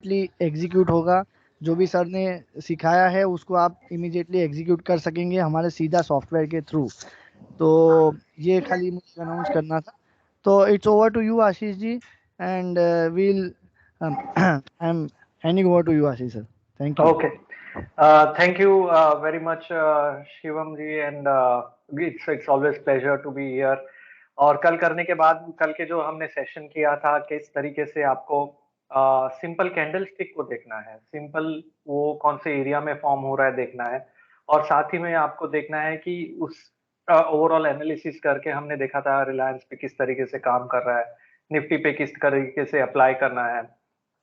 Immediately execute होगा। जो भी सर ने सिखाया है उसको आप इमीडिएटली एग्जीक्यूट कर सकेंगे हमारे सीधा सॉफ्टवेयर के थ्रू। तो ये खाली मुझे अनाउंस करना था। तो it's over to you Ashish ji, and we'll I am handing over to you Ashish sir. Thank you. Okay. Thank you very much, Shivam ji, and it's always pleasure to be here. और कल करने के बाद, कल के जो हमने सेशन किया था, किस तरीके से आपको सिंपल कैंडल स्टिक को देखना है, सिंपल वो कौन से एरिया में फॉर्म हो रहा है देखना है, और साथ ही में आपको देखना है कि उस ओवरऑल एनालिसिस करके हमने देखा था रिलायंस पे किस तरीके से काम कर रहा है, निफ्टी पे किस तरीके से अप्लाई करना है।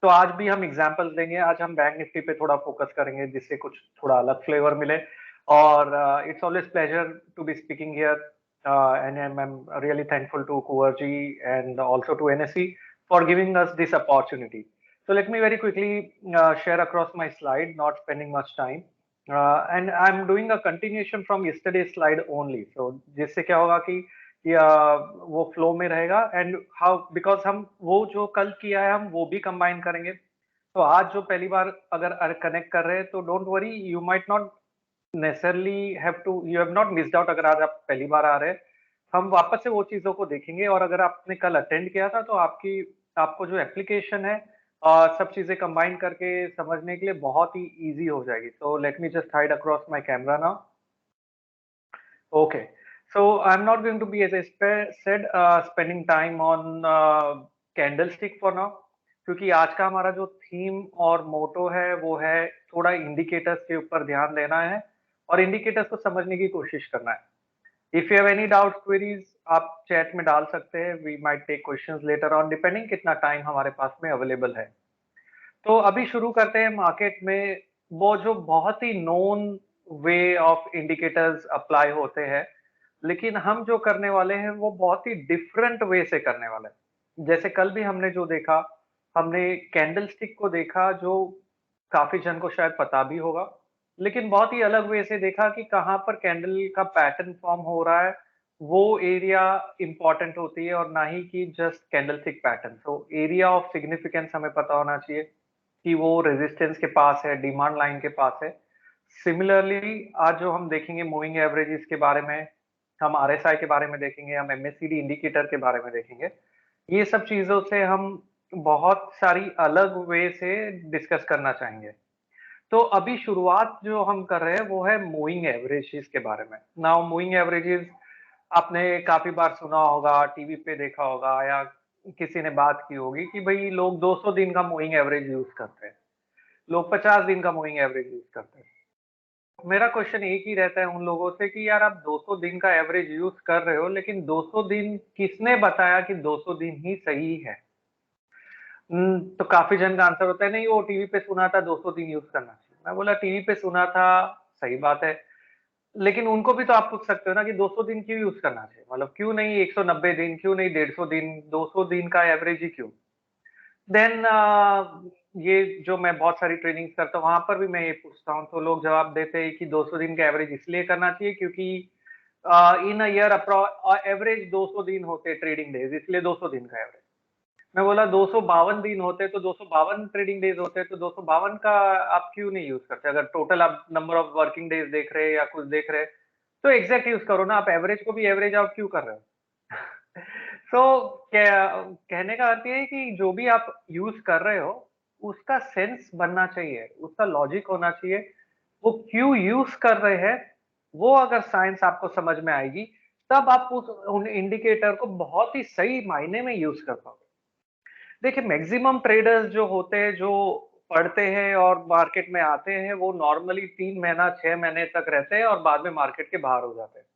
तो आज भी हम एग्जांपल्स देंगे। आज हम बैंक निफ्टी पे थोड़ा फोकस करेंगे जिससे कुछ थोड़ा अलग फ्लेवर मिले। और it's always pleasure to be speaking here, and I'm really thankful to Kuwarji and also to NSE for giving us this opportunity. So let me very quickly share across my slide, not spending much time. And I'm doing a continuation from yesterday's slide only. So जिससे क्या होगा कि या वो flow में रहेगा, and how because हम वो जो कल किया है हम वो भी कंबाइन करेंगे। तो आज जो पहली बार अगर कनेक्ट कर रहे हैं तो don't worry, you might not necessarily have to, you have not missed out. अगर आज आप पहली बार आ रहे हैं, हम वापस से वो चीजों को देखेंगे, और अगर आपने कल अटेंड किया था तो आपको जो एप्लीकेशन है सब चीजें कंबाइन करके समझने के लिए बहुत ही इजी हो जाएगी। So let me just hide across my camera now. Okay, so I'm not going to be, as I said, spending time on candlestick for now, क्योंकि आज का हमारा जो थीम और मोटो है वो है थोड़ा इंडिकेटर्स के ऊपर ध्यान देना है और इंडिकेटर्स को समझने की कोशिश करना है। If you have any doubt queries आप चैट में डाल सकते हैं, we might take questions later on depending कितना टाइम हमारे पास में अवेलेबल है। तो अभी शुरू करते हैं मार्केट में। वो जो बहुत ही known way of indicators apply होते हैं, लेकिन हम जो करने वाले हैं वो बहुत ही डिफरेंट वे से करने वाले हैं। जैसे कल भी हमने जो देखा, हमने कैंडल स्टिक को देखा जो काफी जन को शायद पता भी होगा, लेकिन बहुत ही अलग वे से देखा कि कहाँ पर कैंडल का पैटर्न फॉर्म हो रहा है, वो एरिया इंपॉर्टेंट होती है, और ना ही कि जस्ट कैंडल स्टिक पैटर्न। तो एरिया ऑफ सिग्निफिकेंस हमें पता होना चाहिए कि वो रेजिस्टेंस के पास है, डिमांड लाइन के पास है। सिमिलरली आज जो हम देखेंगे मूविंग एवरेजेस के बारे में, हम आरएसआई के बारे में देखेंगे, हम एमएससीडी इंडिकेटर के बारे में देखेंगे। ये सब चीजों से हम बहुत सारी अलग वे से डिस्कस करना चाहेंगे। तो अभी शुरुआत जो हम कर रहे हैं वो है मूविंग एवरेजेस के बारे में। नाउ मूविंग एवरेजेस आपने काफी बार सुना होगा, टीवी पे देखा होगा, या किसी ने बात की होगी कि भाई लोग 200 दिन का मूविंग एवरेज यूज करते हैं, लोग 50 दिन का मूविंग एवरेज यूज करते हैं। मेरा क्वेश्चन एक ही रहता है उन लोगों से कि यार आप 200 दिन का एवरेज यूज कर रहे हो, लेकिन 200 दिन किसने बताया कि 200 दिन ही सही है? तो काफी जन का आंसर होता है नहीं वो टीवी पे सुना था 200 दिन यूज करना चाहिए। मैं बोला टीवी पे सुना था, सही बात है, लेकिन उनको भी तो आप पूछ सकते हो ना कि 200 दिन क्यों यूज करना चाहिए, मतलब क्यों नहीं 190 दिन, क्यों नहीं 150 दिन, 200 दिन का एवरेज ही क्यों? देन ये जो मैं बहुत सारी ट्रेनिंग करता हूँ वहां पर भी मैं ये पूछता हूँ, तो लोग जवाब देते हैं कि 200 दिन का एवरेज इसलिए करना चाहिए क्योंकि इन अ ईयर एवरेज 200 दिन होते ट्रेडिंग डेज, इसलिए 200 दिन का एवरेज। मैं बोला 252 दिन होते तो 252 ट्रेडिंग डेज होते तो 252 का आप क्यों नहीं यूज करते? अगर टोटल आप नंबर ऑफ वर्किंग डेज देख रहे हैं या कुछ देख रहे हैं तो एग्जैक्ट यूज करो ना, आप एवरेज को भी एवरेज आउट क्यों कर रहे हो? सो कहने का अर्थ ये है कि जो भी आप यूज कर रहे हो उसका सेंस बनना चाहिए, उसका लॉजिक होना चाहिए, वो क्यों यूज कर रहे हैं वो अगर साइंस आपको समझ में आएगी तब आप उन इंडिकेटर को बहुत ही सही मायने में यूज कर पाओगे। देखिए मैक्सिमम ट्रेडर्स जो होते हैं, जो पढ़ते हैं और मार्केट में आते हैं, वो नॉर्मली 3 महीना 6 महीने तक रहते हैं और बाद में मार्केट के बाहर हो जाते हैं।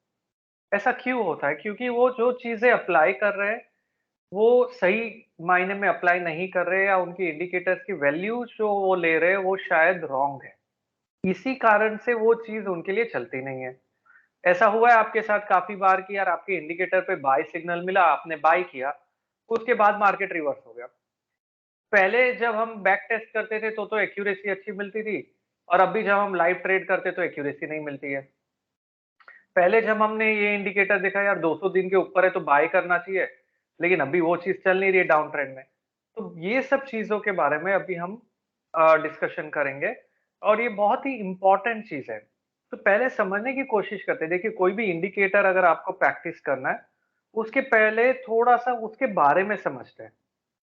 ऐसा क्यों होता है? क्योंकि वो जो चीजें अप्लाई कर रहे हैं वो सही मायने में अप्लाई नहीं कर रहे, या उनकी इंडिकेटर्स की वैल्यू जो वो ले रहे हैं वो शायद रॉन्ग है। इसी कारण से वो चीज उनके लिए चलती नहीं है। ऐसा हुआ है आपके साथ काफी बार कि यार आपके इंडिकेटर पे बाय सिग्नल मिला, आपने बाय किया, उसके बाद मार्केट रिवर्स हो गया। पहले जब हम बैक टेस्ट करते थे तो एक्यूरेसी अच्छी मिलती थी, और अभी जब हम लाइव ट्रेड करते तो एक्यूरेसी नहीं मिलती है। पहले जब हमने ये इंडिकेटर देखा यार 200 दिन के ऊपर है तो बाय करना चाहिए, लेकिन अभी वो चीज चल नहीं रही है डाउन ट्रेंड में। तो ये सब चीजों के बारे में अभी हम डिस्कशन करेंगे और ये बहुत ही इम्पोर्टेंट चीज है। तो पहले समझने की कोशिश करते हैं। देखिए, कोई भी इंडिकेटर अगर आपको प्रैक्टिस करना है, उसके पहले थोड़ा सा उसके बारे में समझते हैं,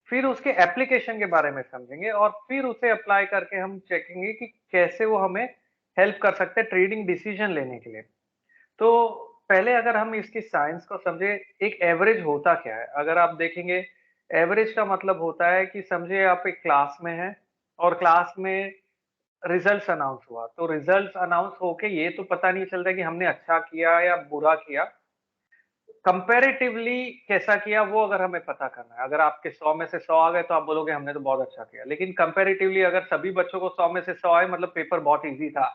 फिर उसके एप्लीकेशन के बारे में समझेंगे और फिर उसे अप्लाई करके हम चेकेंगे कि कैसे वो हमें हेल्प कर सकते हैं ट्रेडिंग डिसीजन लेने के लिए। तो पहले अगर हम इसकी साइंस को समझे, एक एवरेज होता क्या है? अगर आप देखेंगे, एवरेज का मतलब होता है कि समझिए आप एक क्लास में हैं और क्लास में रिजल्ट्स अनाउंस हुआ, तो रिजल्ट्स अनाउंस होके ये तो पता नहीं चलता कि हमने अच्छा किया या बुरा किया। कंपैरेटिवली कैसा किया वो अगर हमें पता करना है। अगर आपके 100 में से 100 आ गए तो आप बोलोगे हमने तो बहुत अच्छा किया। लेकिन कंपैरेटिवली अगर सभी बच्चों को 100 में से 100 आए, मतलब पेपर बहुत ईज़ी था।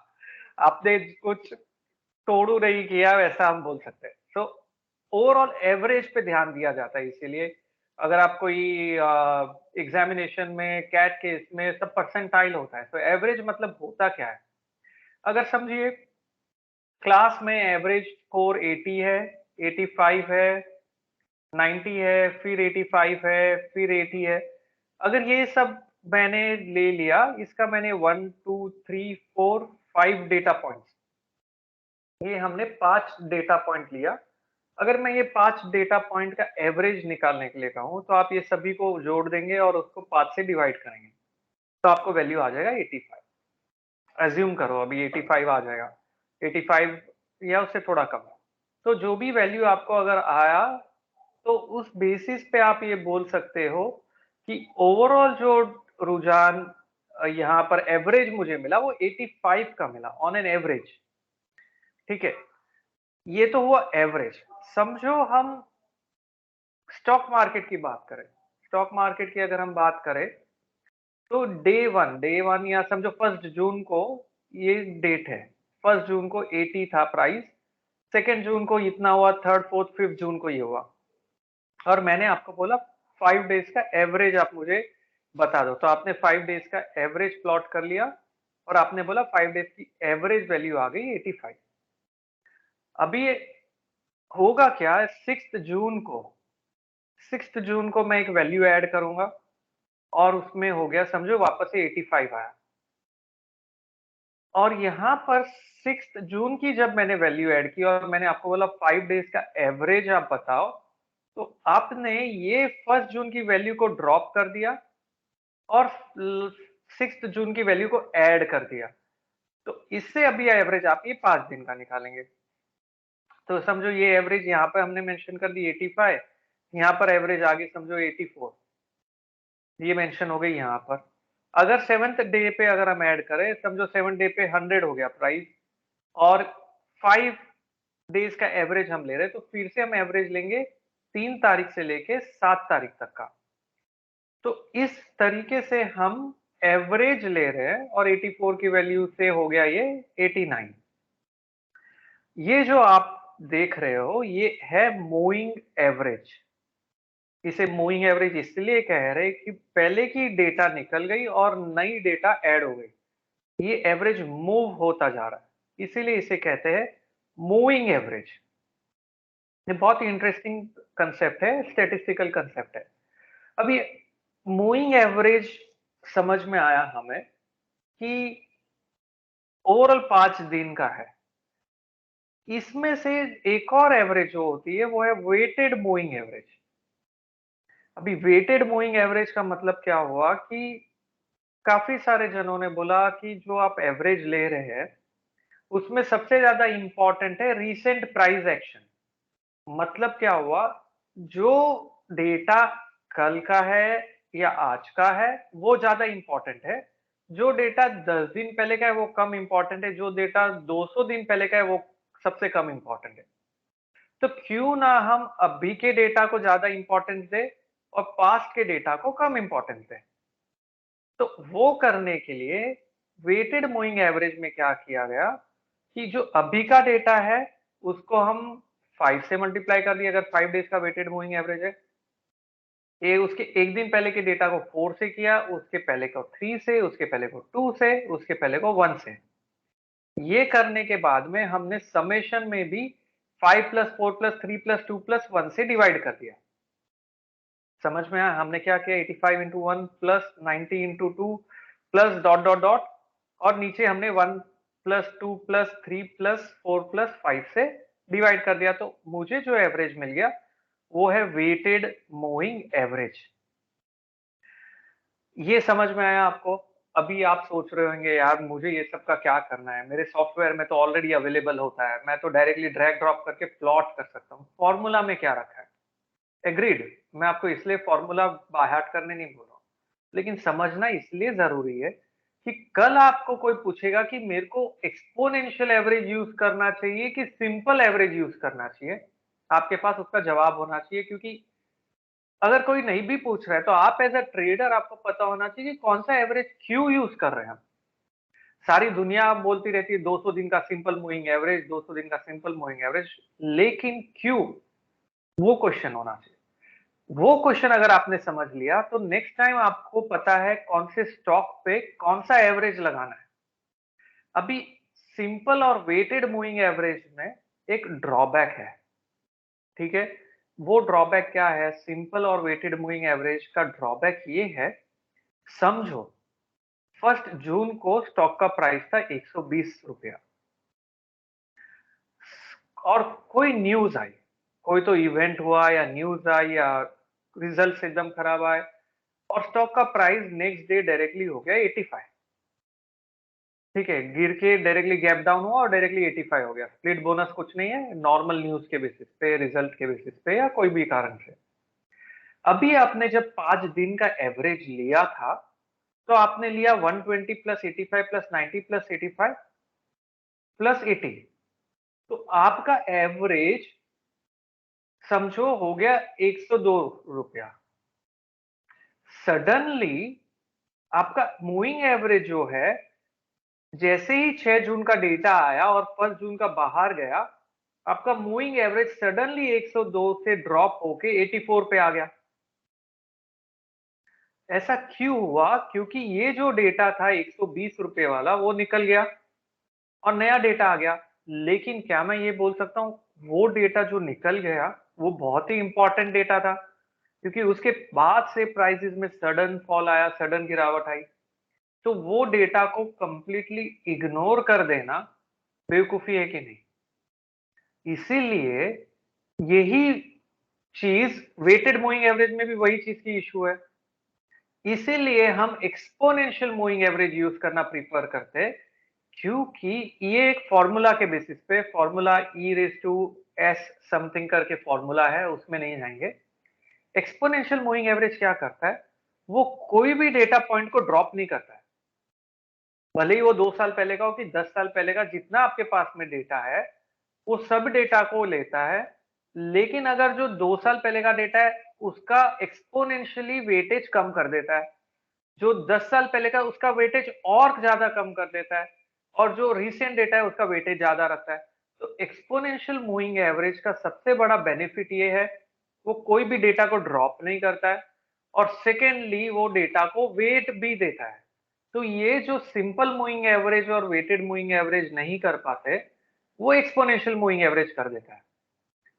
आपने कुछ तोड़ू नहीं किया, वैसा हम बोल सकते हैं। तो ओवरऑल एवरेज पे ध्यान दिया जाता है। इसीलिए अगर आप कोई एग्जामिनेशन में, कैट के इसमें सब परसेंटाइल होता है, तो एवरेज मतलब होता क्या है? अगर समझिए क्लास में एवरेज स्कोर 80 है, 85 है, 90 है, फिर 85 है, फिर 80 है। अगर ये सब मैंने ले लिया, इसका मैंने 1, 2, 3, 4, 5 डेटा पॉइंट्स, ये हमने 5 डेटा पॉइंट लिया। अगर मैं ये 5 डेटा पॉइंट का एवरेज निकालने के लिए कहूँ, तो आप ये सभी को जोड़ देंगे और उसको 5 से डिवाइड करेंगे, तो आपको वैल्यू आ जाएगा 85। अज्यूम करो अभी 85 आ जाएगा, 85 या उससे थोड़ा कम। तो जो भी वैल्यू आपको अगर आया, तो उस बेसिस पे आप ये बोल सकते हो कि ओवरऑल जो रुझान यहाँ पर एवरेज मुझे मिला वो 85 का मिला ऑन एन एवरेज। ठीक है, ये तो हुआ एवरेज। समझो हम स्टॉक मार्केट की बात करें, स्टॉक मार्केट की अगर हम बात करें, तो डे वन या समझो 1 जून को ये डेट है। 1 जून को 80 था प्राइस, 2 जून को इतना हुआ, 3, 4, 5 जून को ये हुआ। और मैंने आपको बोला 5 डेज का एवरेज आप मुझे बता दो, तो आपने 5 डेज का एवरेज प्लॉट कर लिया और आपने बोला 5 डेज की एवरेज वैल्यू आ गई 85। अभी ये होगा क्या, 6 जून को मैं एक वैल्यू ऐड करूंगा और उसमें हो गया, समझो वापस से 85 आया। और यहाँ पर 6 जून की जब मैंने वैल्यू ऐड की और मैंने आपको बोला 5 डेज का एवरेज आप बताओ, तो आपने ये 1 जून की वैल्यू को ड्रॉप कर दिया और 6 जून की वैल्यू को ऐड कर दिया। तो इससे अभी एवरेज आप ये 5 दिन का निकालेंगे। तो समझो ये एवरेज यहाँ पे हमने मेंशन कर दी 85, यहाँ पर एवरेज आ गई समझो 84, ये मेंशन हो गई यहाँ पर। अगर 7th डे पे अगर हम ऐड करें, समझो 7th डे पे 100 हो गया प्राइस और 5 डेज का एवरेज हम ले रहे हैं, तो फिर से हम एवरेज लेंगे 3 तारीख से लेके 7 तारीख तक का। तो इस तरीके से हम एवरेज ले रहे हैं और 84 की वैल्यू से हो गया ये 89। ये जो आप देख रहे हो ये है मूविंग एवरेज। इसे मूविंग एवरेज इसलिए कह रहे कि पहले की डेटा निकल गई और नई डेटा ऐड हो गई, ये एवरेज मूव होता जा रहा है, इसीलिए इसे कहते हैं मूविंग एवरेज। ये बहुत ही इंटरेस्टिंग कंसेप्ट है, स्टैटिस्टिकल कंसेप्ट है। अभी मूविंग एवरेज समझ में आया हमें कि ओवरऑल 5 दिन का है। इसमें से एक और एवरेज जो होती है वो है वेटेड मूविंग एवरेज। अभी वेटेड मूविंग एवरेज का मतलब क्या हुआ कि काफी सारे जनों ने बोला कि जो आप एवरेज ले रहे हैं उसमें सबसे ज्यादा इंपॉर्टेंट है रीसेंट प्राइस एक्शन। मतलब क्या हुआ, जो डेटा कल का है या आज का है वो ज्यादा इंपॉर्टेंट है, जो डेटा 10 दिन पहले का है वो कम इंपॉर्टेंट है, जो डेटा 200 दिन पहले का है वो सबसे कम इंपॉर्टेंट है। तो क्यों ना हम अभी के डेटा को ज्यादा इंपॉर्टेंस दें और पास्ट के डेटा को कम इंपॉर्टेंस दें। तो वो करने के लिए वेटेड मूविंग एवरेज में क्या किया गया कि जो अभी का डेटा है उसको हम 5 से मल्टीप्लाई कर दिया। अगर 5 डेज का वेटेड मूविंग एवरेज है, ये उसके एक दिन पहले के डेटा को 4 से किया, उसके पहले को 3 से, उसके पहले को 2 से, उसके पहले को 1 से। ये करने के बाद में हमने समेशन में भी 5 प्लस 4 प्लस 3 प्लस 2 प्लस 1 से डिवाइड कर दिया। समझ में आया हमने क्या किया, 85 into 1 plus 90 into 2 plus dot dot dot, और नीचे हमने 1 प्लस 2 प्लस 3 प्लस 4 प्लस 5 से डिवाइड कर दिया, तो मुझे जो एवरेज मिल गया वो है वेटेड मूविंग एवरेज। ये समझ में आया आपको? अभी आप सोच रहे होंगे यार मुझे ये सब का क्या करना है, मेरे सॉफ्टवेयर में तो ऑलरेडी अवेलेबल होता है, मैं तो डायरेक्टली ड्रैग ड्रॉप करके प्लॉट कर सकता हूँ, फॉर्मूला में क्या रखा है? एग्रीड, मैं आपको इसलिए फॉर्मूला बाय हार्ट करने नहीं बोल रहा हूँ, लेकिन समझना इसलिए जरूरी है कि कल आपको कोई पूछेगा कि मेरे को एक्सपोनेंशियल एवरेज यूज करना चाहिए कि सिंपल एवरेज यूज करना चाहिए, आपके पास उसका जवाब होना चाहिए। क्योंकि अगर कोई नहीं भी पूछ रहा है तो आप एज अ ट्रेडर आपको पता होना चाहिए कि कौन सा एवरेज क्यों यूज कर रहे हैं हम। सारी दुनिया बोलती रहती है 200 दिन का सिंपल मूविंग एवरेज, 200 दिन का सिंपल मूविंग एवरेज, लेकिन क्यों, वो क्वेश्चन होना चाहिए। वो क्वेश्चन अगर आपने समझ लिया तो नेक्स्ट टाइम आपको पता है कौन से स्टॉक पे कौन सा एवरेज लगाना है। अभी सिंपल और वेटेड मूविंग एवरेज में एक ड्रॉबैक है, ठीक है? वो ड्रॉबैक क्या है? सिंपल और वेटेड मूविंग एवरेज का ड्रॉबैक ये है, समझो 1 जून को स्टॉक का प्राइस था 120 रुपया, और कोई न्यूज आई, कोई तो इवेंट हुआ या न्यूज आई या रिजल्ट एकदम खराब आए, और स्टॉक का प्राइस नेक्स्ट डे डायरेक्टली हो गया 85। ठीक है, गिर के डायरेक्टली गैप डाउन हुआ और डायरेक्टली 85 हो गया। स्प्लिट बोनस कुछ नहीं है, नॉर्मल न्यूज के बेसिस पे, रिजल्ट के बेसिस पे या कोई भी कारण से। अभी आपने जब 5 दिन का एवरेज लिया था तो आपने लिया 120 प्लस 85 प्लस 90 प्लस 85 प्लस 80, तो आपका एवरेज समझो हो गया 102 रुपया। सडनली आपका मूविंग एवरेज जो है, जैसे ही 6 जून का डेटा आया और 1 जून का बाहर गया, आपका मूविंग एवरेज सडनली 102 से ड्रॉप होके 84 पे आ गया। ऐसा क्यों हुआ? क्योंकि ये जो डेटा था 120 रुपए वाला वो निकल गया और नया डेटा आ गया। लेकिन क्या मैं ये बोल सकता हूँ वो डेटा जो निकल गया वो बहुत ही इंपॉर्टेंट डेटा था, क्योंकि उसके बाद से प्राइसेस में सडन फॉल आया, सडन गिरावट आई, तो वो डेटा को कंप्लीटली इग्नोर कर देना बेवकूफी है कि नहीं? इसीलिए यही चीज वेटेड मूविंग एवरेज में भी वही चीज की इशू है। इसीलिए हम एक्सपोनेंशियल मूविंग एवरेज यूज करना प्रीफर करते हैं, क्योंकि ये एक फॉर्मूला के बेसिस पे, formula E raise to S something करके फॉर्मूला है, उसमें नहीं जाएंगे। एक्सपोनेंशियल मूविंग एवरेज क्या करता है, वो कोई भी डेटा पॉइंट को ड्रॉप नहीं करता है, भले ही वो 2 साल पहले का हो कि 10 साल पहले का, जितना आपके पास में डेटा है वो सब डेटा को लेता है। लेकिन अगर जो 2 साल पहले का डेटा है उसका एक्सपोनेंशियली वेटेज कम कर देता है, जो 10 साल पहले का उसका वेटेज और ज्यादा कम कर देता है, और जो रिसेंट डेटा है उसका वेटेज ज्यादा रखता है। तो एक्सपोनेंशियल मूविंग एवरेज का सबसे बड़ा बेनिफिट ये है, वो कोई भी डेटा को ड्रॉप नहीं करता है, और सेकेंडली वो डेटा को वेट भी देता है। तो ये जो सिंपल मूविंग एवरेज और वेटेड मूविंग एवरेज नहीं कर पाते, वो एक्सपोनेंशियल मूविंग एवरेज कर देता है।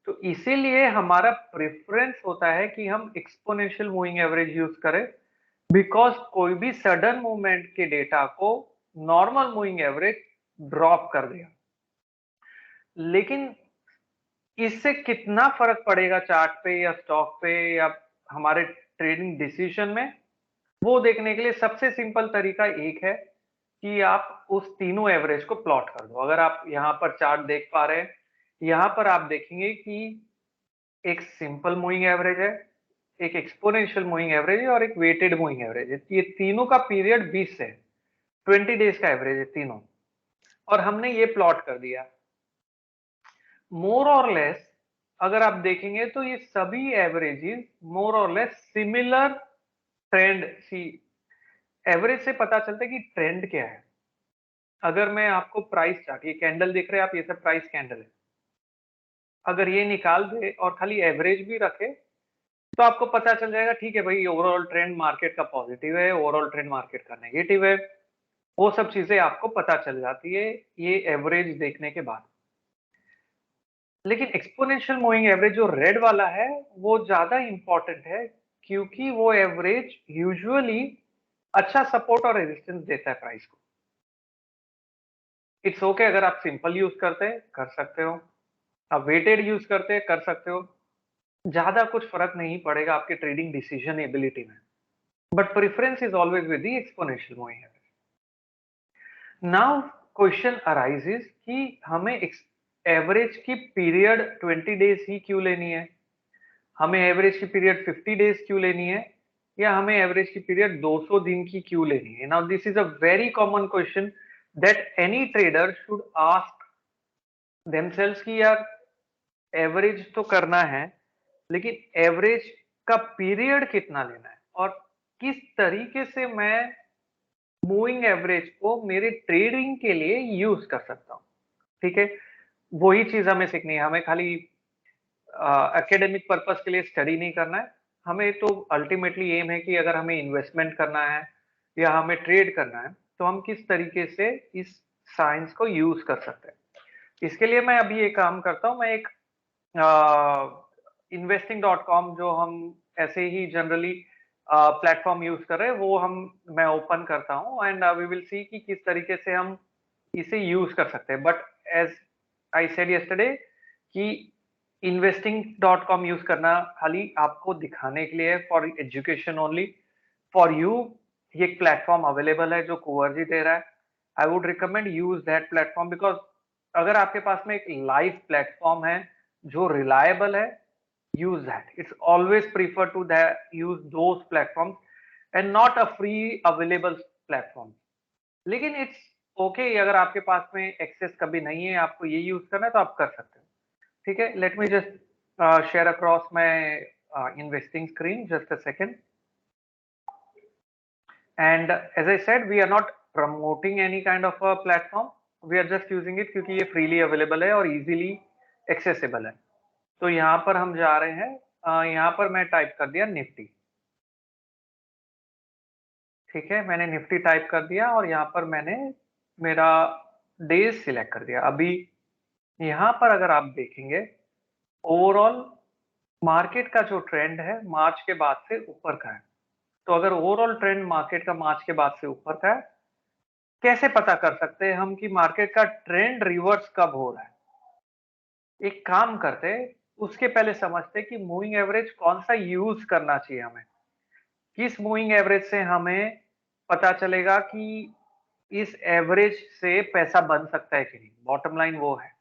तो इसीलिए हमारा प्रेफरेंस होता है कि हम एक्सपोनेंशियल मूविंग एवरेज यूज करें, बिकॉज कोई भी सडन मूवमेंट के डेटा को नॉर्मल मूविंग एवरेज ड्रॉप कर देगा। लेकिन इससे कितना फर्क पड़ेगा चार्ट पे या स्टॉक पे या हमारे ट्रेडिंग डिसीजन में, वो देखने के लिए सबसे सिंपल तरीका एक है कि आप उस तीनों एवरेज को प्लॉट कर दो। अगर आप यहाँ पर चार्ट देख पा रहे हैं, यहाँ पर आप देखेंगे कि एक सिंपल मूविंग एवरेज है, एक एक्सपोनेंशियल मूविंग एवरेज है और एक वेटेड मूविंग एवरेज है। ये तीनों का पीरियड 20 है, 20 डेज का एवरेज है तीनों, और हमने ये प्लॉट कर दिया। मोर और लेस अगर आप देखेंगे तो ये सभी एवरेजेस मोर और लेस सिमिलर ट्रेंड सी, एवरेज से पता चलता है कि ट्रेंड क्या है। अगर मैं आपको प्राइस चार्ट, ये कैंडल दिख रहे हैं आप, ये सब प्राइस कैंडल है, अगर ये निकाल दे और खाली एवरेज भी रखे तो आपको पता चल जाएगा, ठीक है भाई ओवरऑल ट्रेंड मार्केट का पॉजिटिव है, ओवरऑल ट्रेंड मार्केट का नेगेटिव है। वो सब चीजें आपको पता चल जाती है ये एवरेज देखने के बाद। लेकिन एक्सपोनेंशियल मूविंग एवरेज जो रेड वाला है वो ज्यादा इंपॉर्टेंट है, क्योंकि वो एवरेज यूजुअली अच्छा सपोर्ट और रेजिस्टेंस देता है प्राइस को। इट्स ओके अगर आप सिंपल यूज करते हैं कर सकते हो, आप वेटेड यूज करते हैं कर सकते हो, ज्यादा कुछ फर्क नहीं पड़ेगा आपके ट्रेडिंग डिसीजन एबिलिटी में, but preference is always with the exponential moving average. Now question arises कि हमें एवरेज की पीरियड 20 डेज ही क्यों लेनी है, हमें एवरेज की पीरियड 50 डेज क्यों लेनी है, या हमें एवरेज की पीरियड 200 दिन की क्यों लेनी है। Now this is a very common question that any trader should ask themselves कि यार एवरेज तो करना है, लेकिन एवरेज का पीरियड कितना लेना है और किस तरीके से मैं मूविंग एवरेज को मेरे ट्रेडिंग के लिए यूज कर सकता हूँ। ठीक है, वही चीज हमें सीखनी है, हमें खाली एकेडमिक पर्पस के लिए स्टडी नहीं करना है, हमें तो अल्टीमेटली एम है कि अगर हमें इन्वेस्टमेंट करना है या हमें ट्रेड करना है तो हम किस तरीके से इस साइंस को यूज कर सकते हैं। इसके लिए मैं अभी एक काम करता हूँ, मैं एक investing.com जो हम ऐसे ही जनरली प्लेटफॉर्म यूज कर रहे हैं वो मैं ओपन करता हूँ एंड वी विल सी कि किस तरीके से हम इसे यूज कर सकते हैं। But as I said yesterday कि investing.com यूज करना खाली आपको दिखाने के लिए for education only, for you ये एक प्लेटफॉर्म अवेलेबल है जो कुंवर जी दे रहा है। I would recommend use that platform because अगर आपके पास में एक लाइव प्लेटफॉर्म है जो रिलायबल है, use that. It's always prefer to use those platforms and not a free available platform. लेकिन इट्स ओके अगर आपके पास में एक्सेस कभी नहीं है आपको ये यूज करना है तो आप कर सकते हो। ठीक है, let me just share across my investing screen just a second. And as I said we are not promoting any kind of a platform, we are just using it क्योंकि ये फ्रीली अवेलेबल है और easily accessible है। तो यहाँ पर हम जा रहे हैं, यहाँ पर मैं टाइप कर दिया निफ्टी। ठीक है, मैंने निफ्टी टाइप कर दिया और यहाँ पर मैंने मेरा डेज सिलेक्ट कर दिया। अभी यहाँ पर अगर आप देखेंगे ओवरऑल मार्केट का जो ट्रेंड है मार्च के बाद से ऊपर का है। तो अगर ओवरऑल ट्रेंड मार्केट का मार्च के बाद से ऊपर का है, कैसे पता कर सकते हैं हम कि मार्केट का ट्रेंड रिवर्स कब हो रहा है। एक काम करते, उसके पहले समझते कि मूविंग एवरेज कौन सा यूज करना चाहिए हमें, किस मूविंग एवरेज से हमें पता चलेगा कि इस एवरेज से पैसा बन सकता है कि नहीं। बॉटम लाइन वो है,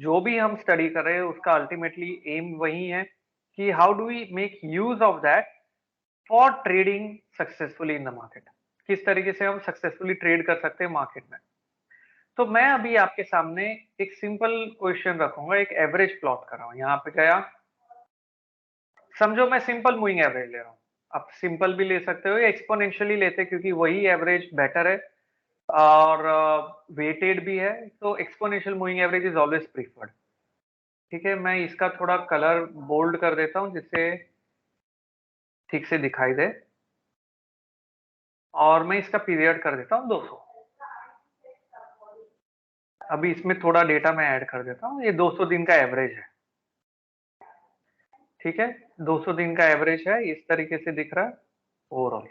जो भी हम स्टडी कर रहे हैं उसका अल्टीमेटली एम वही है कि how do we make use of that for trading successfully in the market, किस तरीके से हम सक्सेसफुली ट्रेड कर सकते हैं मार्केट में। तो मैं अभी आपके सामने एक सिंपल क्वेश्चन रखूंगा, एक एवरेज प्लॉट कर रहा हूं। यहाँ पे गया, समझो मैं सिंपल मूविंग एवरेज ले रहा हूँ, आप सिंपल भी ले सकते हो या एक्सपोनेंशियली लेते क्योंकि वही एवरेज बेटर है और वेटेड भी है, तो exponential moving average is always preferred. ठीक है, मैं इसका थोड़ा कलर बोल्ड कर देता हूं जिससे ठीक से दिखाई दे और मैं इसका पीरियड कर देता हूं 200। अभी इसमें थोड़ा डेटा मैं ऐड कर देता हूं, ये 200 दिन का एवरेज है। ठीक है, 200 दिन का एवरेज है, इस तरीके से दिख रहा है ओवरऑल।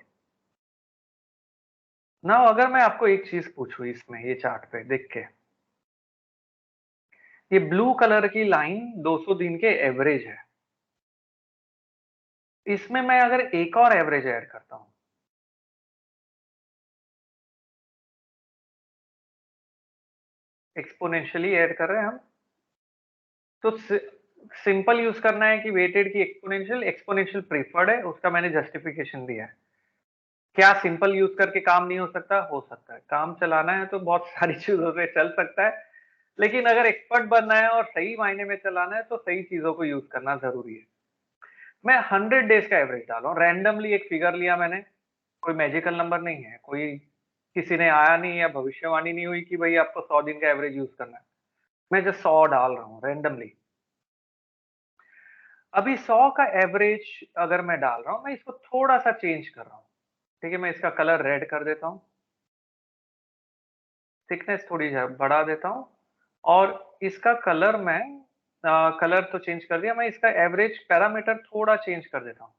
ना अगर मैं आपको एक चीज पूछूं इसमें ये चार्ट पे देख के, ये ब्लू कलर की लाइन 200 दिन के एवरेज है, इसमें मैं अगर एक और एवरेज ऐड करता हूं, एक्सपोनेंशियली ऐड कर रहे हैं हम, तो सिंपल यूज करना है कि वेटेड की एक्सपोनेंशियल, एक्सपोनेंशियल प्रीफर्ड है, उसका मैंने जस्टिफिकेशन दिया है। क्या सिंपल यूज करके काम नहीं हो सकता? हो सकता है, काम चलाना है तो बहुत सारी चीजों से चल सकता है, लेकिन अगर एक्सपर्ट बनना है और सही मायने में चलाना है तो सही चीजों को यूज करना जरूरी है। मैं 100 डेज का एवरेज डाल रहा हूँ, रैंडमली एक फिगर लिया मैंने, कोई मैजिकल नंबर नहीं है, कोई किसी ने आया नहीं या भविष्यवाणी नहीं हुई कि भाई आपको 100 दिन का एवरेज यूज करना है। मैं जो 100 डाल रहा हूँ रैंडमली। अभी 100 का एवरेज अगर मैं डाल रहा हूँ, मैं इसको थोड़ा सा चेंज कर रहा हूँ। ठीक है, मैं इसका कलर रेड कर देता हूँ, थिकनेस थोड़ी बढ़ा देता हूँ और इसका कलर मैं कलर तो चेंज कर दिया, मैं इसका एवरेज पैरामीटर थोड़ा चेंज कर देता हूँ,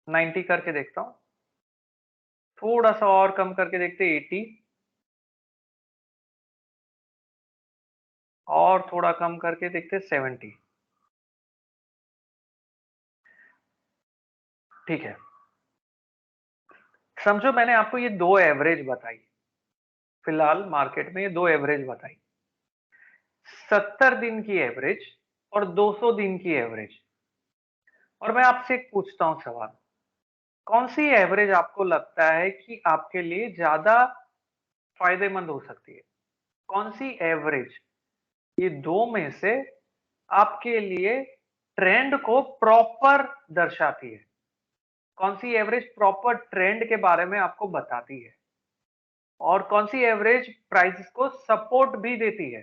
90 करके देखता हूँ। थोड़ा सा और कम करके देखते 80, और थोड़ा कम करके देखते 70। ठीक है, समझो मैंने आपको ये दो एवरेज बताई, फिलहाल मार्केट में ये दो एवरेज बताई, 70 दिन की एवरेज और 200 दिन की एवरेज। और मैं आपसे एक पूछता हूं सवाल, कौन सी एवरेज आपको लगता है कि आपके लिए ज्यादा फायदेमंद हो सकती है? कौन सी एवरेज ये दो में से आपके लिए ट्रेंड को प्रॉपर दर्शाती है? कौन सी एवरेज प्रॉपर ट्रेंड के बारे में आपको बताती है, और कौन सी एवरेज प्राइस को सपोर्ट भी देती है?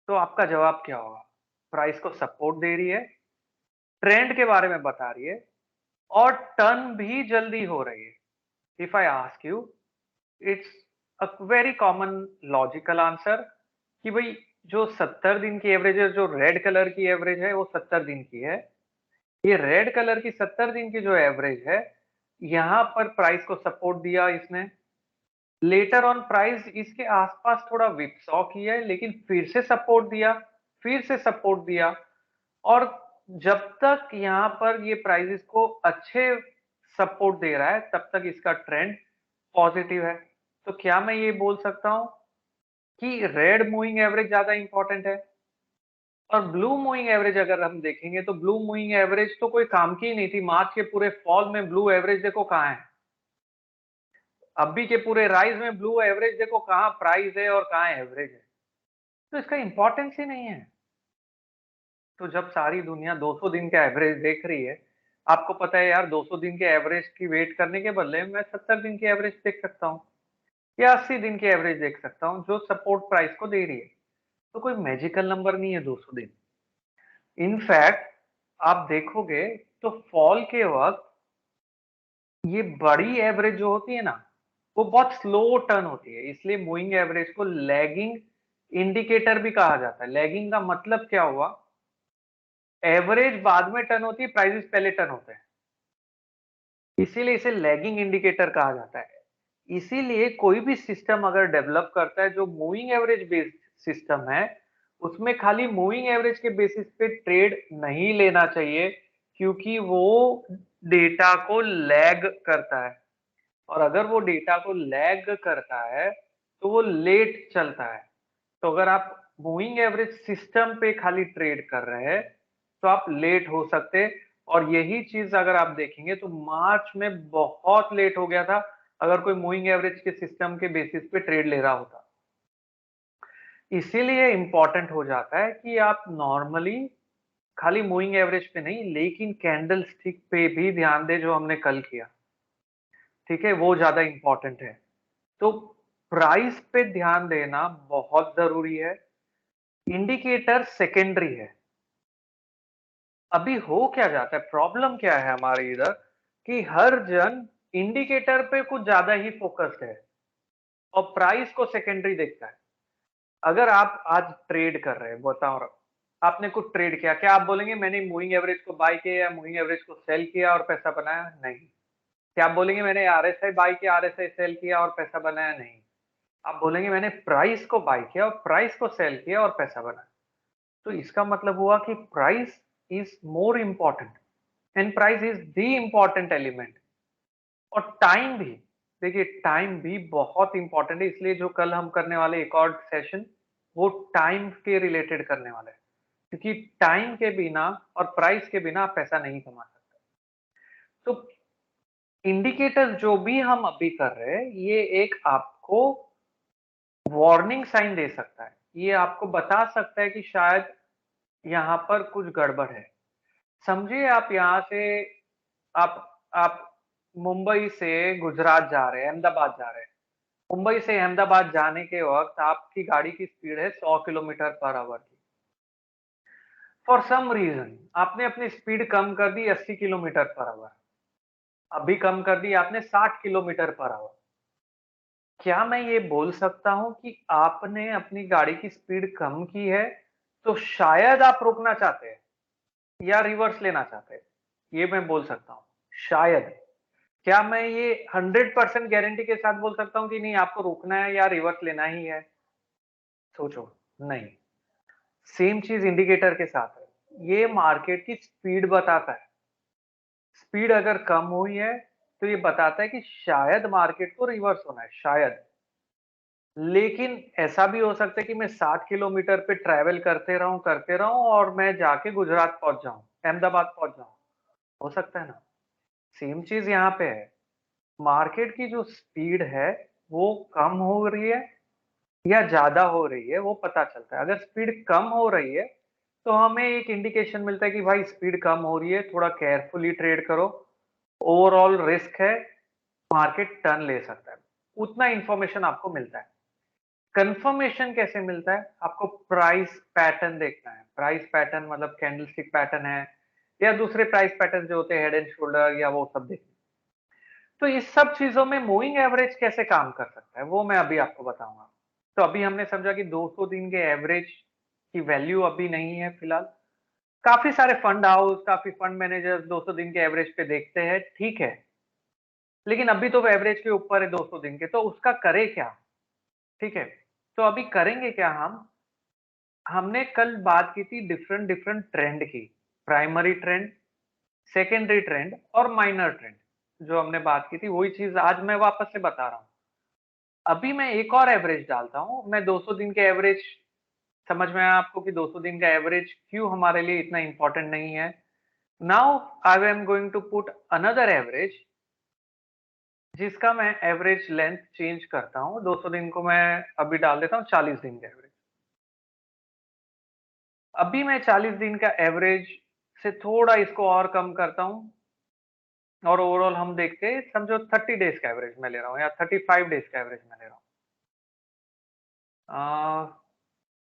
तो आपका जवाब क्या होगा? प्राइस को सपोर्ट दे रही है, ट्रेंड के बारे में बता रही है, और टर्न भी जल्दी हो रही है। If I ask you, it's a very common logical answer कि भाई जो 70 दिन की एवरेज है, जो रेड कलर की एवरेज है वो 70 दिन की है। ये रेड कलर की 70 दिन की जो एवरेज है, यहां पर प्राइस को सपोर्ट दिया इसने। लेटर ऑन प्राइस इसके आसपास थोड़ा विपसॉ किया है, लेकिन फिर से सपोर्ट दिया, फिर से सपोर्ट दिया। और जब तक यहाँ पर ये प्राइसेस को अच्छे सपोर्ट दे रहा है, तब तक इसका ट्रेंड पॉजिटिव है। तो क्या मैं ये बोल सकता हूं कि रेड मूविंग एवरेज ज्यादा इंपॉर्टेंट है? और ब्लू मूविंग एवरेज अगर हम देखेंगे तो ब्लू मूविंग एवरेज तो कोई काम की ही नहीं थी। मार्च के पूरे फॉल में ब्लू एवरेज देखो कहाँ है, अभी के पूरे राइज में ब्लू एवरेज देखो कहाँ प्राइस है और कहाँ एवरेज है। तो इसका इंपॉर्टेंस ही नहीं है। तो जब सारी दुनिया 200 दिन का एवरेज देख रही है, आपको पता है यार 200 दिन के एवरेज की वेट करने के बदले मैं 70 दिन की एवरेज देख सकता हूँ, या 80 दिन की एवरेज देख सकता हूँ जो सपोर्ट प्राइस को दे रही है। तो कोई मैजिकल नंबर नहीं है 200 दिन। इनफैक्ट आप देखोगे तो फॉल के वक्त ये बड़ी एवरेज जो होती है ना, वो बहुत स्लो टर्न होती है, इसलिए मूविंग एवरेज को लैगिंग इंडिकेटर भी कहा जाता है। लैगिंग का मतलब क्या हुआ? एवरेज बाद में टर्न होती है, प्राइसेस पहले टर्न होते हैं, इसीलिए इसे लैगिंग इंडिकेटर कहा जाता है। इसीलिए कोई भी सिस्टम अगर डेवलप करता है जो मूविंग एवरेज बेस्ड सिस्टम है, उसमें खाली मूविंग एवरेज के बेसिस पे ट्रेड नहीं लेना चाहिए, क्योंकि वो डेटा को लैग करता है। और अगर वो डेटा को लैग करता है तो वो लेट चलता है। तो अगर आप मूविंग एवरेज सिस्टम पे खाली ट्रेड कर रहे हैं तो आप लेट हो सकते। और यही चीज अगर आप देखेंगे तो मार्च में बहुत लेट हो गया था, अगर कोई मूविंग एवरेज के सिस्टम के बेसिस पे ट्रेड ले रहा होता। इसीलिए इंपॉर्टेंट हो जाता है कि आप नॉर्मली खाली मूविंग एवरेज पे नहीं, लेकिन कैंडल स्टिक पे भी ध्यान दें, जो हमने कल किया। ठीक है, वो ज्यादा इंपॉर्टेंट है। तो प्राइस पे ध्यान देना बहुत जरूरी है, इंडिकेटर सेकेंडरी है। अभी हो क्या जाता है, प्रॉब्लम क्या है हमारे इधर, कि हर जन इंडिकेटर पे कुछ ज्यादा ही फोकस्ड है और प्राइस को सेकेंडरी देखता है। अगर आप आज ट्रेड कर रहे हैं, बताओ आपने कुछ ट्रेड किया, क्या आप बोलेंगे मैंने मूविंग एवरेज को बाय किया या मूविंग एवरेज को सेल किया और पैसा बनाया? नहीं। क्या आप बोलेंगे मैंने आरएसआई बाय किया, आरएसआई सेल किया और पैसा बनाया? नहीं। आप बोलेंगे मैंने प्राइस को बाय किया और प्राइस को सेल किया और पैसा बनाया। तो इसका मतलब हुआ कि price is more important, and price is the important element. और टाइम भी, देखिए टाइम भी बहुत इंपॉर्टेंट है, इसलिए जो कल हम करने वाले एक और सेशन, वो टाइम के रिलेटेड करने वाला है। क्योंकि टाइम के बिना और प्राइस के बिना आप पैसा नहीं कमा सकते। तो इंडिकेटर जो भी हम अभी कर रहे हैं, ये एक आपको वार्निंग साइन दे सकता है, ये आपको बता सकता है कि शायद यहाँ पर कुछ गड़बड़ है। समझिए आप यहाँ से आप आप मुंबई से गुजरात जा रहे हैं, अहमदाबाद जा रहे हैं। मुंबई से अहमदाबाद जाने के वक्त आपकी गाड़ी की स्पीड है 100 किलोमीटर पर आवर की। फॉर सम रीजन आपने अपनी स्पीड कम कर दी 80 किलोमीटर पर आवर, अभी कम कर दी आपने 60 किलोमीटर पर आवर। क्या मैं ये बोल सकता हूं कि आपने अपनी गाड़ी की स्पीड कम की है तो शायद आप रुकना चाहते हैं या रिवर्स लेना चाहते हैं? ये मैं बोल सकता हूं, शायद। क्या मैं ये 100% गारंटी के साथ बोल सकता हूँ कि नहीं आपको रुकना है या रिवर्स लेना ही है? सोचो, नहीं। सेम चीज़ इंडिकेटर के साथ है। ये मार्केट की स्पीड बताता है। स्पीड अगर कम हुई है, तो ये बताता है कि शायद मार्केट को रिवर्स होना है, शायद। लेकिन ऐसा भी हो सकता है कि मैं 60 किलोमीटर पे ट्रैवल करते रहूं और मैं जाके गुजरात पहुंच जाऊं, अहमदाबाद पहुंच जाऊं। हो सकता है ना? सेम चीज यहाँ पे है। मार्केट की जो स्पीड है, वो कम हो रही है या ज्यादा हो रही है, वो पता चलता है। अगर स्पीड कम हो रही है, तो हमें एक इंडिकेशन मिलता है कि भाई स्पीड कम हो रही है, थोड़ा केयरफुली ट्रेड करो। ओवरऑल रिस्क है, मार्केट टर्न ले सकता है। उतना इंफॉर्मेशन आपको मिलता है। कंफर्मेशन कैसे मिलता है? आपको प्राइस पैटर्न देखना है। प्राइस पैटर्न मतलब कैंडलस्टिक पैटर्न है या दूसरे प्राइस पैटर्न जो होते हैं हेड एंड शोल्डर या वो सब देखना। तो इस सब चीजों में मूविंग एवरेज कैसे काम कर सकता है, वो मैं अभी आपको बताऊंगा। तो अभी हमने समझा कि 200 दिन के एवरेज की वैल्यू अभी नहीं है फिलहाल। काफी सारे फंड हाउस, काफी फंड मैनेजर्स 200 दिन के एवरेज पे देखते हैं, ठीक है। लेकिन अभी तो वो एवरेज के ऊपर है 200 दिन के, तो उसका करे क्या? ठीक है। तो अभी करेंगे क्या हम? हमने कल बात की थी डिफरेंट डिफरेंट ट्रेंड की। प्राइमरी ट्रेंड, सेकेंडरी ट्रेंड और माइनर ट्रेंड। जो हमने बात की थी वही चीज आज मैं वापस से बता रहा हूं। अभी मैं एक और एवरेज डालता हूं। मैं 200 दिन के एवरेज, समझ में आया आपको कि 200 दिन का एवरेज क्यों हमारे लिए इतना इंपॉर्टेंट नहीं है? Now I am going to put another average, जिसका मैं एवरेज लेंथ चेंज करता हूं। 200 दिन को मैं अभी डाल देता हूं 40 दिन का एवरेज। अभी मैं 40 दिन का एवरेज से थोड़ा इसको और कम करता हूं और ओवरऑल हम देखते हैं, समझो 30 डेज का एवरेज मैं ले रहा हूं या 35 डेज का एवरेज मैं ले रहा हूं।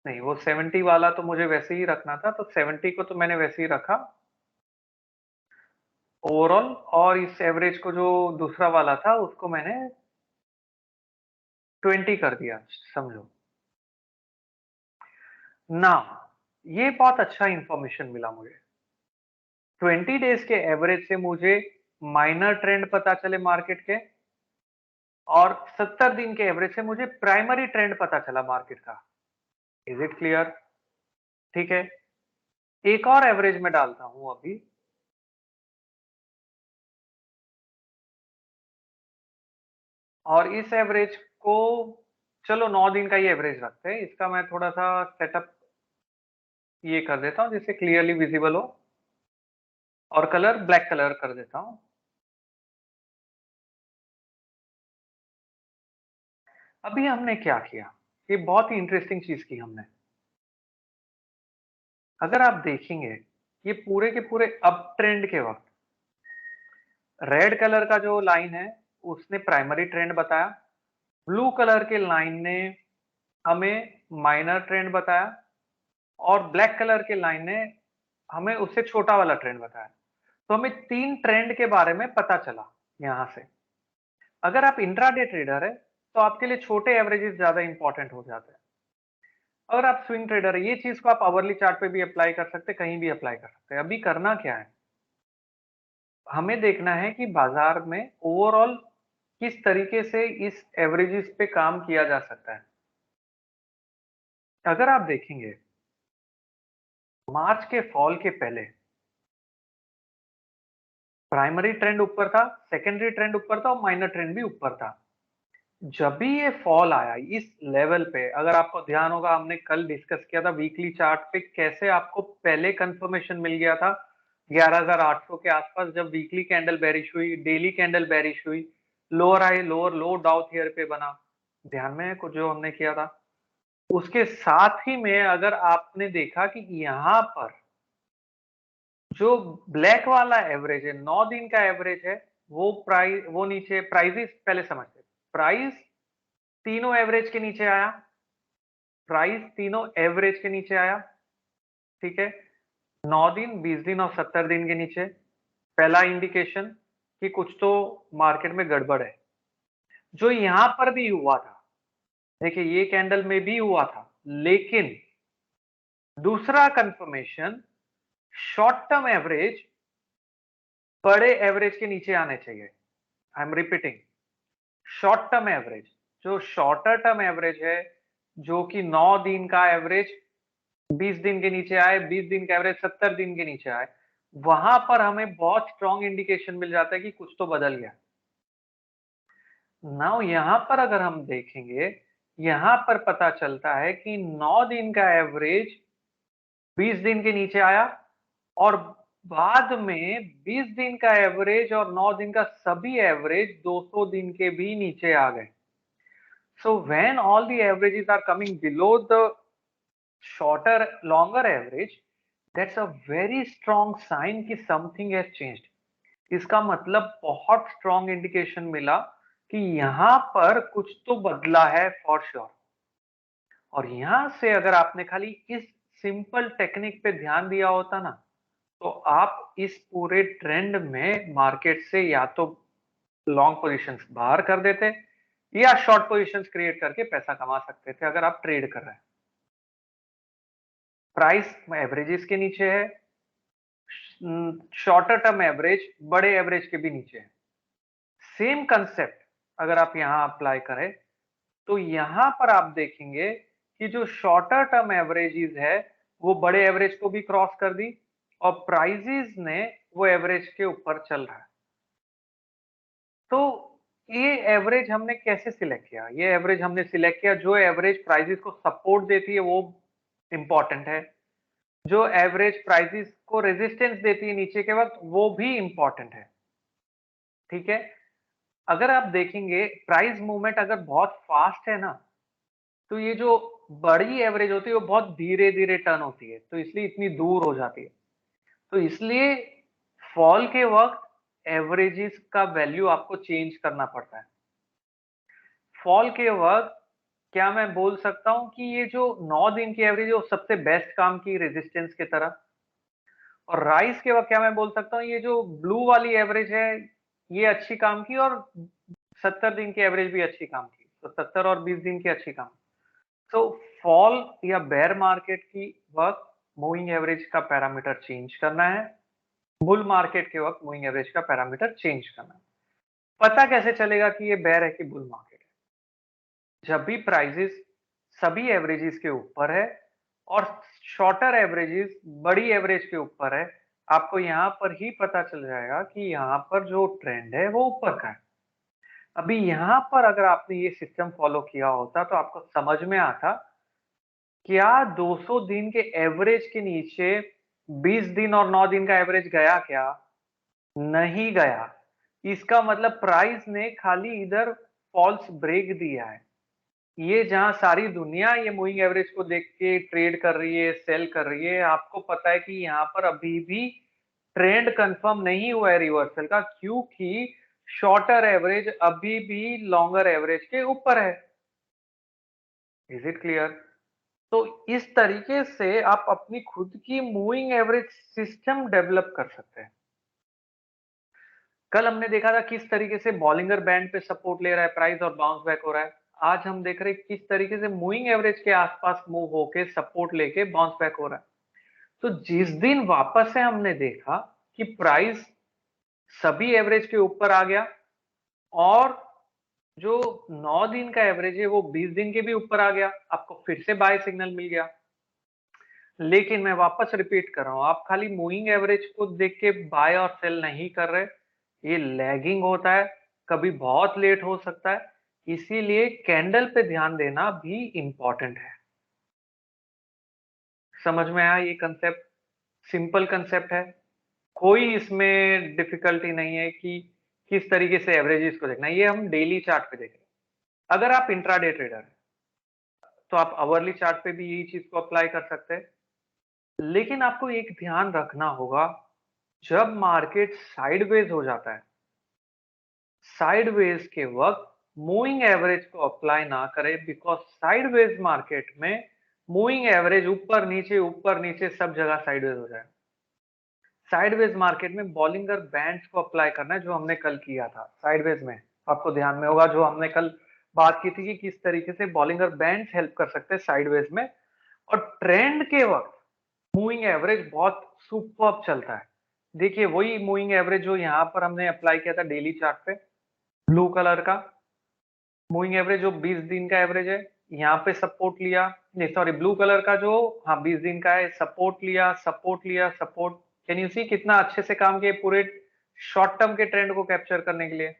नहीं, वो 70 वाला तो मुझे वैसे ही रखना था, तो 70 को तो मैंने वैसे ही रखा ओवरऑल। और इस एवरेज को जो दूसरा वाला था उसको मैंने 20 कर दिया, समझो ना। ये बहुत अच्छा इंफॉर्मेशन मिला मुझे। 20 डेज के एवरेज से मुझे माइनर ट्रेंड पता चले मार्केट के, और 70 दिन के एवरेज से मुझे प्राइमरी ट्रेंड पता चला मार्केट का। Is it clear? ठीक है। एक और एवरेज में डालता हूं अभी, और इस एवरेज को चलो 9 दिन का ही एवरेज रखते हैं। इसका मैं थोड़ा सा सेटअप ये कर देता हूं जिससे क्लियरली विजिबल हो, और कलर ब्लैक कलर कर देता हूं। अभी हमने क्या किया? ये बहुत ही इंटरेस्टिंग चीज की हमने। अगर आप देखेंगे, ये पूरे के पूरे अप ट्रेंड के वक्त रेड कलर का जो लाइन है उसने प्राइमरी ट्रेंड बताया, ब्लू कलर के लाइन ने हमें माइनर ट्रेंड बताया, और ब्लैक कलर के लाइन ने हमें उससे छोटा वाला ट्रेंड बताया। तो हमें 3 ट्रेंड के बारे में पता चला यहां से। अगर आप इंट्राडे ट्रेडर है, तो आपके लिए छोटे एवरेजेस ज्यादा इंपॉर्टेंट हो जाते हैं। अगर आप स्विंग ट्रेडर है, ये चीज को आप आवरली चार्ट पे भी अप्लाई कर सकते हैं, कहीं भी अप्लाई कर सकते हैं। अभी करना क्या है? हमें देखना है कि बाजार में ओवरऑल किस तरीके से इस एवरेजेस पे काम किया जा सकता है। अगर आप देखेंगे, मार्च के फॉल के पहले प्राइमरी ट्रेंड ऊपर था, सेकेंडरी ट्रेंड ऊपर था और माइनर ट्रेंड भी ऊपर था। जब भी ये फॉल आया इस लेवल पे, अगर आपको ध्यान होगा हमने कल डिस्कस किया था वीकली चार्ट पे कैसे आपको पहले कंफर्मेशन मिल गया था 11,800 के आसपास, जब वीकली कैंडल बेरिश हुई, डेली कैंडल बेरिश हुई, लोअर हाई लोअर लो डाउ थियर पे बना। ध्यान में है कुछ जो हमने किया था? उसके साथ ही में अगर आपने देखा कि यहाँ पर जो ब्लैक वाला एवरेज है, 9 दिन का एवरेज है, वो नीचे प्राइजेस पहले समझते। प्राइस तीनों एवरेज के नीचे आया, प्राइस तीनों एवरेज के नीचे आया, ठीक है। 9 दिन, 20 दिन और 70 दिन के नीचे। पहला इंडिकेशन कि कुछ तो मार्केट में गड़बड़ है। जो यहां पर भी हुआ था, देखिए ये कैंडल में भी हुआ था, लेकिन दूसरा कंफर्मेशन, शॉर्ट टर्म एवरेज बड़े एवरेज के नीचे आने चाहिए। I am repeating, short term average, जो शॉर्टर टर्म एवरेज है, जो कि 9 दिन का एवरेज 20 दिन के नीचे आए, 20 दिन का एवरेज 70 दिन के नीचे आए, वहां पर हमें बहुत स्ट्रॉन्ग इंडिकेशन मिल जाता है कि कुछ तो बदल गया। नाउ यहां पर अगर हम देखेंगे, यहां पर पता चलता है कि 9 दिन का एवरेज 20 दिन के नीचे आया और बाद में 20 दिन का एवरेज और 9 दिन का सभी एवरेज 200 दिन के भी नीचे आ गए। So when all the averages are coming below the longer average, that's a very strong sign कि something has changed. इसका मतलब बहुत स्ट्रॉन्ग इंडिकेशन मिला कि यहां पर कुछ तो बदला है फॉर श्योर। और यहां से अगर आपने खाली इस सिंपल टेक्निक पे ध्यान दिया होता ना, तो आप इस पूरे ट्रेंड में मार्केट से या तो लॉन्ग पोजीशंस बाहर कर देते या शॉर्ट पोजीशंस क्रिएट करके पैसा कमा सकते थे अगर आप ट्रेड कर रहे हैं। प्राइस एवरेजेस के नीचे है, शॉर्टर टर्म एवरेज बड़े एवरेज के भी नीचे है। सेम कंसेप्ट अगर आप यहां अप्लाई करें तो यहां पर आप देखेंगे कि जो शॉर्टर टर्म एवरेजेस है वो बड़े एवरेज को भी क्रॉस कर दी और प्राइजेस ने वो एवरेज के ऊपर चल रहा है। तो ये एवरेज हमने कैसे सिलेक्ट किया? ये एवरेज हमने सिलेक्ट किया, जो एवरेज प्राइजेस को सपोर्ट देती है वो इंपॉर्टेंट है, जो एवरेज प्राइजेस को रेजिस्टेंस देती है नीचे के वक्त वो भी इंपॉर्टेंट है। ठीक है, अगर आप देखेंगे प्राइस मूवमेंट अगर बहुत फास्ट है ना, तो ये जो बड़ी एवरेज होती है वो बहुत धीरे धीरे टर्न होती है, तो इसलिए इतनी दूर हो जाती है। तो इसलिए फॉल के वक्त एवरेजेस का वैल्यू आपको चेंज करना पड़ता है। फॉल के वक्त क्या मैं बोल सकता हूं कि ये जो 9 दिन की एवरेज है वो सबसे बेस्ट काम की रेजिस्टेंस की तरह, और राइस के वक्त क्या मैं बोल सकता हूँ ये जो ब्लू वाली एवरेज है ये अच्छी काम की, और 70 दिन की एवरेज भी अच्छी काम की, तो 70 और 20 दिन की अच्छी काम। तो फॉल या बेयर मार्केट की वक्त मूविंग एवरेज का पैरामीटर चेंज करना है, बुल मार्केट के वक्त मूविंग एवरेज का पैरामीटर चेंज करना है। पता कैसे चलेगा कि ये बेयर है कि बुल मार्केट है? जब भी प्राइजेस सभी एवरेजेस के ऊपर है और शॉर्टर एवरेजेस बड़ी एवरेज के ऊपर है, आपको यहां पर ही पता चल जाएगा कि यहां पर जो ट्रेंड है वो ऊपर का है। अभी यहां पर अगर आपने ये सिस्टम फॉलो किया होता तो आपको समझ में आता, क्या 200 दिन के एवरेज के नीचे 20 दिन और 9 दिन का एवरेज गया क्या? नहीं गया। इसका मतलब प्राइस ने खाली इधर फॉल्स ब्रेक दिया है। ये जहां सारी दुनिया ये मूविंग एवरेज को देख के ट्रेड कर रही है, सेल कर रही है, आपको पता है कि यहाँ पर अभी भी ट्रेंड कंफर्म नहीं हुआ है रिवर्सल का, क्योंकि शॉर्टर एवरेज अभी भी लॉन्गर एवरेज के ऊपर है। Is it clear? तो इस तरीके से आप अपनी खुद की मूविंग एवरेज सिस्टम डेवलप कर सकते हैं। कल हमने देखा था किस तरीके से बॉलिंगर बैंड पे सपोर्ट ले रहा है प्राइस और बाउंस बैक हो रहा है। आज हम देख रहे हैं किस तरीके से मूविंग एवरेज के आसपास मूव होके सपोर्ट लेके बाउंस बैक हो रहा है। तो जिस दिन वापस से हमने देखा कि प्राइस सभी एवरेज के ऊपर आ गया और जो 9 दिन का एवरेज है वो 20 दिन के भी ऊपर आ गया, आपको फिर से बाय सिग्नल मिल गया। लेकिन मैं वापस रिपीट कर रहा हूं, आप खाली मूविंग एवरेज को देख के बाय और सेल नहीं कर रहे, ये लैगिंग होता है, कभी बहुत लेट हो सकता है, इसीलिए कैंडल पे ध्यान देना भी इंपॉर्टेंट है। समझ में आया ये कंसेप्ट? सिंपल कंसेप्ट है, कोई इसमें डिफिकल्टी नहीं है कि किस तरीके से एवरेजेस को देखना है। ये हम डेली चार्ट पे देख रहे हैं। अगर आप इंट्राडे ट्रेडर हैं तो आप आवरली चार्ट पे भी यही चीज को अप्लाई कर सकते हैं। लेकिन आपको एक ध्यान रखना होगा, जब मार्केट साइडवेज हो जाता है, साइडवेज के वक्त मूविंग एवरेज को अप्लाई ना करें, बिकॉज साइडवेज मार्केट में मूविंग एवरेज ऊपर नीचे सब जगह साइडवेज हो जाए। साइडवेज मार्केट में बॉलिंगर बैंड्स को अप्लाई करना है, जो हमने कल किया था साइडवेज में। आपको ध्यान में होगा जो हमने कल बात की थी कि किस तरीके से बॉलिंगर बैंड्स हेल्प कर सकते हैं साइडवेज में। और ट्रेंड के वक्त मूविंग एवरेज बहुत सुपर्ब चलता है। देखिए वही मूविंग एवरेज जो यहाँ पर हमने अप्लाई किया था डेली चार्ट पे, ब्लू कलर का मूविंग एवरेज जो 20 दिन का एवरेज है, यहाँ पे सपोर्ट लिया, नहीं सॉरी, ब्लू कलर का जो, हाँ 20 दिन का है, सपोर्ट लिया, सपोर्ट लिया, सपोर्ट। कैन यू सी कितना अच्छे से काम किए पूरे शॉर्ट टर्म के ट्रेंड को कैप्चर करने के लिए,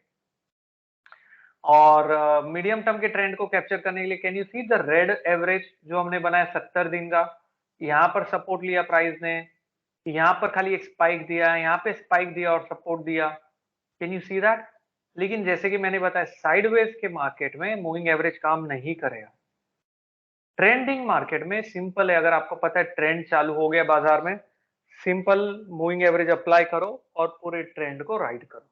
और मीडियम टर्म के ट्रेंड को कैप्चर करने के लिए। Can you see the red average जो हमने बनाया 70 दिन का, यहाँ पर सपोर्ट लिया प्राइस ने, यहाँ पर खाली एक स्पाइक दिया, यहाँ पे स्पाइक दिया और सपोर्ट दिया। Can you see that? लेकिन जैसे कि मैंने बताया साइडवेज के मार्केट में मूविंग एवरेज काम नहीं करेगा। ट्रेंडिंग मार्केट में सिंपल है, अगर आपको पता है ट्रेंड चालू हो गया बाजार में, सिंपल मूविंग एवरेज अप्लाई करो और पूरे ट्रेंड को राइड करो।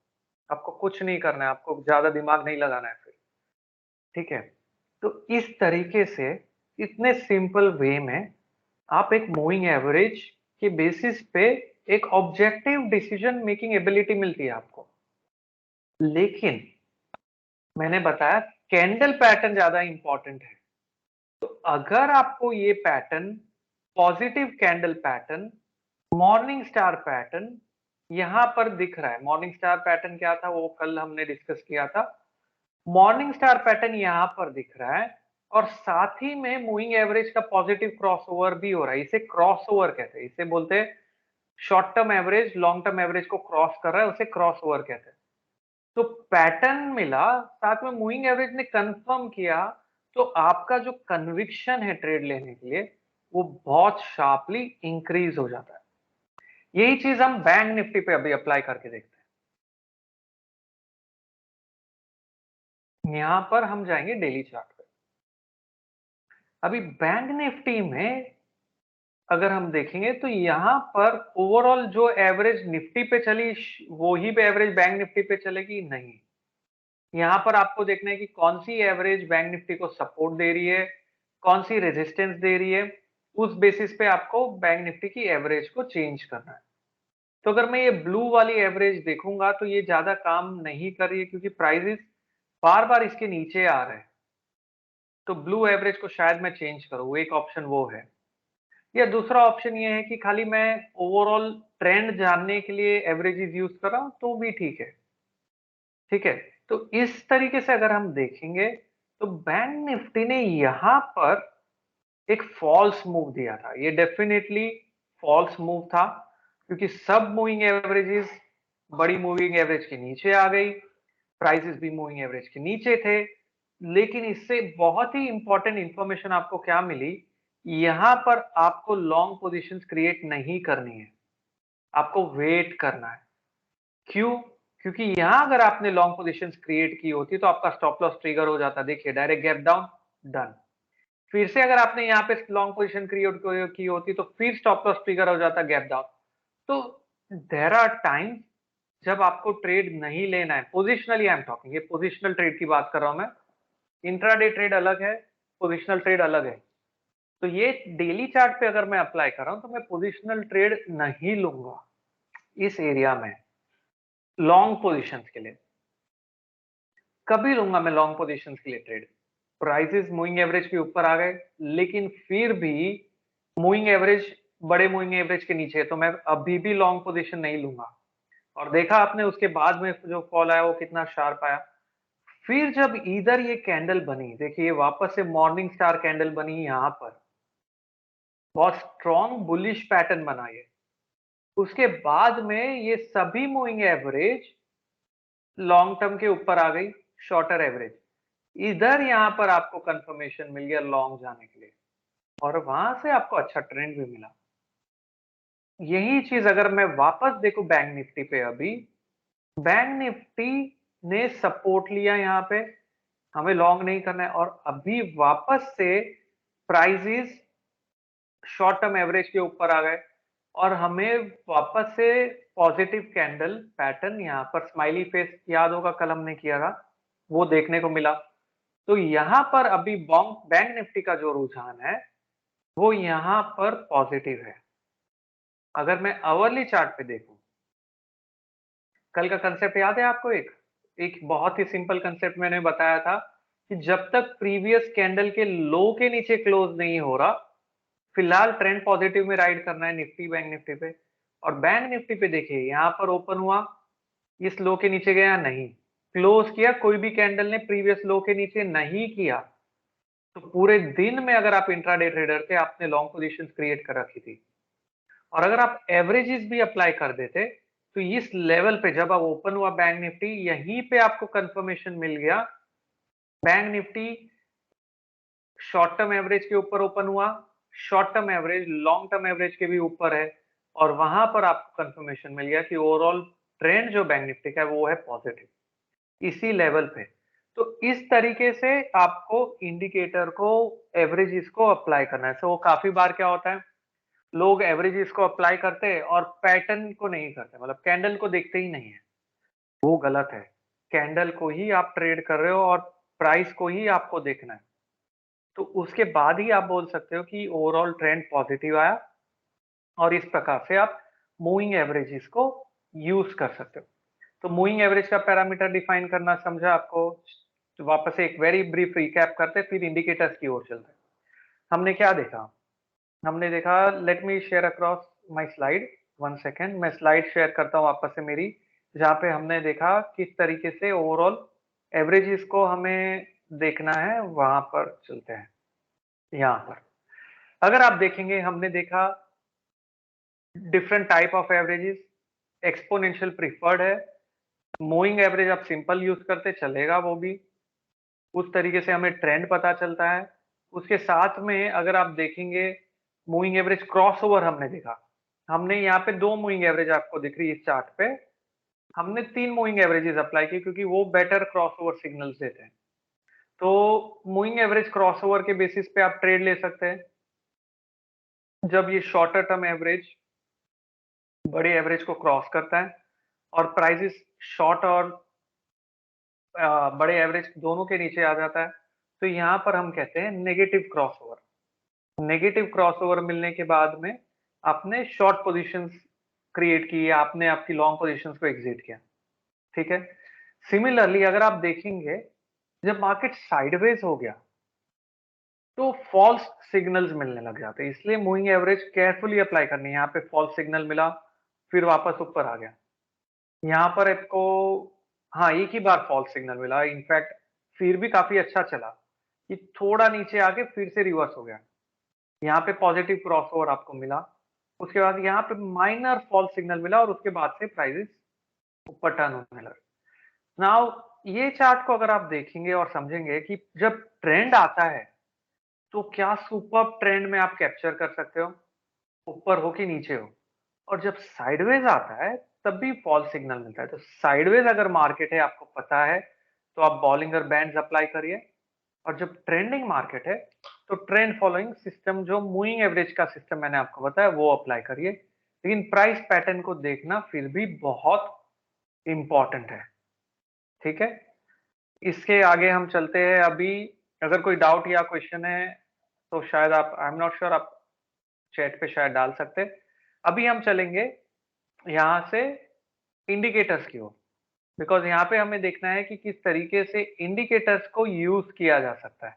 आपको कुछ नहीं करना है, आपको ज्यादा दिमाग नहीं लगाना है फिर, ठीक है? तो इस तरीके से, इतने सिंपल वे में आप एक मूविंग एवरेज के बेसिस पे एक ऑब्जेक्टिव डिसीजन मेकिंग एबिलिटी मिलती है आपको। लेकिन मैंने बताया कैंडल पैटर्न ज्यादा इंपॉर्टेंट है। तो अगर आपको ये pattern, positive candle pattern, morning star pattern यहां पर दिख रहा है, मॉर्निंग स्टार पैटर्न क्या था वो कल हमने डिस्कस किया था। मॉर्निंग स्टार पैटर्न यहां पर दिख रहा है और साथ ही में मूविंग एवरेज का पॉजिटिव क्रॉसओवर भी हो रहा है। इसे क्रॉसओवर कहते हैं, इसे बोलते हैं short term average long term average को क्रॉस कर रहा है, उसे क्रॉसओवर कहते हैं। तो पैटर्न मिला, साथ में मूविंग एवरेज ने कंफर्म किया, तो आपका जो कन्विक्शन है ट्रेड लेने के लिए वो बहुत शार्पली इंक्रीज हो जाता है। यही चीज हम बैंक निफ्टी पे अभी अप्लाई करके देखते हैं। यहां पर हम जाएंगे डेली चार्ट पे। अभी बैंक निफ्टी में अगर हम देखेंगे तो यहां पर ओवरऑल जो एवरेज निफ्टी पे चली वो ही पे एवरेज बैंक निफ्टी पे चलेगी नहीं। यहां पर आपको देखना है कि कौन सी एवरेज बैंक निफ्टी को सपोर्ट दे रही है, कौन सी रेजिस्टेंस दे रही है, उस बेसिस पे आपको बैंक निफ्टी की एवरेज को चेंज करना है। तो अगर मैं ये ब्लू वाली एवरेज देखूंगा तो ये ज्यादा काम नहीं कर रही है, क्योंकि प्राइसेस बार बार इसके नीचे आ रहे हैं। तो ब्लू एवरेज को शायद मैं चेंज करूँ, एक ऑप्शन वो है। या दूसरा ऑप्शन ये है कि खाली मैं ओवरऑल ट्रेंड जानने के लिए एवरेजेस यूज कर रहा हूं तो भी ठीक है, ठीक है? तो इस तरीके से अगर हम देखेंगे तो बैंक निफ्टी ने यहां पर एक फॉल्स मूव दिया था। ये डेफिनेटली फॉल्स मूव था, क्योंकि सब मूविंग एवरेजेस बड़ी मूविंग एवरेज के नीचे आ गई, प्राइसेस भी मूविंग एवरेज के नीचे थे। लेकिन इससे बहुत ही इंपॉर्टेंट इंफॉर्मेशन आपको क्या मिली, यहां पर आपको लॉन्ग पोजीशंस क्रिएट नहीं करनी है, आपको वेट करना है। क्यों? क्योंकि यहां अगर आपने लॉन्ग पोजीशंस क्रिएट की होती तो आपका स्टॉप लॉस ट्रिगर हो जाता। देखिए डायरेक्ट गैप डाउन, डन। फिर से अगर आपने यहाँ पे लॉन्ग पोजीशन क्रिएट की होती तो फिर स्टॉप लॉस ट्रिगर हो जाता, गैप डाउन। तो देयर आर टाइम्स जब आपको ट्रेड नहीं लेना है, पोजिशनली आई एम टॉकिंग, ये पोजिशनल ट्रेड की बात कर रहा हूं मैं। इंट्राडे ट्रेड अलग है, पोजिशनल ट्रेड अलग है। तो ये डेली चार्ट पे अगर मैं अप्लाई कर रहा हूं तो मैं पोजिशनल ट्रेड नहीं लूंगा इस एरिया में लॉन्ग पोजीशंस के लिए। कभी लूंगा मैं लॉन्ग पोजीशंस के लिए ट्रेड? प्राइसेस मूविंग एवरेज के ऊपर आ गए, लेकिन फिर भी मूविंग एवरेज बड़े मूविंग एवरेज के नीचे है, तो मैं अभी भी लॉन्ग पोजीशन नहीं लूंगा। और देखा आपने उसके बाद में जो फॉल आया वो कितना शार्प आया। फिर जब इधर ये कैंडल बनी, देखिए वापस से मॉर्निंग स्टार कैंडल बनी यहां पर, बहुत स्ट्रॉन्ग बुलिश पैटर्न बना ये। उसके बाद में ये सभी मूविंग एवरेज लॉन्ग टर्म के ऊपर आ गई, शॉर्टर एवरेज। इधर यहां पर आपको कंफर्मेशन मिल गया लॉन्ग जाने के लिए, और वहां से आपको अच्छा ट्रेंड भी मिला। यही चीज अगर मैं वापस देखूं बैंक निफ्टी पे, अभी बैंक निफ्टी ने सपोर्ट लिया यहाँ पे, हमें लॉन्ग नहीं करना है, और अभी वापस से प्राइसेस शॉर्ट टर्म एवरेज के ऊपर आ गए, और हमें वापस से पॉजिटिव कैंडल पैटर्न यहाँ पर स्माइली फेस, याद होगा कल हमने किया था, वो देखने को मिला। तो यहाँ पर अभी बैंक निफ्टी का जो रुझान है वो यहाँ पर पॉजिटिव है। अगर मैं आवरली चार्ट पे देखूं, कल का कंसेप्ट याद है आपको? एक बहुत ही सिंपल कंसेप्ट मैंने बताया था कि जब तक प्रीवियस कैंडल के लो के नीचे क्लोज नहीं हो रहा, फिलहाल ट्रेंड पॉजिटिव में राइड करना है निफ्टी बैंक निफ्टी पे। और बैंक निफ्टी पे देखिए यहाँ पर ओपन हुआ, इस लो के नीचे गया नहीं, क्लोज किया, कोई भी कैंडल ने प्रीवियस लो के नीचे नहीं किया, तो पूरे दिन में अगर आप इंट्राडे ट्रेडर थे, आपने लॉन्ग पोजीशंस क्रिएट कर रखी थी, और अगर आप एवरेजेस भी अप्लाई कर देते, तो इस लेवल पे जब आप ओपन हुआ बैंक निफ्टी, यहीं पे आपको कंफर्मेशन मिल गया, bank Nifty short term average के ऊपर ओपन हुआ, short term average long term average के भी ऊपर है, और वहां पर आपको कंफर्मेशन मिल गया कि ओवरऑल ट्रेंड जो बैंक निफ्टी का है वो है पॉजिटिव इसी लेवल पे। तो इस तरीके से आपको इंडिकेटर को एवरेजेस को अप्लाई करना है। सो वो काफी बार क्या होता है, लोग एवरेजेस को अप्लाई करते हैं और पैटर्न को नहीं करते, मतलब कैंडल को देखते ही नहीं है, वो गलत है। कैंडल को ही आप ट्रेड कर रहे हो और प्राइस को ही आपको देखना है, तो उसके बाद ही आप बोल सकते हो कि ओवरऑल ट्रेंड पॉजिटिव आया, और इस प्रकार से आप मूविंग एवरेजेस को यूज कर सकते हो। तो मूविंग एवरेज का पैरामीटर डिफाइन करना समझा आपको। तो वापस से एक वेरी ब्रीफ रिकैप करते, फिर इंडिकेटर्स की ओर चलते हैं। हमने क्या देखा, हमने देखा, let me share across my slide, 1 second, मैं स्लाइड शेयर करता हूँ वापस से मेरी, जहाँ पे हमने देखा किस तरीके से ओवरऑल एवरेजेस को हमें देखना है, वहां पर चलते हैं। यहाँ पर अगर आप देखेंगे, हमने देखा different type of averages, exponential preferred है, मूविंग एवरेज आप सिंपल यूज करते चलेगा वो भी, उस तरीके से हमें ट्रेंड पता चलता है। उसके साथ में अगर आप देखेंगे मूविंग एवरेज क्रॉसओवर हमने देखा, हमने यहाँ पे 2 मूविंग एवरेज आपको दिख रही है इस चार्ट पे, हमने 3 मूविंग एवरेजेस अप्लाई की क्योंकि वो बेटर क्रॉसओवर सिग्नल्स देते हैं। तो मूविंग एवरेज क्रॉसओवर के बेसिस पे आप ट्रेड ले सकते हैं, जब ये शॉर्टर टर्म एवरेज बड़े एवरेज को क्रॉस करता है और प्राइसेस शॉर्ट और बड़े एवरेज दोनों के नीचे आ जाता है, तो यहाँ पर हम कहते हैं नेगेटिव क्रॉसओवर। नेगेटिव क्रॉसओवर मिलने के बाद में आपने शॉर्ट पोजीशंस क्रिएट की, आपने आपकी लॉन्ग पोजीशंस को एग्जिट किया, ठीक है। सिमिलरली अगर आप देखेंगे, जब मार्केट साइडवेज हो गया तो फॉल्स सिग्नल्स मिलने लग जाते हैं, इसलिए मूविंग एवरेज केयरफुली अप्लाई करनी है। यहाँ पे फॉल्स सिग्नल मिला, फिर वापस ऊपर आ गया, यहाँ पर आपको, हाँ, एक ही बार फॉल्स सिग्नल मिला, इनफैक्ट फिर भी काफी अच्छा चला, कि थोड़ा नीचे आके फिर से रिवर्स हो गया, यहाँ पे पॉजिटिव क्रॉसओवर आपको मिला, उसके बाद यहाँ पे माइनर फॉल्स सिग्नल मिला, और उसके बाद से प्राइसेस ऊपर टर्न होने लगे। नाउ ये चार्ट को अगर आप देखेंगे और समझेंगे कि जब ट्रेंड आता है तो क्या सुपर ट्रेंड में आप कैप्चर कर सकते हो, ऊपर हो कि नीचे हो, और जब साइडवेज आता है तब भी फॉल्स सिग्नल मिलता है। तो साइडवेज अगर मार्केट है, आपको पता है, तो आप बॉलिंगर बैंड्स अप्लाई करिए, और जब ट्रेंडिंग मार्केट है तो ट्रेंड फॉलोइंग सिस्टम, जो मूविंग एवरेज का सिस्टम मैंने आपको बताया, वो अप्लाई करिए। लेकिन प्राइस पैटर्न को देखना फिर भी बहुत इंपॉर्टेंट है, ठीक है। इसके आगे हम चलते हैं। अभी अगर कोई डाउट या क्वेश्चन है तो शायद आप, आई एम नॉट श्योर, आप चैट पे शायद डाल सकते हैं। अभी हम चलेंगे यहाँ से इंडिकेटर्स की ओर, बिकॉज यहाँ पे हमें देखना है कि किस तरीके से इंडिकेटर्स को यूज किया जा सकता है,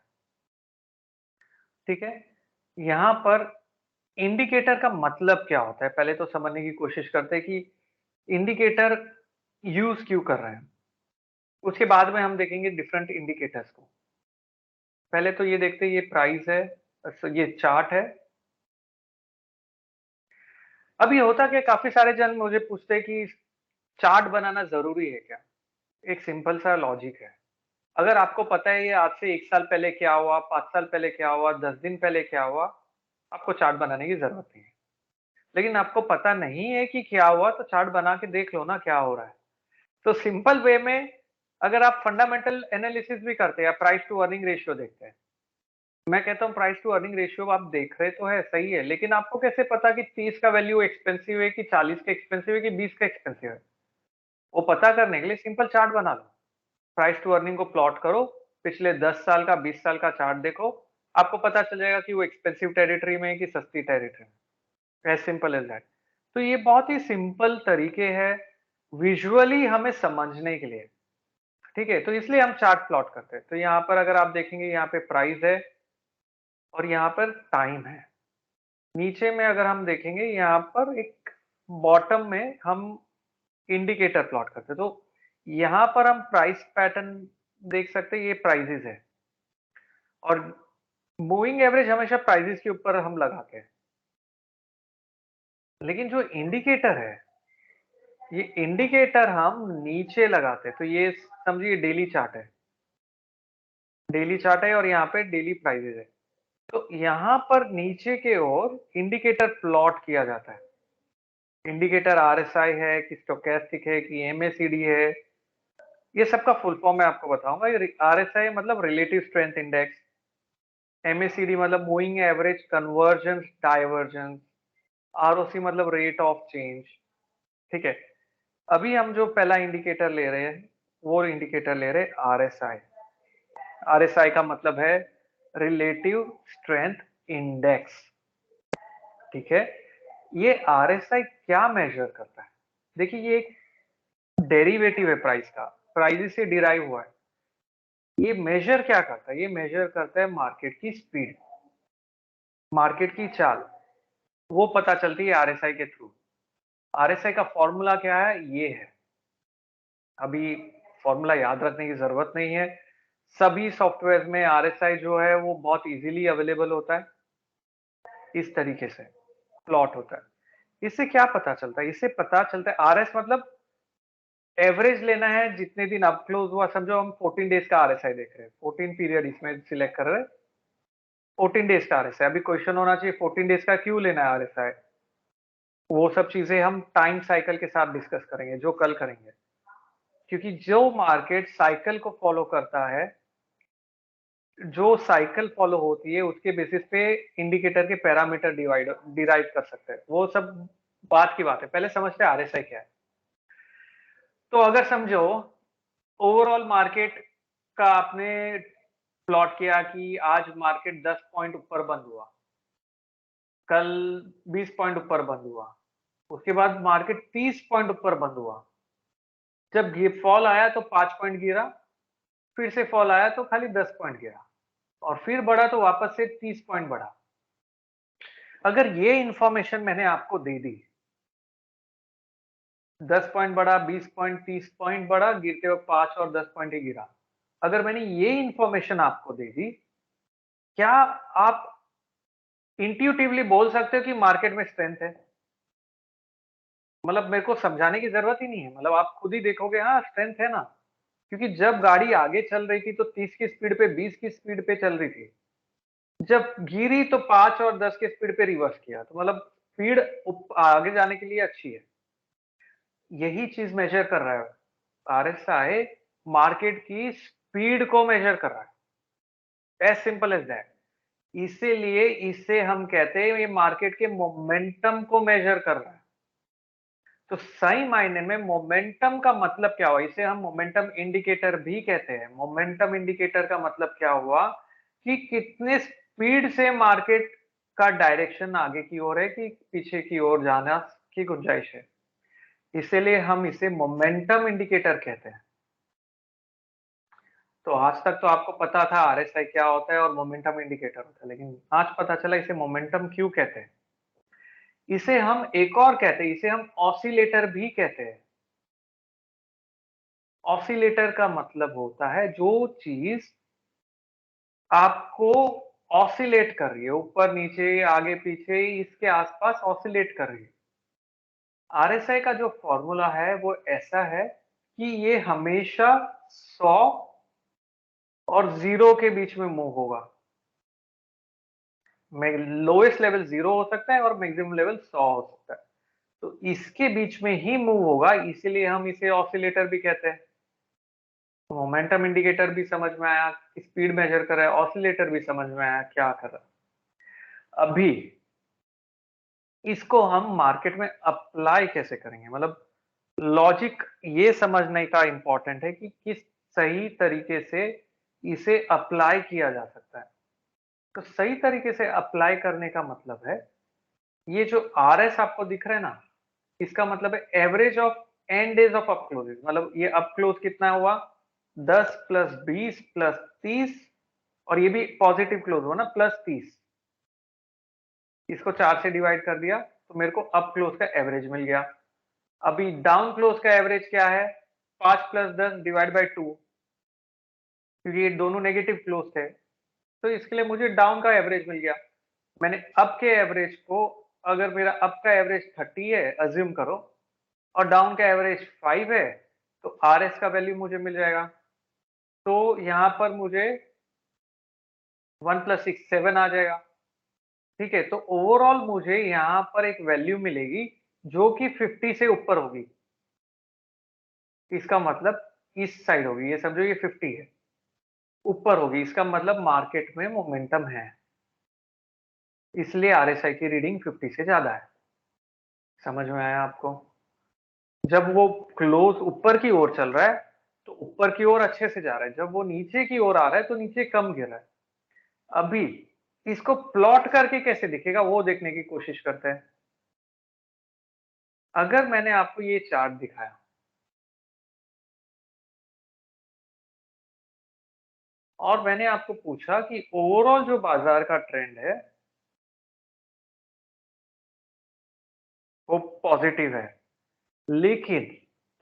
ठीक है। यहाँ पर इंडिकेटर का मतलब क्या होता है, पहले तो समझने की कोशिश करते हैं कि इंडिकेटर यूज क्यों कर रहे हैं, उसके बाद में हम देखेंगे डिफरेंट इंडिकेटर्स को। पहले तो ये देखते हैं, ये प्राइस है, ये चार्ट है। अब ये होता क्या, काफी सारे जन मुझे पूछते हैं कि चार्ट बनाना जरूरी है क्या। एक सिंपल सा लॉजिक है, अगर आपको पता है ये आज से 1 साल पहले क्या हुआ, 5 साल पहले क्या हुआ, 10 दिन पहले क्या हुआ, आपको चार्ट बनाने की जरूरत नहीं है। लेकिन आपको पता नहीं है कि क्या हुआ, तो चार्ट बना के देख लो ना क्या हो रहा है। तो सिंपल वे में अगर आप फंडामेंटल एनालिसिस भी करते हैं, प्राइस टू अर्निंग रेशियो देखते हैं, मैं कहता हूँ प्राइस टू अर्निंग रेशियो आप देख रहे तो है, सही है, लेकिन आपको कैसे पता कि 30 का वैल्यू एक्सपेंसिव है कि 40 का एक्सपेंसिव है कि 20 का एक्सपेंसिव है। वो पता करने के लिए सिंपल चार्ट बना लो, प्राइस टू अर्निंग को प्लॉट करो, पिछले 10 साल का 20 साल का चार्ट देखो, आपको पता चल जाएगा कि वो एक्सपेंसिव टेरिटरी में है कि सस्ती टेरिटरी में। As simple as that. तो ये बहुत ही सिंपल तरीके हैं विजुअली हमें समझने के लिए, ठीक है। तो इसलिए हम चार्ट प्लॉट करते हैं। तो यहाँ पर अगर आप देखेंगे, यहाँ पे प्राइस है और यहाँ पर टाइम है, नीचे में अगर हम देखेंगे यहाँ पर एक बॉटम में हम इंडिकेटर प्लॉट करते हैं। तो यहाँ पर हम प्राइस पैटर्न देख सकते हैं, ये प्राइजेस है और मूविंग एवरेज हमेशा प्राइजेस के ऊपर हम लगाते हैं। लेकिन जो इंडिकेटर है, ये इंडिकेटर हम नीचे लगाते हैं। तो ये समझिए डेली चार्ट है, डेली चार्ट है और यहाँ पे डेली प्राइजेस है। तो यहाँ पर नीचे के ओर इंडिकेटर प्लॉट किया जाता है। इंडिकेटर आरएसआई है कि स्टोकेस्टिक है कि एमएसीडी है, ये सबका फुल फॉर्म मैं आपको बताऊंगा। ये आरएसआई मतलब रिलेटिव स्ट्रेंथ इंडेक्स, एमएसीडी मतलब moving average convergence divergence, ROC मतलब रेट ऑफ चेंज। ठीक है, अभी हम जो पहला इंडिकेटर ले रहे हैं वो इंडिकेटर ले रहे हैं आरएसआई। आरएसआई का मतलब है रिलेटिव स्ट्रेंथ इंडेक्स। ठीक है, ये आरएसआई क्या मेजर करता है? देखिए, ये एक डेरिवेटिव है प्राइस का, प्राइस से डिराइव हुआ है। ये मेजर क्या करता है? ये मेजर करता है मार्केट की स्पीड, मार्केट की चाल, वो पता चलती है आरएसआई के थ्रू। आरएसआई का फॉर्मूला क्या है? ये है। अभी फॉर्मूला याद रखने की जरूरत नहीं है, सभी सॉफ्टवेयर में आरएसआई जो है वो बहुत इजीली अवेलेबल होता है। इस तरीके से प्लॉट होता है। इससे क्या पता चलता है? इससे पता चलता है आरएस मतलब एवरेज लेना है, जितने दिन अप क्लोज हुआ। समझो हम 14 डेज का आरएसआई देख रहे हैं, 14 पीरियड इसमें सिलेक्ट कर रहे हैं, 14 डेज का आरएसआई। अभी क्वेश्चन होना चाहिए 14 डेज का क्यों लेना है आरएसआई, वो सब चीजें हम टाइम साइकिल के साथ डिस्कस करेंगे, जो कल करेंगे। क्योंकि जो मार्केट साइकिल को फॉलो करता है, जो साइकिल फॉलो होती है, उसके बेसिस पे इंडिकेटर के पैरामीटर डिराइव कर सकते हैं। वो सब बात की बात है, पहले समझते हैं आरएसआई क्या है। तो अगर समझो ओवरऑल मार्केट का आपने प्लॉट किया कि आज मार्केट 10 पॉइंट ऊपर बंद हुआ, कल 20 पॉइंट ऊपर बंद हुआ, उसके बाद मार्केट 30 पॉइंट ऊपर बंद हुआ। जब फॉल आया तो 5 पॉइंट गिरा, फिर से फॉल आया तो खाली 10 पॉइंट गिरा, और फिर बढ़ा तो वापस से 30 पॉइंट बढ़ा। अगर ये इंफॉर्मेशन मैंने आपको दे दी, 10 पॉइंट बढ़ा, 20 पॉइंट, 30 पॉइंट बढ़ा, गिरते हुए 5 और 10 पॉइंट ही गिरा, अगर मैंने ये इंफॉर्मेशन आपको दे दी, क्या आप इंट्यूटिवली बोल सकते हो कि मार्केट में स्ट्रेंथ है? मतलब मेरे को समझाने की जरूरत ही नहीं है, मतलब आप खुद ही देखोगे, हाँ स्ट्रेंथ है ना। क्योंकि जब गाड़ी आगे चल रही थी तो 30 की स्पीड पे, 20 की स्पीड पे चल रही थी, जब गिरी तो 5 और 10 के स्पीड पे रिवर्स किया, तो मतलब स्पीड आगे जाने के लिए अच्छी है। यही चीज मेजर कर रहा है आरएसआई, मार्केट की स्पीड को मेजर कर रहा है, एज सिंपल एज दैट। इसीलिए इसे हम कहते हैं ये मार्केट के मोमेंटम को मेजर कर रहा है। तो सही मायने में मोमेंटम का मतलब क्या हुआ? इसे हम मोमेंटम इंडिकेटर भी कहते हैं। मोमेंटम इंडिकेटर का मतलब क्या हुआ कि कितने स्पीड से मार्केट का डायरेक्शन आगे की ओर है कि पीछे की ओर जाना की गुंजाइश है। इसीलिए हम इसे मोमेंटम इंडिकेटर कहते हैं। तो आज तक तो आपको पता था आरएसआई क्या होता है और मोमेंटम इंडिकेटर होता है, लेकिन आज पता चला इसे मोमेंटम क्यों कहते हैं। इसे हम एक और कहते हैं, इसे हम ऑसिलेटर भी कहते हैं। ऑसिलेटर का मतलब होता है जो चीज आपको ऑसिलेट कर रही है, ऊपर नीचे आगे पीछे इसके आसपास ऑसिलेट कर रही है। आरएसआई का जो फॉर्मूला है वो ऐसा है कि ये हमेशा 100 और 0 के बीच में मूव होगा। लोएस्ट लेवल 0 हो सकता है और मैक्सिमम लेवल 100 हो सकता है। तो इसके बीच में ही मूव होगा, इसीलिए हम इसे ऑसिलेटर भी कहते हैं। मोमेंटम इंडिकेटर भी समझ में आया, स्पीड मेजर कर रहा है, ऑसिलेटर भी समझ में आया क्या कर रहा है। अभी इसको हम मार्केट में अप्लाई कैसे करेंगे, मतलब लॉजिक ये समझने का इंपॉर्टेंट है कि किस सही तरीके से इसे अप्लाई किया जा सकता है। तो सही तरीके से अप्लाई करने का मतलब है, ये जो आरएस आपको दिख रहा है ना, इसका मतलब है average of N days of up close. मतलब ये अप क्लोज कितना हुआ, 10 प्लस 20 प्लस 30, और ये भी पॉजिटिव क्लोज हुआ ना, प्लस 30। इसको 4 से डिवाइड कर दिया तो मेरे को अप क्लोज का एवरेज मिल गया। अभी डाउन क्लोज का एवरेज क्या है? 5 + 10 डिवाइड बाय 2, क्योंकि ये दोनों नेगेटिव क्लोज थे, तो इसके लिए मुझे डाउन का एवरेज मिल गया। मैंने अप के एवरेज को, अगर मेरा अप का एवरेज 30 है अज्यूम करो, और डाउन का एवरेज 5 है, तो आरएस का वैल्यू मुझे मिल जाएगा। तो यहाँ पर मुझे 1 + 6 7 आ जाएगा। ठीक है, तो ओवरऑल मुझे यहाँ पर एक वैल्यू मिलेगी जो कि 50 से ऊपर होगी। इसका मतलब इस साइड होगी, ये समझो ये 50 है, ऊपर होगी, इसका मतलब मार्केट में मोमेंटम है, इसलिए आरएसआई की रीडिंग 50 से ज्यादा है। समझ में आया आपको? जब वो क्लोज ऊपर की ओर चल रहा है तो ऊपर की ओर अच्छे से जा रहा है, जब वो नीचे की ओर आ रहा है तो नीचे कम गिर रहा है। अभी इसको प्लॉट करके कैसे दिखेगा वो देखने की कोशिश करते हैं। अगर मैंने आपको ये चार्ट दिखाया और मैंने आपको पूछा कि ओवरऑल जो बाजार का ट्रेंड है वो पॉजिटिव है, लेकिन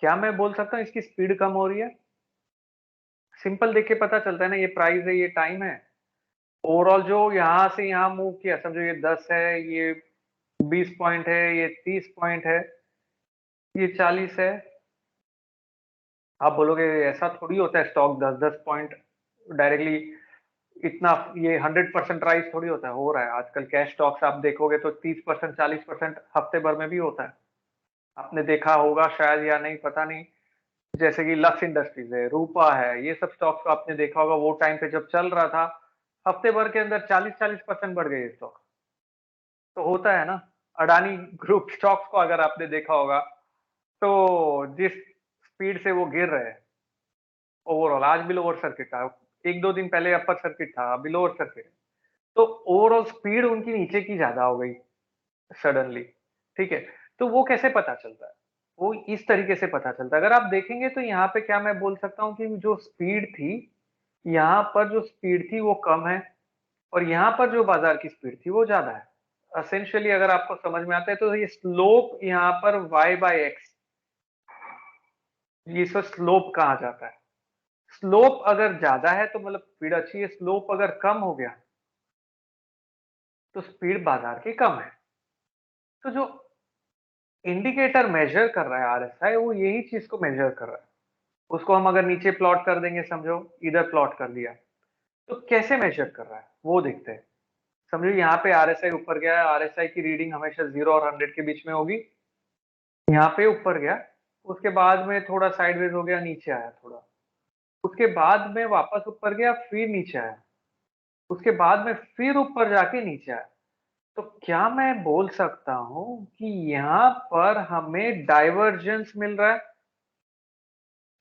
क्या मैं बोल सकता हूं इसकी स्पीड कम हो रही है? सिंपल देख के पता चलता है ना, ये प्राइस है, ये टाइम है। ओवरऑल जो यहां से यहां मूव किया, समझो ये 10 है, ये 20 पॉइंट है, ये 30 पॉइंट है, ये 40 है। आप बोलोगे ऐसा थोड़ी होता है, स्टॉक 10-10 पॉइंट डायरेक्टली इतना, ये 100% राइज थोड़ी होता है, हो रहा है आजकल कैश स्टॉक्स आप देखोगे तो 30% 40% हफ्ते भर में भी होता है। आपने देखा होगा शायद या नहीं पता नहीं, जैसे कि लक्स इंडस्ट्रीज है, रूपा है, ये सब स्टॉक्स को आपने देखा होगा, वो टाइम पे जब चल रहा था हफ्ते भर के अंदर 40-40% बढ़ गए स्टॉक। तो होता है ना। अडानी ग्रुप स्टॉक्स को अगर आपने देखा होगा, तो जिस स्पीड से वो गिर रहे हैं, ओवरऑल आज भी लोअर सर्किट था, एक दो दिन पहले अपर सर्किट था, अभी लोअर सर्किट। तो ओवरऑल स्पीड उनकी नीचे की ज्यादा हो गई सडनली। ठीक है, तो वो कैसे पता चलता है? वो इस तरीके से पता चलता है, अगर आप देखेंगे तो यहाँ पे क्या मैं बोल सकता हूँ कि जो स्पीड थी, यहाँ पर जो स्पीड थी वो कम है, और यहाँ पर जो बाजार की स्पीड थी वो ज्यादा है। असेंशियली अगर आपको समझ में आता है तो ये स्लोप यहाँ पर y/x, इसको स्लोप कहा जाता है। स्लोप अगर ज्यादा है तो मतलब स्पीड अच्छी है, स्लोप अगर कम हो गया तो स्पीड बाजार की कम है। तो जो इंडिकेटर मेजर कर रहा है आरएसआई, वो यही चीज को मेजर कर रहा है। उसको हम अगर नीचे प्लॉट कर देंगे, समझो इधर प्लॉट कर दिया, तो कैसे मेजर कर रहा है वो देखते हैं। समझो यहाँ पे आरएसआई ऊपर गया है, आरएसआई की रीडिंग हमेशा 0 और 100 के बीच में होगी। यहाँ पे ऊपर गया, उसके बाद में थोड़ा साइडवेज हो गया, नीचे आया थोड़ा, उसके बाद में वापस ऊपर गया, फिर नीचे आया, उसके बाद में फिर ऊपर जाके नीचे आया। तो क्या मैं बोल सकता हूं कि यहाँ पर हमें डाइवर्जेंस मिल रहा है?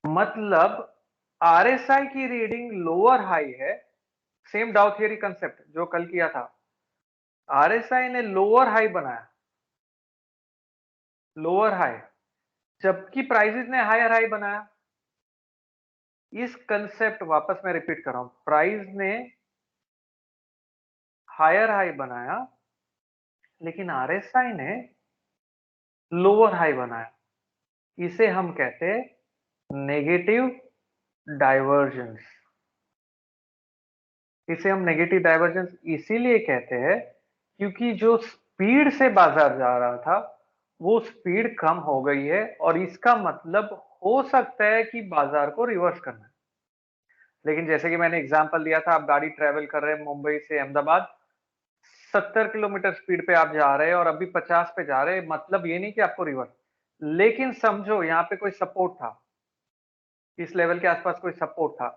मतलब आरएसआई की रीडिंग लोअर हाई है, सेम डाउ थियरी कंसेप्ट जो कल किया था। आरएसआई ने लोअर हाई बनाया, लोअर हाई, जबकि प्राइसेस ने हायर हाई बनाया। इस कंसेप्ट वापस मैं रिपीट कर रहा हूं, प्राइस ने हायर हाई बनाया लेकिन आरएसआई ने लोअर हाई बनाया। इसे हम कहते हैं नेगेटिव डाइवर्जेंस। इसे हम नेगेटिव डाइवर्जेंस इसीलिए कहते हैं क्योंकि जो स्पीड से बाजार जा रहा था वो स्पीड कम हो गई है, और इसका मतलब हो सकता है कि बाजार को रिवर्स करना है। लेकिन जैसे कि मैंने एग्जांपल दिया था, आप गाड़ी ट्रेवल कर रहे हैं मुंबई से अहमदाबाद, 70 किलोमीटर स्पीड पे आप जा रहे हैं और अभी 50 पे जा रहे हैं, मतलब ये नहीं कि आपको रिवर्स। लेकिन समझो यहाँ पे कोई सपोर्ट था, इस लेवल के आसपास कोई सपोर्ट था,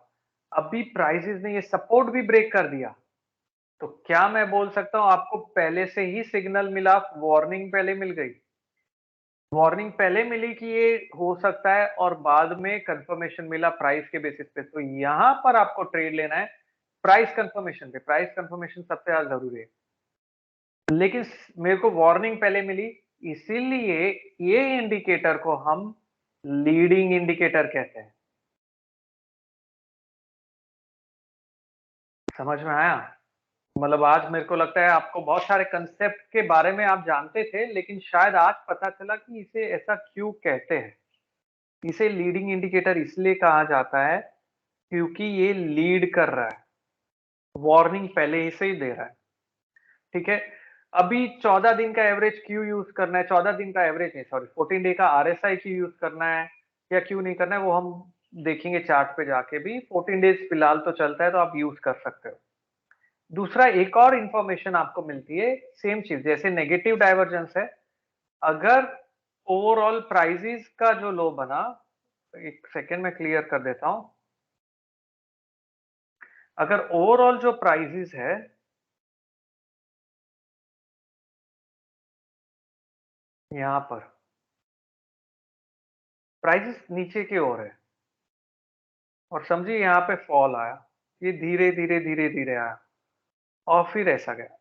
अभी प्राइसेस ने ये सपोर्ट भी ब्रेक कर दिया, तो क्या मैं बोल सकता हूं आपको पहले से ही सिग्नल मिला, वार्निंग पहले मिल गई? वार्निंग पहले मिली कि ये हो सकता है, और बाद में कंफर्मेशन मिला प्राइस के बेसिस पे। तो यहां पर आपको ट्रेड लेना है प्राइस कंफर्मेशन पे, प्राइस कंफर्मेशन सबसे ज्यादा जरूरी है। लेकिन मेरे को वार्निंग पहले मिली, इसीलिए ये इंडिकेटर को हम लीडिंग इंडिकेटर कहते हैं। समझ में आया? मतलब आज मेरे को लगता है आपको बहुत सारे कंसेप्ट के बारे में आप जानते थे, लेकिन शायद आज पता चला कि इसे ऐसा क्यों कहते हैं। इसे लीडिंग इंडिकेटर इसलिए कहा जाता है क्योंकि ये लीड कर रहा है, वार्निंग पहले ही से ही दे रहा है। ठीक है, अभी 14 दिन का एवरेज क्यों यूज करना है, 14 दिन का एवरेज नहीं, सॉरी 14 डे का आरएसआई क्यों यूज करना है या क्यों नहीं करना है, वो हम देखेंगे चार्ट पे जाके भी। 14 डेज फिलहाल तो चलता है तो आप यूज कर सकते हो। दूसरा एक और इंफॉर्मेशन आपको मिलती है, सेम चीज जैसे नेगेटिव डाइवर्जेंस है, अगर ओवरऑल प्राइसेस का जो लो बना, एक सेकेंड में क्लियर कर देता हूं, अगर ओवरऑल जो प्राइसेस है यहां पर प्राइसेस नीचे की ओर है और समझिए यहाँ पे फॉल आया, ये धीरे धीरे धीरे धीरे आया और फिर ऐसा गया,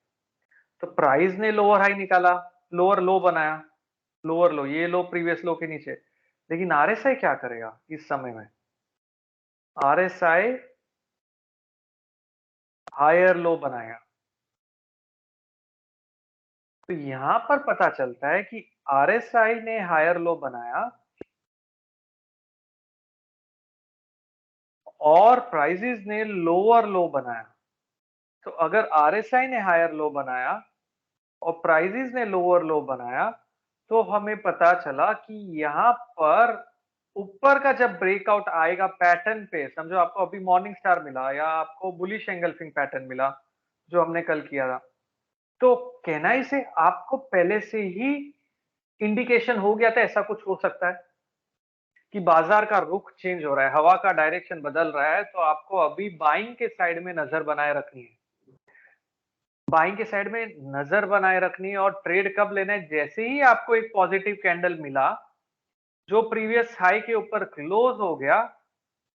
तो प्राइस ने लोअर हाई निकाला, लोअर लो बनाया, लोअर लो, ये लो प्रीवियस लो के नीचे। लेकिन आरएसआई क्या करेगा इस समय में, आरएसआई हायर लो बनाएगा। तो यहां पर पता चलता है कि आरएसआई ने हायर लो बनाया और प्राइसेस ने लोअर लो बनाया। तो अगर आरएसआई ने हायर लो बनाया और प्राइसेस ने लोअर लो बनाया, तो हमें पता चला कि यहाँ पर ऊपर का जब ब्रेकआउट आएगा पैटर्न पे, समझो आपको अभी मॉर्निंग स्टार मिला या आपको बुलिश एंगल्फिंग पैटर्न मिला जो हमने कल किया था, तो कहना से आपको पहले से ही इंडिकेशन हो गया था ऐसा कुछ हो सकता है कि बाजार का रुख चेंज हो रहा है, हवा का डायरेक्शन बदल रहा है, तो आपको अभी बाइंग के साइड में नजर बनाए रखनी है। बाइंग के साइड में नजर बनाए रखनी है और ट्रेड कब लेना है, जैसे ही आपको एक पॉजिटिव कैंडल मिला जो प्रीवियस हाई के ऊपर क्लोज हो गया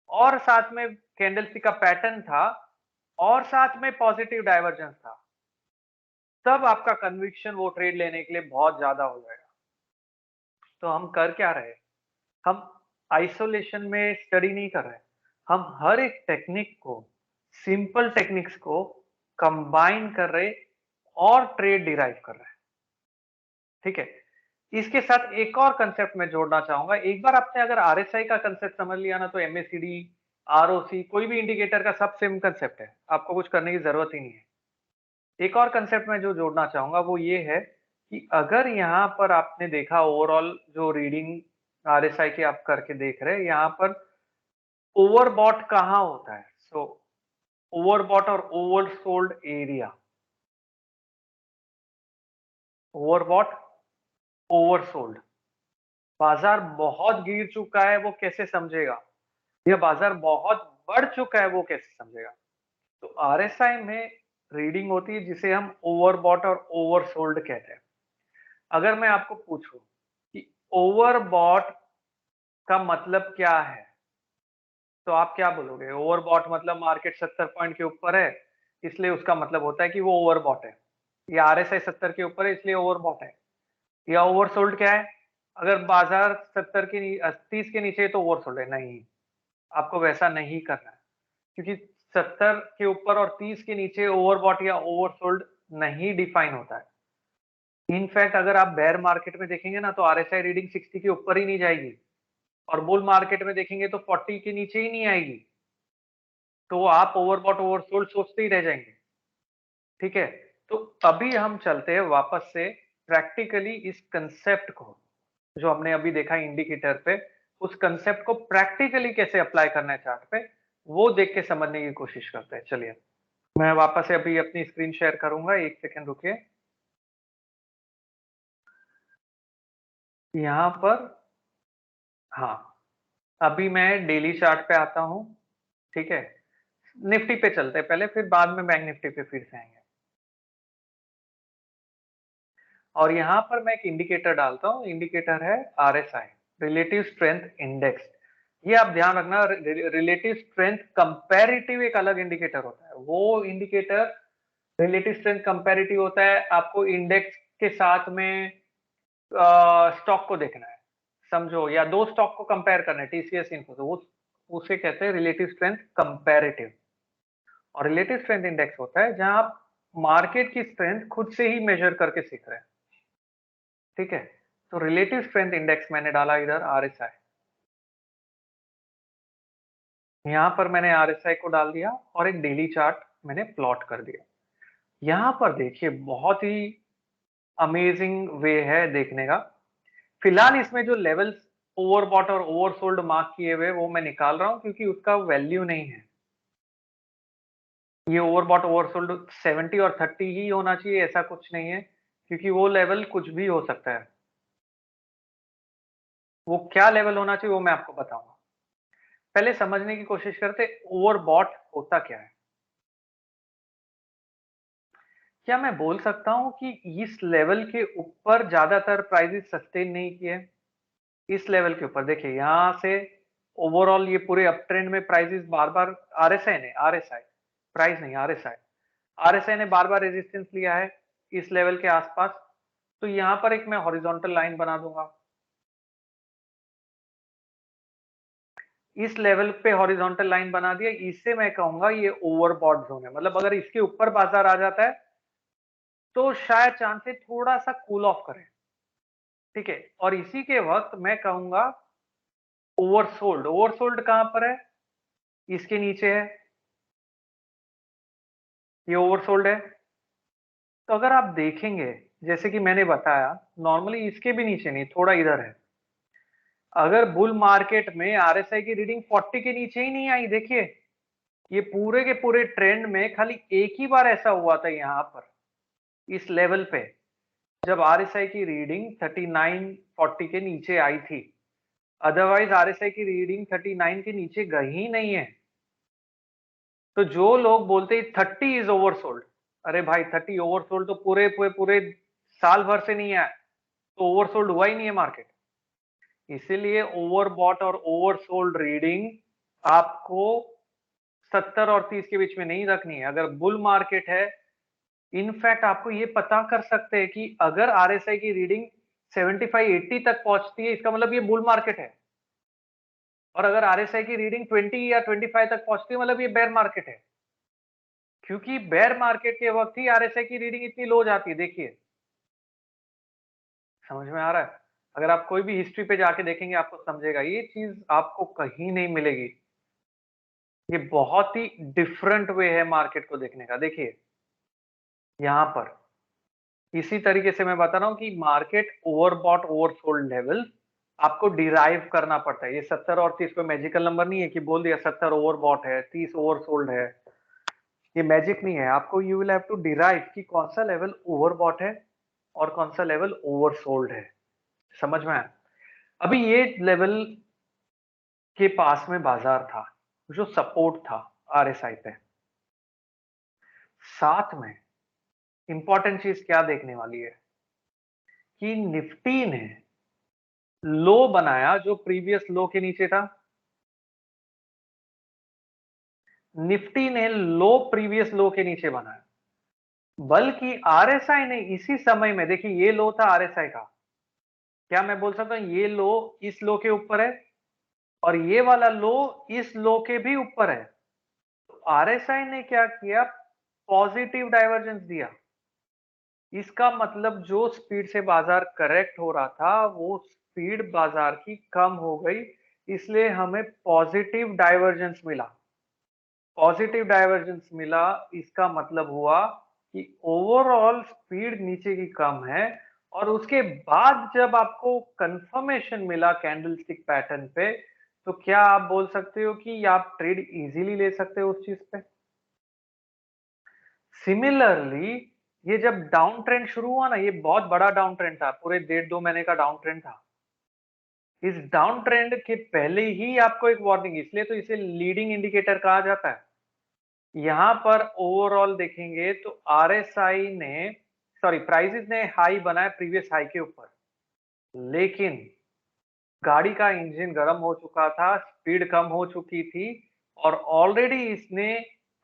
और साथ में कैंडलस्टिक का पैटर्न था और साथ में पॉजिटिव डाइवर्जेंस था, तब आपका कन्विक्शन वो ट्रेड लेने के लिए बहुत ज्यादा हो जाएगा। तो हम कर क्या रहे, हम आइसोलेशन में स्टडी नहीं कर रहे, हम हर एक टेक्निक को, सिंपल टेक्निक्स को कंबाइन कर रहे और ट्रेड डिराइव कर रहे हैं। ठीक है, इसके साथ एक और कंसेप्ट मैं जोड़ना चाहूंगा। एक बार आपने अगर आरएसआई का कंसेप्ट समझ लिया ना, तो एमएसीडी, आरओसी, कोई भी इंडिकेटर का सब सेम कंसेप्ट है, आपको कुछ करने की जरूरत ही नहीं है। एक और कंसेप्ट मैं जो जोड़ना चाहूंगा वो ये है कि अगर यहाँ पर आपने देखा ओवरऑल जो रीडिंग आरएसआई की आप करके देख रहे हैं, यहाँ पर ओवरबॉट कहाँ होता है, सो ओवरबॉट और ओवरसोल्ड एरिया, ओवरबॉट, ओवरसोल्ड, बाजार बहुत गिर चुका है वो कैसे समझेगा, यह बाजार बहुत बढ़ चुका है वो कैसे समझेगा। तो आरएसआई में रीडिंग होती है जिसे हम ओवरबॉट और ओवरसोल्ड कहते हैं। अगर मैं आपको पूछूं कि ओवरबॉट का मतलब क्या है, तो आप क्या बोलोगे, ओवरबॉट मतलब मार्केट 70 पॉइंट के ऊपर है इसलिए उसका मतलब होता है कि वो ओवरबॉट है, या आरएसआई 70 के ऊपर है इसलिए ओवरबॉट है, या ओवरसोल्ड क्या है, अगर बाजार 70 के 30 के नीचे है तो ओवरसोल्ड है। नहीं, आपको वैसा नहीं करना है, क्योंकि 70 के ऊपर और 30 के नीचे ओवरबॉट या ओवरसोल्ड नहीं डिफाइन होता है। इनफैक्ट अगर आप बेयर मार्केट में देखेंगे ना, तो आरएसआई रीडिंग 60 के ऊपर ही नहीं जाएगी और बुल मार्केट में देखेंगे तो 40 के नीचे ही नहीं आएगी, तो आप ओवरबॉट ओवरसोल्ड सोचते ही रह जाएंगे। ठीक है, तो अभी हम चलते हैं वापस से प्रैक्टिकली इस कंसेप्ट को जो हमने अभी देखा इंडिकेटर पे, उस कंसेप्ट को प्रैक्टिकली कैसे अप्लाई करना है चार्ट पे, वो देख के समझने की कोशिश करते हैं। चलिए, मैं वापस से अभी अपनी स्क्रीन शेयर करूंगा, एक सेकेंड रुकिए। यहाँ पर, हाँ, अभी मैं डेली चार्ट पे आता हूँ। ठीक है, निफ्टी पे चलते हैं पहले, फिर बाद में बैंक निफ्टी पे फिर से आएंगे। और यहाँ पर मैं एक इंडिकेटर डालता हूँ, इंडिकेटर है आरएसआई, रिलेटिव स्ट्रेंथ इंडेक्स। ये आप ध्यान रखना, रिलेटिव स्ट्रेंथ कंपैरेटिव एक अलग इंडिकेटर होता है, वो इंडिकेटर रिलेटिव स्ट्रेंथ कंपैरेटिव होता है, आपको इंडेक्स के साथ में स्टॉक को देखना है, समझो, या दो स्टॉक को कंपेयर करना है, टीसीएस इन्फो, तो वो उसे कहते हैं रिलेटिव स्ट्रेंथ कंपैरेटिव। और रिलेटिव स्ट्रेंथ इंडेक्स होता है जहां आप मार्केट की स्ट्रेंथ खुद से ही मेजर करके सीख रहे हैं। ठीक है, तो रिलेटिव स्ट्रेंथ इंडेक्स मैंने डाला इधर आरएसआई। यहाँ पर मैंने RSI को डाल दिया और एक डेली चार्ट मैंने प्लॉट कर दिया। यहाँ पर देखिए बहुत ही अमेजिंग वे है देखने का। फिलहाल इसमें जो लेवल्स ओवरबॉट और ओवरसोल्ड मार्क किए हुए वो मैं निकाल रहा हूँ क्योंकि उसका वैल्यू नहीं है। ये ओवरबॉट ओवरसोल्ड 70 और 30 ही होना चाहिए, ऐसा कुछ नहीं है, क्योंकि वो लेवल कुछ भी हो सकता है। वो क्या लेवल होना चाहिए वो मैं आपको बताऊंगा। पहले समझने की कोशिश करते ओवरबॉट होता क्या है। क्या मैं बोल सकता हूं कि इस लेवल के ऊपर ज्यादातर प्राइसेस सस्टेन नहीं किए? इस लेवल के ऊपर देखिए यहां से ओवरऑल ये पूरे अप ट्रेंड में प्राइसेस बार बार आरएसआई प्राइस नहीं आरएसआई ने बार बार रेजिस्टेंस लिया है इस लेवल के आसपास। तो यहां पर एक मैं हॉरिजॉन्टल लाइन बना दूंगा। इस लेवल पे हॉरिजॉन्टल लाइन बना दिया, इससे मैं कहूंगा ये ओवरबॉट जोन है। मतलब अगर इसके ऊपर बाजार आ जाता है तो शायद चांस है थोड़ा सा कूल ऑफ करे। ठीक है, और इसी के वक्त मैं कहूंगा ओवरसोल्ड। ओवरसोल्ड कहां पर है? इसके नीचे है, ये ओवरसोल्ड है। तो अगर आप देखेंगे जैसे कि मैंने बताया, नॉर्मली इसके भी नीचे नहीं, थोड़ा इधर है। अगर बुल मार्केट में आरएसआई की रीडिंग 40 के नीचे ही नहीं आई, देखिए ये पूरे के पूरे ट्रेंड में खाली एक ही बार ऐसा हुआ था यहां पर इस लेवल पे, जब आरएसआई की रीडिंग 39 40 के नीचे आई थी। अदरवाइज आरएसआई की रीडिंग 39 के नीचे गई ही नहीं है। तो जो लोग बोलते हैं 30 इज ओवरसोल्ड, अरे भाई 30 ओवरसोल्ड तो पूरे पूरे पूरे साल भर से नहीं है, तो ओवरसोल्ड हुआ ही नहीं है मार्केट। इसीलिए ओवरबॉट और ओवरसोल्ड रीडिंग आपको 70 और 30 के बीच में नहीं रखनी है। अगर बुल मार्केट है, इनफैक्ट आपको ये पता कर सकते हैं कि अगर आरएसआई की रीडिंग 75 80 तक पहुंचती है, इसका मतलब ये बुल मार्केट है। और अगर आरएसआई की रीडिंग 20 या 25 तक पहुंचती है, मतलब ये बेयर मार्केट है। क्योंकि बेयर मार्केट के वक्त ही आरएसआई की रीडिंग इतनी लो जाती है। देखिए समझ में आ रहा है? अगर आप कोई भी हिस्ट्री पे जाके देखेंगे आपको समझेगा, ये चीज आपको कहीं नहीं मिलेगी। ये बहुत ही डिफरेंट वे है मार्केट को देखने का। देखिए यहां पर इसी तरीके से मैं बता रहा हूं कि मार्केट ओवरबॉट ओवरसोल्ड लेवल आपको डिराइव करना पड़ता है। ये 70 और 30 कोई मैजिकल नंबर नहीं है कि बोल दिया 70 ओवरबॉट है 30 ओवरसोल्ड है। ये मैजिक नहीं है। आपको you will have to derive कि कौन सा लेवल ओवरबॉट है और कौन सा लेवल ओवरसोल्ड है। समझ में आया? अभी ये लेवल के पास में बाजार था जो सपोर्ट था आरएसआई पे। साथ में इंपॉर्टेंट चीज क्या देखने वाली है कि निफ्टी ने लो बनाया जो प्रीवियस लो के नीचे था। निफ्टी ने लो प्रीवियस लो के नीचे बनाया, बल्कि आरएसआई ने इसी समय में, देखिए ये लो था आरएसआई का, क्या मैं बोल सकता हूं ये लो इस लो के ऊपर है और ये वाला लो इस लो के भी ऊपर है। तो आरएसआई ने क्या किया? पॉजिटिव डाइवर्जेंस दिया। इसका मतलब जो स्पीड से बाजार करेक्ट हो रहा था वो स्पीड बाजार की कम हो गई, इसलिए हमें पॉजिटिव डाइवर्जेंस मिला। पॉजिटिव डाइवर्जेंस मिला, इसका मतलब हुआ कि ओवरऑल स्पीड नीचे की कम है। और उसके बाद जब आपको कंफर्मेशन मिला कैंडलस्टिक पैटर्न पे, तो क्या आप बोल सकते हो कि आप ट्रेड इजीली ले सकते हो उस चीज पे? सिमिलरली ये जब डाउन ट्रेंड शुरू हुआ ना, ये बहुत बड़ा डाउन ट्रेंड था, पूरे 1.5-2 महीने का डाउन ट्रेंड था। इस डाउन ट्रेंड के पहले ही आपको एक वार्निंग, इसलिए तो इसे लीडिंग इंडिकेटर कहा जाता है। यहां पर ओवरऑल देखेंगे तो आरएसआई ने, सॉरी प्राइसेस ने हाई बनाया प्रीवियस हाई के ऊपर, लेकिन गाड़ी का इंजन गर्म हो चुका था, स्पीड कम हो चुकी थी और ऑलरेडी इसने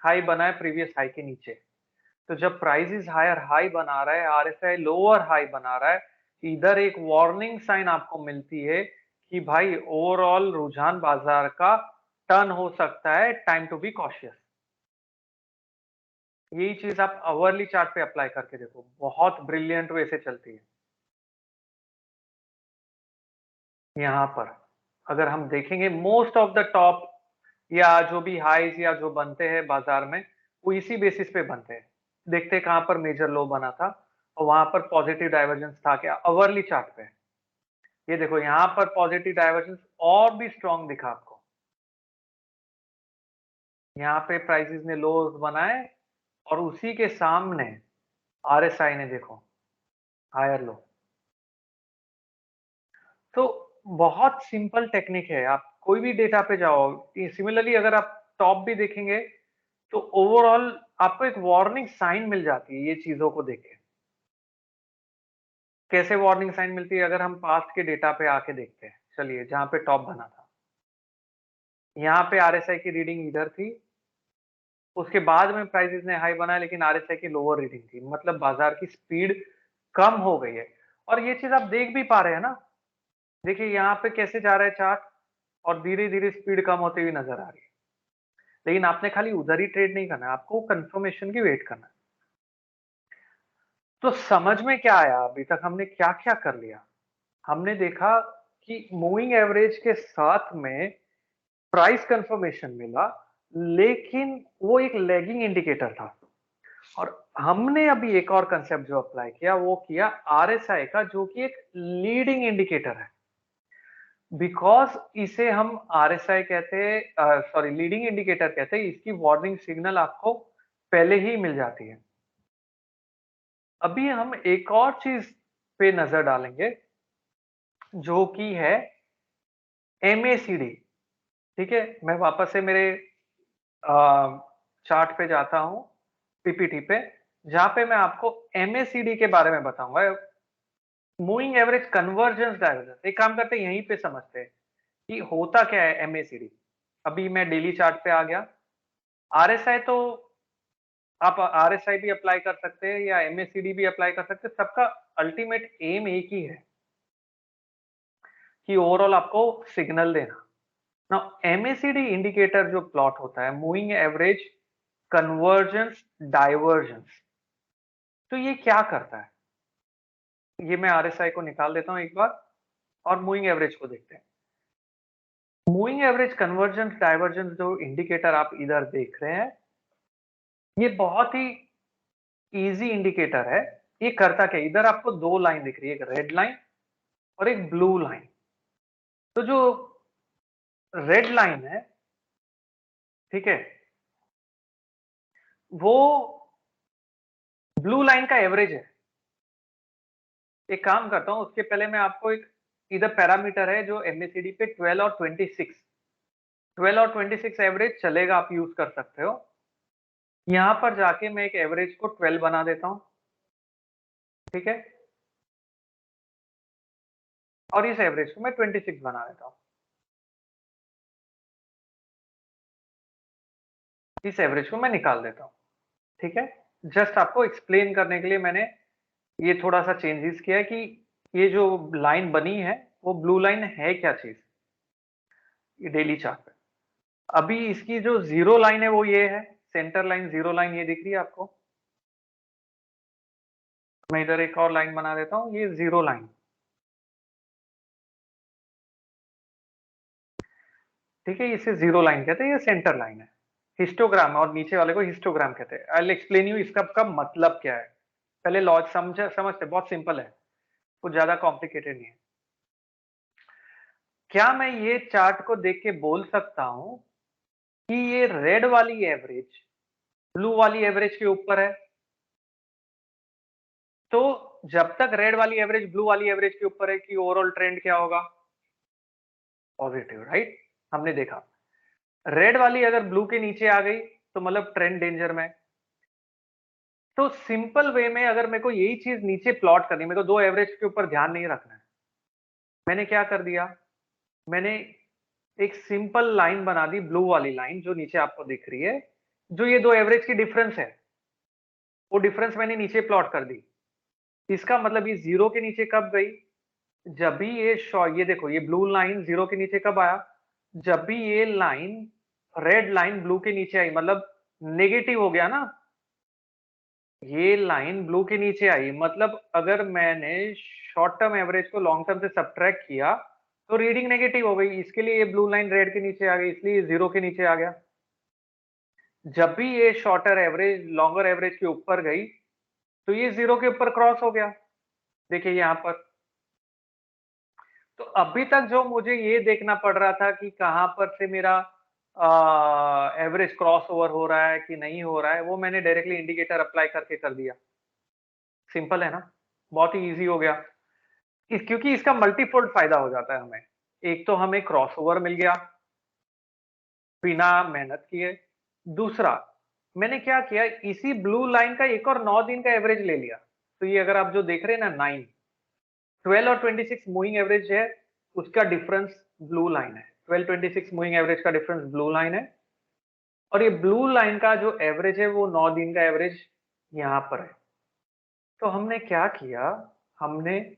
हाई बनाया प्रीवियस हाई के नीचे। तो जब प्राइसेस हायर हाई बना रहा है, आरएसआई लोअर हाई बना रहा है, इधर एक वार्निंग साइन आपको मिलती है कि भाई ओवरऑल रुझान बाजार का टर्न हो सकता है, टाइम टू बी कॉशियस। यही चीज आप अवरली चार्ट पे अप्लाई करके देखो, बहुत ब्रिलियंट वे से चलती है। यहां पर अगर हम देखेंगे मोस्ट ऑफ द टॉप या जो भी हाईज या जो बनते हैं बाजार में, वो इसी बेसिस पे बनते हैं। देखते हैं कहां पर मेजर लो बना था और वहां पर पॉजिटिव डाइवर्जेंस था क्या अवरली चार्ट पे। ये देखो यहां पर पॉजिटिव डाइवर्जेंस और भी स्ट्रॉन्ग दिखा आपको। यहाँ पे प्राइसेस ने लोज बनाए और उसी के सामने आरएसआई ने देखो हायर लो। तो बहुत सिंपल टेक्निक है, आप कोई भी डेटा पे जाओ। सिमिलरली अगर आप टॉप भी देखेंगे तो ओवरऑल आपको एक वार्निंग साइन मिल जाती है ये चीजों को देख के। कैसे वार्निंग साइन मिलती है, अगर हम पास्ट के डेटा पे आके देखते हैं, चलिए जहां पे टॉप बना था, यहाँ पे आरएसआई की रीडिंग इधर थी, उसके बाद में प्राइसेस ने हाई बनाया लेकिन आरएसआई की लोअर रीडिंग थी, मतलब बाजार की स्पीड कम हो गई है। और ये चीज आप देख भी पा रहे हैं ना, देखिए यहाँ पे कैसे जा रहा है चार्ट और धीरे धीरे स्पीड कम होती हुई नजर आ रही है। लेकिन आपने खाली उधर ही ट्रेड नहीं करना है, आपको कंफर्मेशन की वेट करना है। तो समझ में क्या आया अभी तक हमने क्या क्या कर लिया? हमने देखा कि मूविंग एवरेज के साथ में प्राइस कंफर्मेशन मिला, लेकिन वो एक लैगिंग इंडिकेटर था। और हमने अभी एक और कंसेप्ट जो अप्लाई किया वो किया आरएसआई का, जो कि एक लीडिंग इंडिकेटर है। बिकॉज इसे हम आरएसआई कहते हैं, सॉरी लीडिंग इंडिकेटर कहते हैं, इसकी वार्निंग सिग्नल आपको पहले ही मिल जाती है। अभी हम एक और चीज पे नजर डालेंगे जो कि है एमएसीडी। ठीक है, मैं वापस से मेरे चार्ट पे जाता हूं, पीपीटी पे, जहां पे मैं आपको एमएसीडी के बारे में बताऊंगा, मूविंग एवरेज कन्वर्जेंस डायवर्जेंस। एक काम करते हैं यहीं पे समझते हैं कि होता क्या है एमएसीडी। अभी मैं डेली चार्ट पे आ गया। आरएसआई तो आप आरएसआई भी अप्लाई कर सकते हैं या एमएसीडी भी अप्लाई कर सकते हैं, सबका अल्टीमेट एम एक ही है कि ओवरऑल आपको सिग्नल देना। ना एमएसीडी इंडिकेटर जो प्लॉट होता है, मूविंग एवरेज कन्वर्जेंस डाइवर्जेंस, तो ये क्या करता है? ये मैं आरएसआई को निकाल देता हूं एक बार और मूविंग एवरेज को देखते हैं। मूविंग एवरेज कन्वर्जेंस डाइवर्जेंस जो इंडिकेटर आप इधर देख रहे हैं, ये बहुत ही इजी इंडिकेटर है। ये करता क्या, इधर आपको दो लाइन दिख रही है, एक रेड लाइन और एक ब्लू लाइन। तो जो रेड लाइन है, ठीक है, वो ब्लू लाइन का एवरेज है। एक काम करता हूं, उसके पहले मैं आपको एक इधर पैरामीटर है जो एमएसीडी पे 12 और 26, 12 और 26 एवरेज चलेगा, आप यूज कर सकते हो। यहां पर जाके मैं एक एवरेज को 12 बना देता हूं, ठीक है, और इस एवरेज को मैं 26 बना देता हूं। इस एवरेज को मैं निकाल देता हूं, ठीक है। जस्ट आपको एक्सप्लेन करने के लिए मैंने ये थोड़ा सा चेंजेस किया है कि ये जो लाइन बनी है वो ब्लू लाइन है क्या चीज, ये डेली चार्ट पे। अभी इसकी जो जीरो लाइन है वो ये है, सेंटर लाइन जीरो लाइन ये दिख रही है आपको। मैं इधर एक और लाइन बना देता हूं, ये जीरो लाइन, ठीक है, इसे जीरो लाइन कहते हैं, ये सेंटर लाइन है। हिस्टोग्राम, और नीचे वाले को हिस्टोग्राम कहते हैं। आई विल एक्सप्लेन यू इसका का मतलब क्या है। पहले लॉज समझते, बहुत सिंपल है, कुछ ज्यादा कॉम्प्लिकेटेड नहीं है। क्या मैं ये चार्ट को देख के बोल सकता हूं कि ये रेड वाली एवरेज ब्लू वाली एवरेज के ऊपर है? तो जब तक रेड वाली एवरेज ब्लू वाली एवरेज के ऊपर है कि ओवरऑल ट्रेंड क्या होगा? Positive, right. हमने देखा रेड वाली अगर ब्लू के नीचे आ गई तो मतलब ट्रेंड डेंजर में। तो सिंपल वे में अगर मेरे को यही चीज नीचे प्लॉट करनी, मेरे को दो एवरेज के ऊपर ध्यान नहीं रखना है, मैंने क्या कर दिया, मैंने एक सिंपल लाइन बना दी, ब्लू वाली लाइन जो नीचे आपको दिख रही है, जो ये दो एवरेज की डिफरेंस है, वो डिफरेंस मैंने नीचे प्लॉट कर दी। इसका मतलब ये जीरो के नीचे कब गई, जब भी ये देखो ये ब्लू लाइन जीरो के नीचे कब आया, जब भी ये लाइन रेड लाइन ब्लू के नीचे आई, मतलब नेगेटिव हो गया ना। ये लाइन ब्लू के नीचे आई, मतलब अगर मैंने शॉर्ट टर्म एवरेज को लॉन्ग टर्म से सब्ट्रैक्ट किया तो रीडिंग नेगेटिव हो गई, इसके लिए ये ब्लू लाइन रेड के नीचे आ गई, इसलिए जीरो के नीचे आ गया। जब भी ये शॉर्टर एवरेज लॉन्गर एवरेज के ऊपर गई तो ये जीरो के ऊपर क्रॉस हो गया, देखिए यहां पर। तो अभी तक जो मुझे ये देखना पड़ रहा था कि कहां पर से मेरा एवरेज क्रॉस ओवर हो रहा है कि नहीं हो रहा है, वो मैंने डायरेक्टली इंडिकेटर अप्लाई करके कर दिया। सिंपल है ना, बहुत ही इजी हो गया। क्योंकि इसका मल्टीफोल्ड फायदा हो जाता है हमें। एक तो हमें क्रॉस ओवर मिल गया बिना मेहनत किए। दूसरा, मैंने क्या किया, इसी ब्लू लाइन का एक और 9 दिन का एवरेज ले लिया। तो ये अगर आप जो देख रहे हैं ना 9, 12 और 26 मूविंग एवरेज है, उसका डिफरेंस ब्लू लाइन है। 12 26 मूविंग एवरेज का डिफरेंस ब्लू लाइन है, और ये ब्लू लाइन का जो एवरेज है वो 9 दिन का एवरेज यहां पर है। तो हमने क्या किया, हमने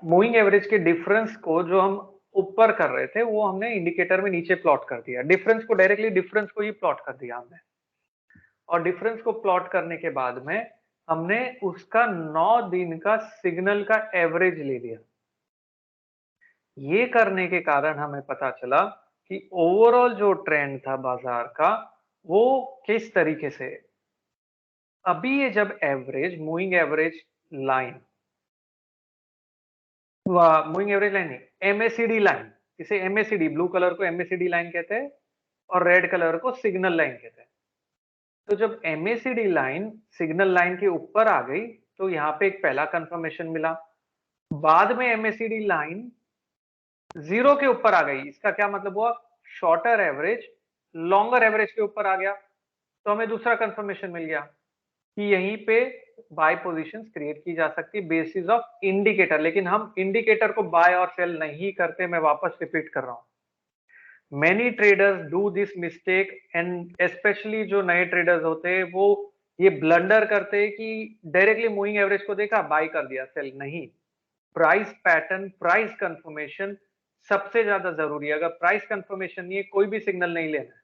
मूविंग एवरेज के डिफरेंस को जो हम ऊपर कर रहे थे वो हमने इंडिकेटर में नीचे प्लॉट कर दिया। डिफरेंस को डायरेक्टली डिफरेंस को ही प्लॉट कर दिया हमने, और डिफरेंस को प्लॉट करने के बाद में हमने उसका 9 दिन का सिग्नल का एवरेज ले लिया। ये करने के कारण हमें पता चला कि ओवरऑल जो ट्रेंड था बाजार का वो किस तरीके से है। अभी ये जब average moving average line, moving average line नहीं, एमएसीडी लाइन, इसे एमएसीडी ब्लू कलर को एमएसीडी लाइन कहते हैं और रेड कलर को सिग्नल लाइन कहते हैं। तो जब एमएसीडी लाइन सिग्नल लाइन के ऊपर आ गई तो यहाँ पे एक पहला कंफर्मेशन मिला। बाद में एमएसीडी लाइन जीरो के ऊपर आ गई, इसका क्या मतलब हुआ, शॉर्टर एवरेज लॉन्गर एवरेज के ऊपर आ गया। तो हमें दूसरा कंफर्मेशन मिल गया कि यहीं पे बाय पोजीशंस क्रिएट की जा सकती है बेसिस ऑफ इंडिकेटर। लेकिन हम इंडिकेटर को बाय और सेल नहीं करते, मैं वापस रिपीट कर रहा हूं। Many traders do this mistake, and specially जो नए ट्रेडर्स होते हैं वो ये ब्लंडर करते हैं कि डायरेक्टली मूविंग एवरेज को देखा बाय कर दिया, सेल नहीं। प्राइस पैटर्न, प्राइस कंफर्मेशन सबसे ज्यादा जरूरी है। अगर प्राइस कंफर्मेशन नहीं है कोई भी सिग्नल नहीं लेना है।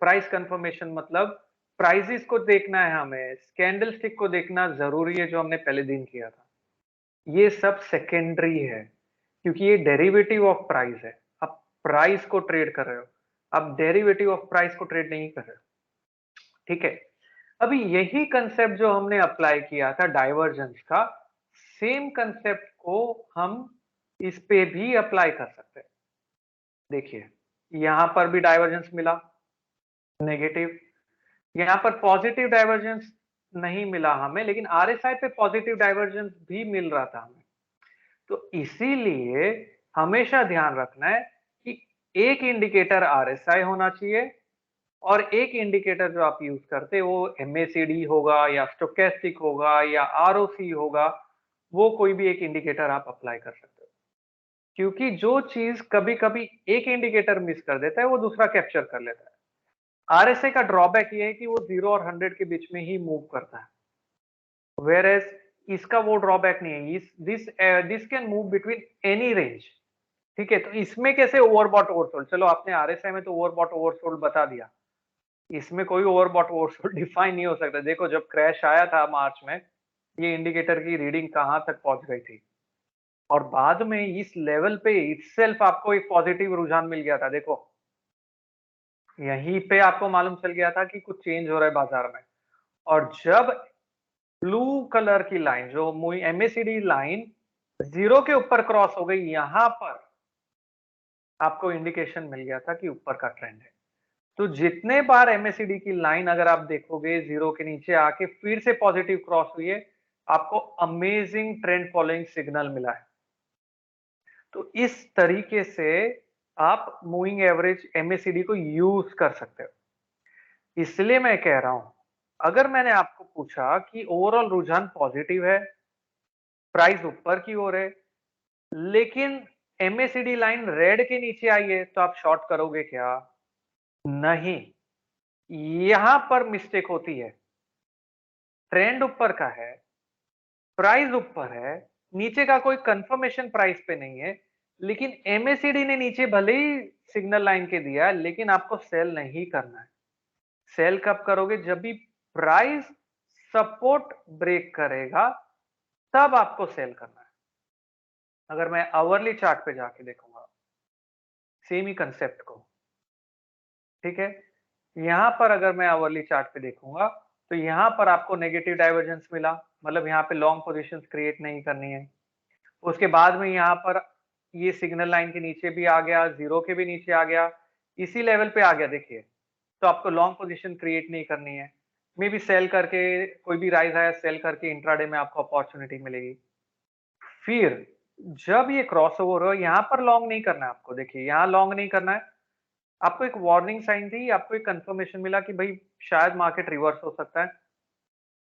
प्राइस कंफर्मेशन मतलब प्राइसेस को देखना है हमें, कैंडल स्टिक को देखना जरूरी है, जो हमने पहले दिन किया था। ये सब सेकेंडरी है, क्योंकि ये डेरिवेटिव ऑफ प्राइस है। आप प्राइस को ट्रेड कर रहे हो, आप डेरिवेटिव ऑफ प्राइस को ट्रेड नहीं कर रहे हो, ठीक है। अभी यही कंसेप्ट जो हमने अप्लाई किया था डाइवर्जेंस का, सेम कंसेप्ट को हम इस पे भी अप्लाई कर सकते हैं। देखिए यहां पर भी डाइवर्जेंस मिला नेगेटिव, यहां पर पॉजिटिव डाइवर्जेंस नहीं मिला हमें, लेकिन आरएसआई पे पॉजिटिव डाइवर्जेंस भी मिल रहा था हमें। तो इसीलिए हमेशा ध्यान रखना है कि एक इंडिकेटर आरएसआई होना चाहिए, और एक इंडिकेटर जो आप यूज करते हैं वो एमएसीडी होगा या स्टोकेस्टिक होगा या आरओसी होगा, वो कोई भी एक इंडिकेटर आप अप्लाई कर सकते हो। क्योंकि जो चीज कभी कभी एक इंडिकेटर मिस कर देता है वो दूसरा कैप्चर कर लेता है। आरएसए का ड्रॉबैक ये है कि वो 0 और 100 के बीच में ही मूव करता है, वेयर एज इसका वो ड्रॉबैक नहीं है। This can move between any range, ठीक है। तो इसमें कैसे ओवरबॉट ओवरसोल्ड, चलो आपने आरएसआई में तो ओवरबॉट ओवरसोल्ड बता दिया, इसमें कोई ओवरबॉट ओवरसोल्ड डिफाइन नहीं हो सकता। देखो जब क्रैश आया था मार्च में, ये इंडिकेटर की रीडिंग कहां तक पहुंच गई थी, और बाद में इस लेवल पे इटसेल्फ आपको एक पॉजिटिव रुझान मिल गया था। देखो यहीं पे आपको मालूम चल गया था कि कुछ चेंज हो रहा है बाजार में। और जब ब्लू कलर की लाइन जो एमएसीडी लाइन जीरो के ऊपर क्रॉस हो गई, यहां पर आपको इंडिकेशन मिल गया था कि ऊपर का ट्रेंड है। तो जितने बार एमएसीडी की लाइन अगर आप देखोगे जीरो के नीचे आके फिर से पॉजिटिव क्रॉस हुई है, आपको अमेजिंग ट्रेंड फॉलोइंग सिग्नल मिला है। तो इस तरीके से आप मूविंग एवरेज एमएसीडी को यूज कर सकते हो। इसलिए मैं कह रहा हूं, अगर मैंने आपको पूछा कि ओवरऑल रुझान पॉजिटिव है, प्राइस ऊपर की ओर है, लेकिन एमएसीडी लाइन रेड के नीचे आई है, तो आप शॉर्ट करोगे क्या? नहीं, यहां पर मिस्टेक होती है। ट्रेंड ऊपर का है, प्राइस ऊपर है, नीचे का कोई कंफर्मेशन प्राइस पे नहीं है, लेकिन एमएसीडी ने नीचे भले ही सिग्नल लाइन के दिया, लेकिन आपको सेल नहीं करना है। सेल कब करोगे? जब भी प्राइस सपोर्ट ब्रेक करेगा, तब आपको सेल करना है। अगर मैं आवरली चार्ट पे जाके देखूंगा सेम ही कंसेप्ट को, ठीक है, यहाँ पर अगर मैं आवरली चार्ट पे देखूंगा तो यहाँ पर आपको नेगेटिव डाइवर्जेंस मिला, मतलब यहाँ पे लॉन्ग पोजीशंस क्रिएट नहीं करनी है। उसके बाद में यहाँ पर ये सिग्नल लाइन के नीचे भी आ गया, जीरो के भी नीचे आ गया, इसी लेवल पे आ गया देखिए, तो आपको लॉन्ग पोजीशन क्रिएट नहीं करनी है। मे बी सेल करके, कोई भी राइज आया सेल करके इंट्राडे में आपको अपॉर्चुनिटी मिलेगी। फिर जब ये क्रॉसओवर हो, यहाँ पर लॉन्ग नहीं करना है आपको, देखिए यहाँ लॉन्ग नहीं करना है आपको, एक वार्निंग साइन थी, आपको एक कंफर्मेशन मिला कि भाई शायद मार्केट रिवर्स हो सकता है।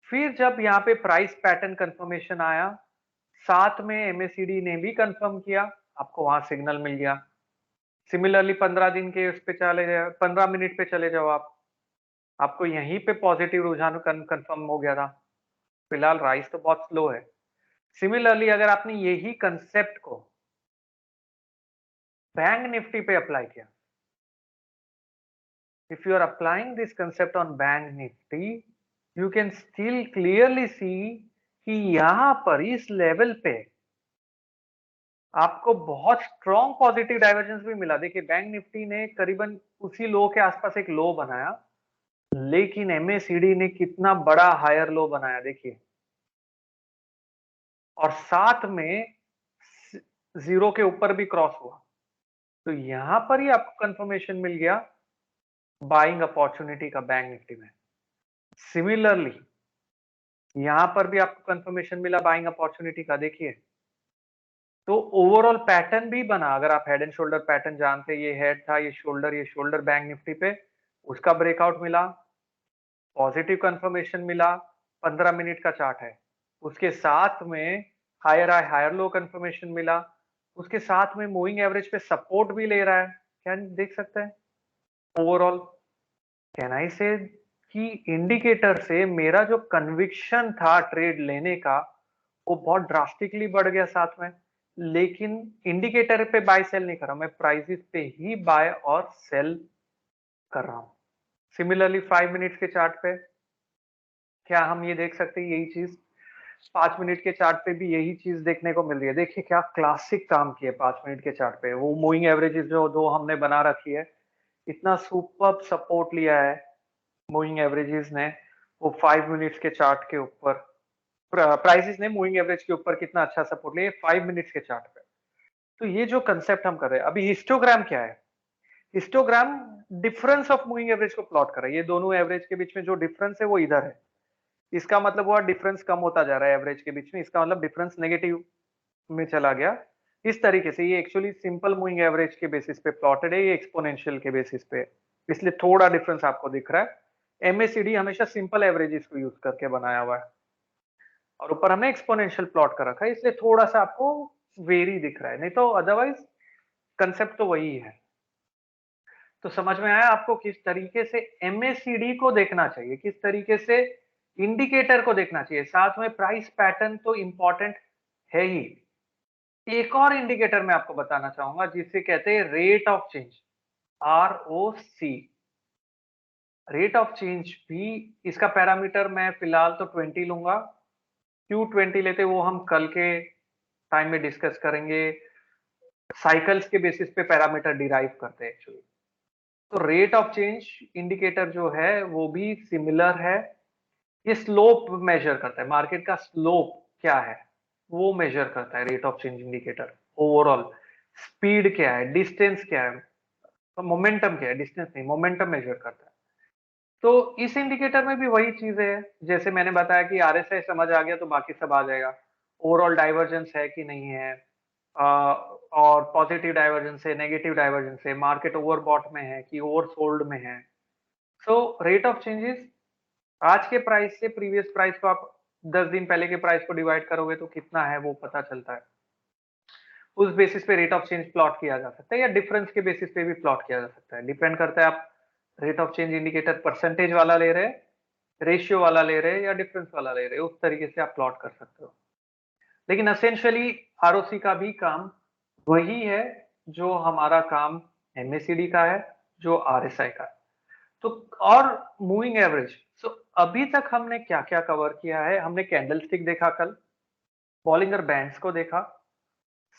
फिर जब यहाँ पे प्राइस पैटर्न कंफर्मेशन आया, साथ में एमएसीडी ने भी कंफर्म किया, आपको वहां सिग्नल मिल गया। सिमिलरली 15 दिन के उस पे चले जाओ, 15 मिनट पे चले जाओ आप, आपको यहीं पे पॉजिटिव रुझान कंफर्म हो गया था। फिलहाल राइस तो बहुत स्लो है। सिमिलरली अगर आपने यही कंसेप्ट को बैंक निफ्टी पे अप्लाई किया, if you are applying this concept on bank nifty, you can still clearly see कि यहां पर इस लेवल पे आपको बहुत स्ट्रॉन्ग पॉजिटिव डाइवर्जेंस भी मिला। देखिए बैंक निफ्टी ने करीबन उसी लो के आसपास एक लो बनाया, लेकिन एमएसीडी ने कितना बड़ा हायर लो बनाया देखिए, और साथ में जीरो के ऊपर भी क्रॉस हुआ। तो यहां पर ही आपको कंफर्मेशन मिल गया बाइंग अपॉर्चुनिटी का बैंक निफ्टी में। सिमिलरली यहां पर भी आपको कंफर्मेशन मिला बाइंग अपॉर्चुनिटी का, देखिए तो ओवरऑल पैटर्न भी बना। अगर आप हेड एंड शोल्डर पैटर्न जानते, ये हेड था, ये शोल्डर बैंक निफ्टी पे, उसका ब्रेकआउट मिला, पॉजिटिव कंफर्मेशन मिला, 15 मिनट का चार्ट है। उसके साथ में higher high higher low confirmation मिला, उसके साथ में मूविंग एवरेज पे सपोर्ट भी ले रहा है, क्या देख सकते हैं। ओवरऑल कैन आई से कि इंडिकेटर से मेरा जो कन्विक्शन था ट्रेड लेने का वो बहुत ड्रास्टिकली बढ़ गया साथ में, लेकिन इंडिकेटर पे बाय सेल नहीं कर रहा, मैं प्राइसेस पे ही बाय और सेल कर रहा हूं। सिमिलरली 5 मिनट के चार्ट पे क्या हम ये देख सकते हैं, यही चीज 5 मिनट के चार्ट पे भी यही चीज देखने को मिल रही है। देखिए क्या क्लासिक काम किया 5 मिनट के चार्ट पे, वो मूविंग एवरेजेस जो दो हमने बना रखी है, इतना सुपर सपोर्ट लिया है मूविंग एवरेजेस ने, वो 5 मिनट्स के चार्ट के ऊपर प्राइसेस ने मूविंग एवरेज के ऊपर कितना अच्छा सपोर्ट लिया 5 मिनट्स के चार्ट पे। तो ये जो कंसेप्ट हम कर रहे हैं अभी, हिस्टोग्राम क्या है, histogram difference of moving average को प्लॉट कर रहा है। ये दोनों एवरेज के बीच में जो डिफरेंस है वो इधर है, इसका मतलब हुआ डिफरेंस कम होता जा रहा है एवरेज के बीच में, इसका मतलब डिफरेंस नेगेटिव में चला गया। इस तरीके से ये एक्चुअली सिंपल मूविंग एवरेज के बेसिस पे प्लॉटेड है, ये एक्सपोनेंशियल के बेसिस पे, इसलिए थोड़ा डिफरेंस आपको दिख रहा है। एमएसीडी हमेशा सिंपल एवरेजेस को यूज करके बनाया हुआ है और ऊपर हमने एक्सपोनेंशियल प्लॉट कर रखा है, इसलिए थोड़ा सा आपको वेरी दिख रहा है, नहीं तो अदरवाइज कंसेप्ट तो वही है। तो समझ में आया आपको किस तरीके से एमएसीडी को देखना चाहिए, किस तरीके से इंडिकेटर को देखना चाहिए, साथ में प्राइस पैटर्न तो इंपॉर्टेंट है ही। एक और इंडिकेटर मैं आपको बताना चाहूंगा जिसे कहते हैं rate of change, ROC। Rate of change भी, इसका पैरामीटर मैं फिलहाल तो 20 लूंगा, क्यों 20 लेते वो हम कल के टाइम में डिस्कस करेंगे। साइकिल्स के बेसिस पे पैरामीटर डिराइव करते हैं एक्चुअली। तो रेट ऑफ चेंज इंडिकेटर जो है वो भी सिमिलर है, ये स्लोप मेजर करता है, मार्केट का स्लोप क्या है वो मेजर करता है rate of change indicator. Overall speed क्या है, डिस्टेंस क्या है, तो मोमेंटम क्या है, डिस्टेंस नहीं मोमेंटम मेजर करता है। तो इस इंडिकेटर में भी वही चीज है, जैसे मैंने बताया कि आरएसआई समझ आ गया तो बाकी सब आ जाएगा। ओवरऑल डाइवर्जेंस है कि नहीं है, और पॉजिटिव डाइवर्जेंस है, नेगेटिव डाइवर्जेंस है, मार्केट ओवरबॉट में है कि ओवरसोल्ड में है। सो रेट ऑफ चेंजेस आज के प्राइस से प्रीवियस प्राइस को आप 10 दिन पहले के प्राइस को डिवाइड करोगे तो कितना है वो पता चलता है, उस बेसिस पे रेट ऑफ चेंज प्लॉट किया जा सकता है, या डिफरेंस के बेसिस पे भी प्लॉट किया जा सकता है। डिपेंड करता है आप rate of change indicator percentage वाला ले रहे हैं, रेशियो वाला ले रहे हैं या डिफरेंस वाला ले रहे हैं, उस तरीके से आप प्लॉट कर सकते हो। लेकिन एसेंशियली आरओसी का भी काम वही है जो हमारा काम एमएसीडी का है, जो आरएसआई का है। तो और मूविंग एवरेज, सो अभी तक हमने क्या क्या कवर किया है, हमने कैंडलस्टिक देखा कल, बॉलिंगर बैंड्स को देखा,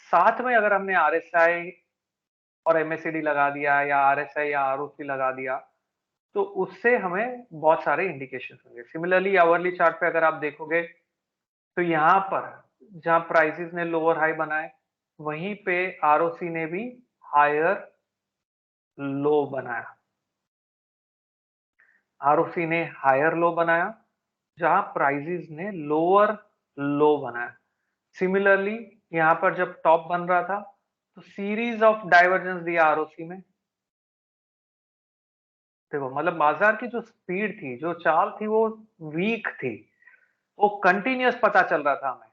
साथ में अगर हमने RSI और MACD लगा दिया या RSI या ROC लगा दिया, तो उससे हमें बहुत सारे इंडिकेशन होंगे। सिमिलरली आवरली चार्ट पे अगर आप देखोगे तो यहाँ पर जहां प्राइसेस ने लोअर हाई बनाए, वहीं पे ROC ने भी हायर लो बनाया। ROC ने हायर लो बनाया, जहां प्राइसेस ने लोअर लो बनाया। सिमिलरली यहाँ पर जब टॉप बन रहा था तो सीरीज ऑफ डाइवर्जेंस दिया ROC में। देखो मतलब बाजार की जो स्पीड थी, जो चाल थी, वो वीक थी, वो कंटिन्यूअस पता चल रहा था हमें,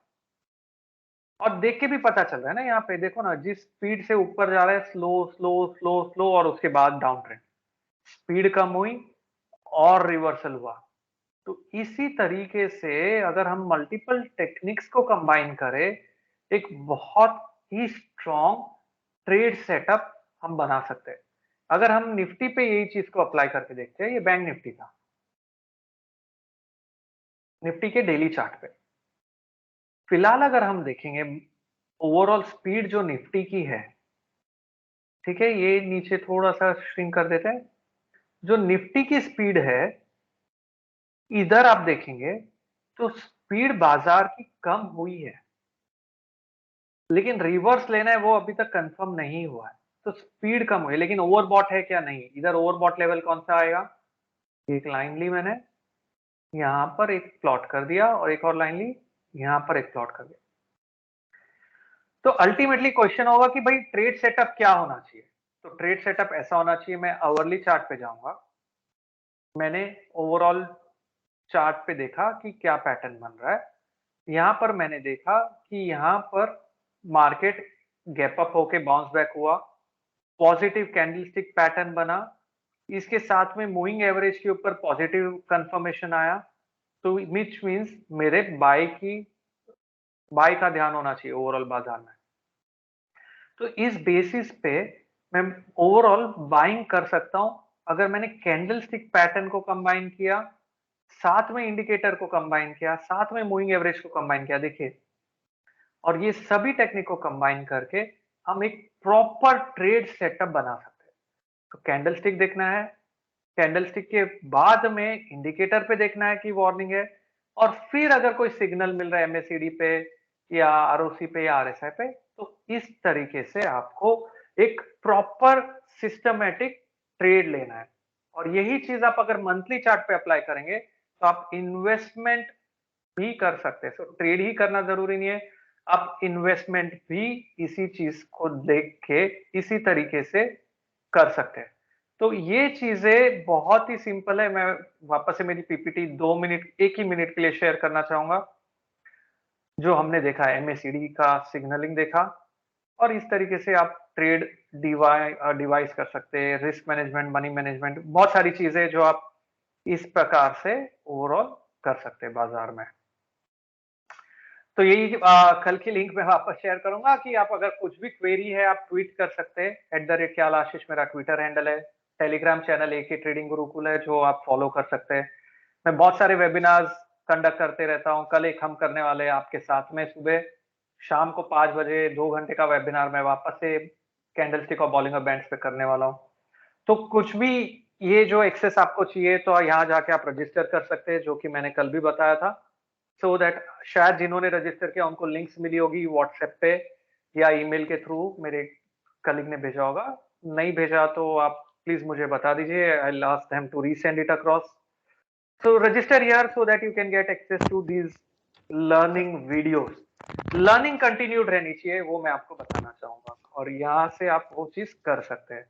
और देख के भी पता चल रहा है ना। यहाँ पे देखो ना, जिस स्पीड से ऊपर जा रहा है, स्लो स्लो स्लो स्लो, और उसके बाद डाउन ट्रेंड, स्पीड कम हुई और रिवर्सल हुआ। तो इसी तरीके से अगर हम मल्टीपल टेक्निक्स को कंबाइन करें, एक बहुत ही स्ट्रॉन्ग ट्रेड सेटअप हम बना सकते हैं। अगर हम निफ्टी पे यही चीज को अप्लाई करके देखते हैं, ये बैंक निफ्टी था, निफ्टी के डेली चार्ट पे फिलहाल अगर हम देखेंगे ओवरऑल स्पीड जो निफ्टी की है, ठीक है, ये नीचे थोड़ा सा श्रिंक कर देते हैं। जो निफ्टी की स्पीड है, इधर आप देखेंगे तो स्पीड बाजार की कम हुई है, लेकिन रिवर्स लेना है वो अभी तक कंफर्म नहीं हुआ है। तो स्पीड कम हुई है, लेकिन ओवरबॉट है क्या? नहीं। इधर ओवरबॉट लेवल कौन सा आएगा? एक लाइन ली मैंने, यहां पर एक प्लॉट कर दिया, और एक और लाइन ली, यहां पर एक प्लॉट कर दिया। तो अल्टीमेटली क्वेश्चन होगा कि भाई ट्रेड सेटअप क्या होना चाहिए? तो ट्रेड सेटअप ऐसा होना चाहिए, मैं आवरली चार्ट पे जाऊंगा, मैंने ओवरऑल चार्ट पे देखा कि क्या पैटर्न बन रहा है। यहां पर मैंने देखा कि यहां पर मार्केट गैप अप होके बाउंस बैक हुआ, पॉजिटिव कैंडलस्टिक पैटर्न बना, इसके साथ में मूविंग एवरेज के ऊपर पॉजिटिव कंफर्मेशन आया। तो विच मींस मेरे बाय का ध्यान होना चाहिए ओवरऑल बाजार में। तो इस बेसिस पे मैं ओवरऑल बाइंग कर सकता हूं, अगर मैंने कैंडलस्टिक पैटर्न को कंबाइन किया, साथ में इंडिकेटर को कंबाइन किया, साथ में मूविंग एवरेज को कंबाइन किया। देखिए, और ये सभी टेक्निक को कंबाइन करके हम एक प्रॉपर ट्रेड सेटअप बना सकते हैं। तो कैंडलस्टिक देखना है, कैंडलस्टिक के बाद में इंडिकेटर पे देखना है कि वार्निंग है, और फिर अगर कोई सिग्नल मिल रहा है MACD पे या ROC पे या RSI पे, तो इस तरीके से आपको एक प्रॉपर सिस्टमेटिक ट्रेड लेना है। और यही चीज आप अगर मंथली चार्ट पे अप्लाई करेंगे, तो आप इन्वेस्टमेंट भी कर सकते हैं। तो ट्रेड ही करना जरूरी नहीं है, आप इन्वेस्टमेंट भी इसी चीज को देख के इसी तरीके से कर सकते हैं। तो ये चीजें बहुत ही सिंपल है। मैं वापस से मेरी PPT 2 मिनट, 1 ही मिनट के लिए शेयर करना चाहूंगा। जो हमने देखा MACD का सिग्नलिंग देखा, और इस तरीके से आप ट्रेड डिवाइस कर सकते हैं, रिस्क मैनेजमेंट, मनी मैनेजमेंट, बहुत सारी चीजें जो आप इस प्रकार से ओवरऑल कर सकते हैं बाजार में। तो यही कल की लिंक मैं वापस शेयर करूंगा कि आप अगर कुछ भी क्वेरी है, आप ट्वीट कर सकते हैं। @KYALASHISH मेरा ट्विटर हैंडल है। Telegram channel AK trading Gurukul है, जो आप फॉलो कर सकते हैं। मैं बहुत सारे वेबिनार्स कंडक्ट करते रहता हूं। कल एक हम करने वाले हैं आपके साथ में, सुबह शाम को 5 बजे 2 घंटे का वेबिनार मैं वापस से कैंडलस्टिक और बॉलिंगर बैंड्स पे करने वाला हूँ। तो कुछ भी ये जो एक्सेस आपको चाहिए, तो यहाँ जाके आप रजिस्टर कर सकते हैं, जो कि मैंने कल भी बताया था। सो दैट शायद जिन्होंने रजिस्टर किया उनको लिंक्स मिली होगी व्हाट्सएप पे या ईमेल के थ्रू, मेरे कलीग ने भेजा होगा। नहीं भेजा तो आप प्लीज मुझे बता दीजिए, I will ask them to resend it across. So register here so that you can get access to these learning videos. Learning continued रहनी चाहिए, वो मैं आपको बताना चाहूंगा, और यहाँ से आप वो चीज कर सकते हैं।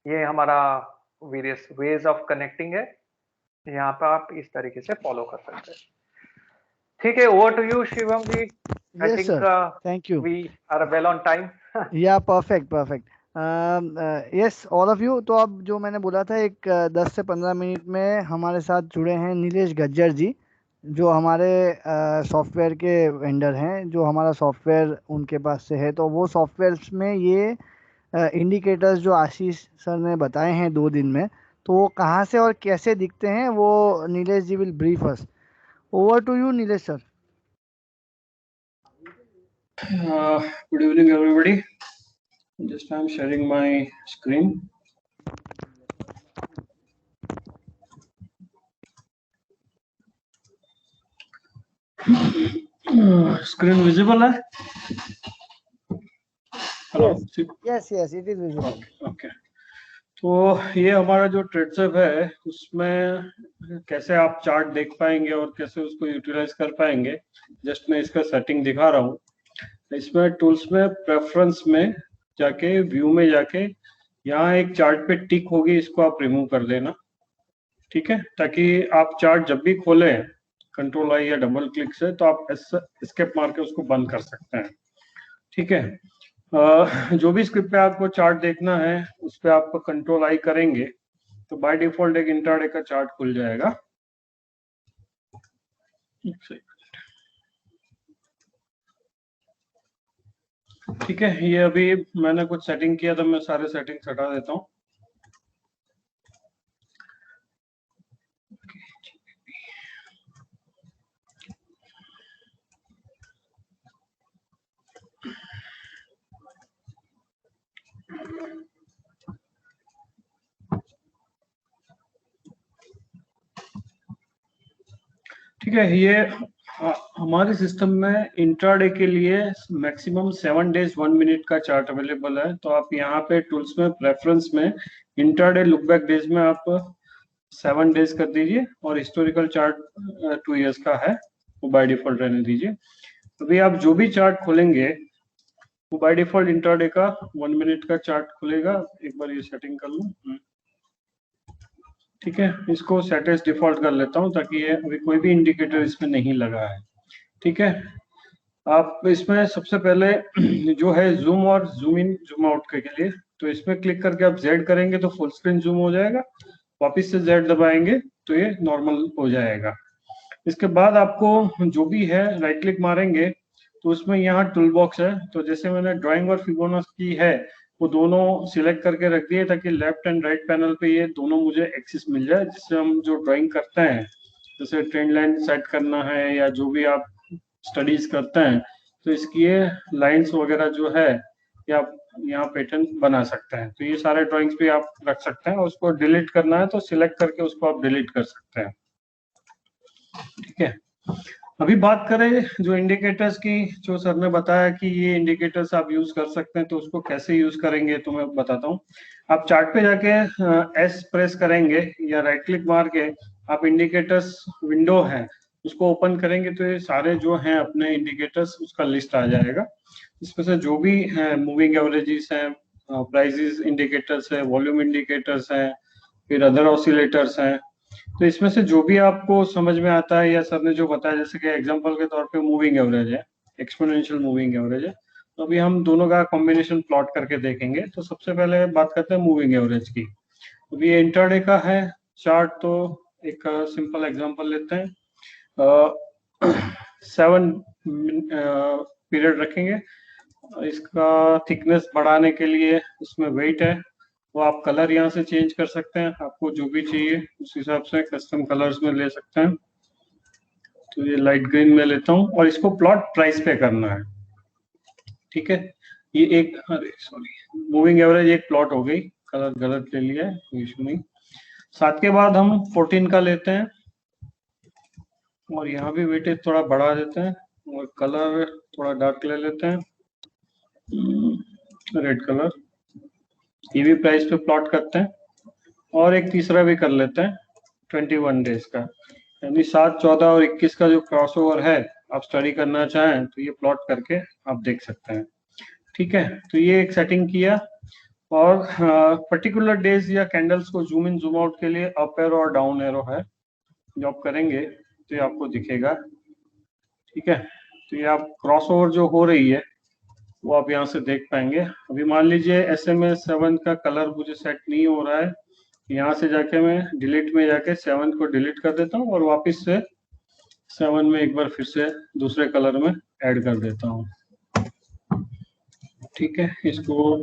ये हमारा वेरियस वेज ऑफ कनेक्टिंग है, यहाँ पर आप इस तरीके से फॉलो कर सकते हैं। ठीक है, over to you Shivam ji. I Yes, think sir. Thank you. We are well on time. या perfect perfect. Yes all of you. तो अब जो मैंने बोला था, एक 10 से 15 मिनट में हमारे साथ जुड़े हैं नीलेश गज्जर जी, जो हमारे सॉफ्टवेयर के वेंडर हैं। जो हमारा सॉफ्टवेयर उनके पास से है, तो वो सॉफ्टवेयर में ये इंडिकेटर्स जो आशीष सर ने बताए हैं 2 दिन में, तो वो कहाँ से और कैसे दिखते हैं, वो Nilesh ji will brief us. Over to you Nilesh sir. Good evening, everybody. Just I'm sharing my screen. Screen visible है? Hello. Yes, it is visible. Okay. तो ये हमारा जो ट्रेडसेप है उसमें कैसे आप चार्ट देख पाएंगे और कैसे उसको यूटिलाइज कर पाएंगे, जस्ट मैं इसका सेटिंग दिखा रहा हूँ। इसमें टूल्स में प्रेफरेंस में जाके व्यू में जाके यहाँ एक चार्ट पे टिक होगी, इसको आप रिमूव कर देना, ठीक है, ताकि आप चार्ट जब भी खोलें कंट्रोल आई या डबल क्लिक से तो आप एस्केप मार के उसको बंद कर सकते हैं, ठीक है। जो भी स्क्रिप्ट पे आपको चार्ट देखना है उस पर आप कंट्रोल आई करेंगे तो बाय डिफॉल्ट एक इंट्राडे का चार्ट खुल जाएगा। ठीक है, ये अभी मैंने कुछ सेटिंग किया था, मैं सारे सेटिंग्स हटा देता हूँ। ठीक है, ये हमारे सिस्टम में इंट्राडे के लिए मैक्सिमम 7 डेज 1 मिनट का चार्ट अवेलेबल है। तो आप यहाँ पे टूल्स में प्रेफरेंस में इंट्राडे लुक बैक डेज में आप 7 डेज कर दीजिए और हिस्टोरिकल चार्ट 2 इयर्स का है वो बाय डिफॉल्ट रहने दीजिए। अभी आप जो भी चार्ट खोलेंगे वो बाय डिफॉल्ट इंट्राडे का 1 मिनट का चार्ट खुलेगा। एक बार ये सेटिंग कर लूँ, ठीक है, इसको सेट एज डिफॉल्ट कर लेता हूँ ताकि ये अभी कोई भी इंडिकेटर इसमें नहीं लगा है, ठीक है। आप इसमें सबसे पहले जो है जूम और जूम इन जूम आउट के लिए, तो इसमें क्लिक करके आप Z करेंगे तो फुल स्क्रीन जूम हो जाएगा, वापस से Z दबाएंगे तो ये नॉर्मल हो जाएगा। इसके बाद आपको जो भी है राइट क्लिक मारेंगे तो उसमें यहाँ टूल बॉक्स है, तो जैसे मैंने ड्राइंग और फिबोनाची है वो दोनों सिलेक्ट करके रख दिए ताकि लेफ्ट एंड राइट पैनल पे ये दोनों मुझे एक्सिस मिल जाए, जिससे हम जो ड्राइंग करते हैं जैसे ट्रेंड लाइन सेट करना है या जो भी आप स्टडीज करते हैं तो इसकी ये लाइंस वगैरह जो है या आप यहाँ पैटर्न बना सकते हैं। तो ये सारे ड्राइंग्स भी आप रख सकते हैं, उसको डिलीट करना है तो सिलेक्ट करके उसको आप डिलीट कर सकते हैं, ठीक है। अभी बात करें जो इंडिकेटर्स की, जो सर ने बताया कि ये इंडिकेटर्स आप यूज कर सकते हैं तो उसको कैसे यूज करेंगे तो मैं बताता हूँ। आप चार्ट पे जाके एस प्रेस करेंगे या राइट क्लिक मार के आप इंडिकेटर्स विंडो है उसको ओपन करेंगे तो ये सारे जो हैं अपने इंडिकेटर्स उसका लिस्ट आ जाएगा। इसमें से जो भी है मूविंग एवरेजेस हैं, प्राइसेस इंडिकेटर्स है, वॉल्यूम इंडिकेटर्स हैं, फिर अदर ऑसिलेटर्स हैं। तो इसमें से जो भी आपको समझ में आता है या सर ने जो बताया, जैसे कि एग्जांपल के तौर पे मूविंग एवरेज है, एक्सपोनेंशियल मूविंग एवरेज है, तो अभी हम दोनों का कॉम्बिनेशन प्लॉट करके देखेंगे। तो सबसे पहले बात करते हैं मूविंग एवरेज की। अभी ये इंटरडे का है चार्ट, तो एक सिंपल एग्जांपल लेते हैं। 7 पीरियड रखेंगे, इसका थिकनेस बढ़ाने के लिए इसमें वेट है वो आप कलर यहाँ से चेंज कर सकते हैं, आपको जो भी चाहिए उस हिसाब से कस्टम कलर्स में ले सकते हैं। तो ये लाइट ग्रीन में लेता हूँ और इसको प्लॉट प्राइस पे करना है, ठीक है। ये एक, अरे सॉरी, मूविंग एवरेज एक प्लॉट हो गई, कलर गलत ले लिया है, कोई इशू नहीं। 7 के बाद हम 14 का लेते हैं और यहाँ भी वेटेज थोड़ा बढ़ा देते हैं और कलर थोड़ा डार्क ले लेते हैं, रेड कलर। ये भी प्राइस पे प्लॉट करते हैं और एक तीसरा भी कर लेते हैं 21 डेज का, यानी 7, 14 और 21 का जो क्रॉसओवर है आप स्टडी करना चाहें तो ये प्लॉट करके आप देख सकते हैं, ठीक है। तो ये एक सेटिंग किया और पर्टिकुलर डेज या कैंडल्स को जूम इन जूम आउट के लिए अप एरो और डाउन एरो है, जो आप करेंगे तो ये आपको दिखेगा, ठीक है। तो ये आप क्रॉसओवर जो हो रही है वो आप यहाँ से देख पाएंगे। अभी मान लीजिए SMS 7 का कलर मुझे सेट नहीं हो रहा है, यहाँ से जाके मैं डिलीट में जाके 7 को डिलीट कर देता हूँ और वापस से 7 में एक बार फिर से दूसरे कलर में ऐड कर देता हूँ, ठीक है। इसको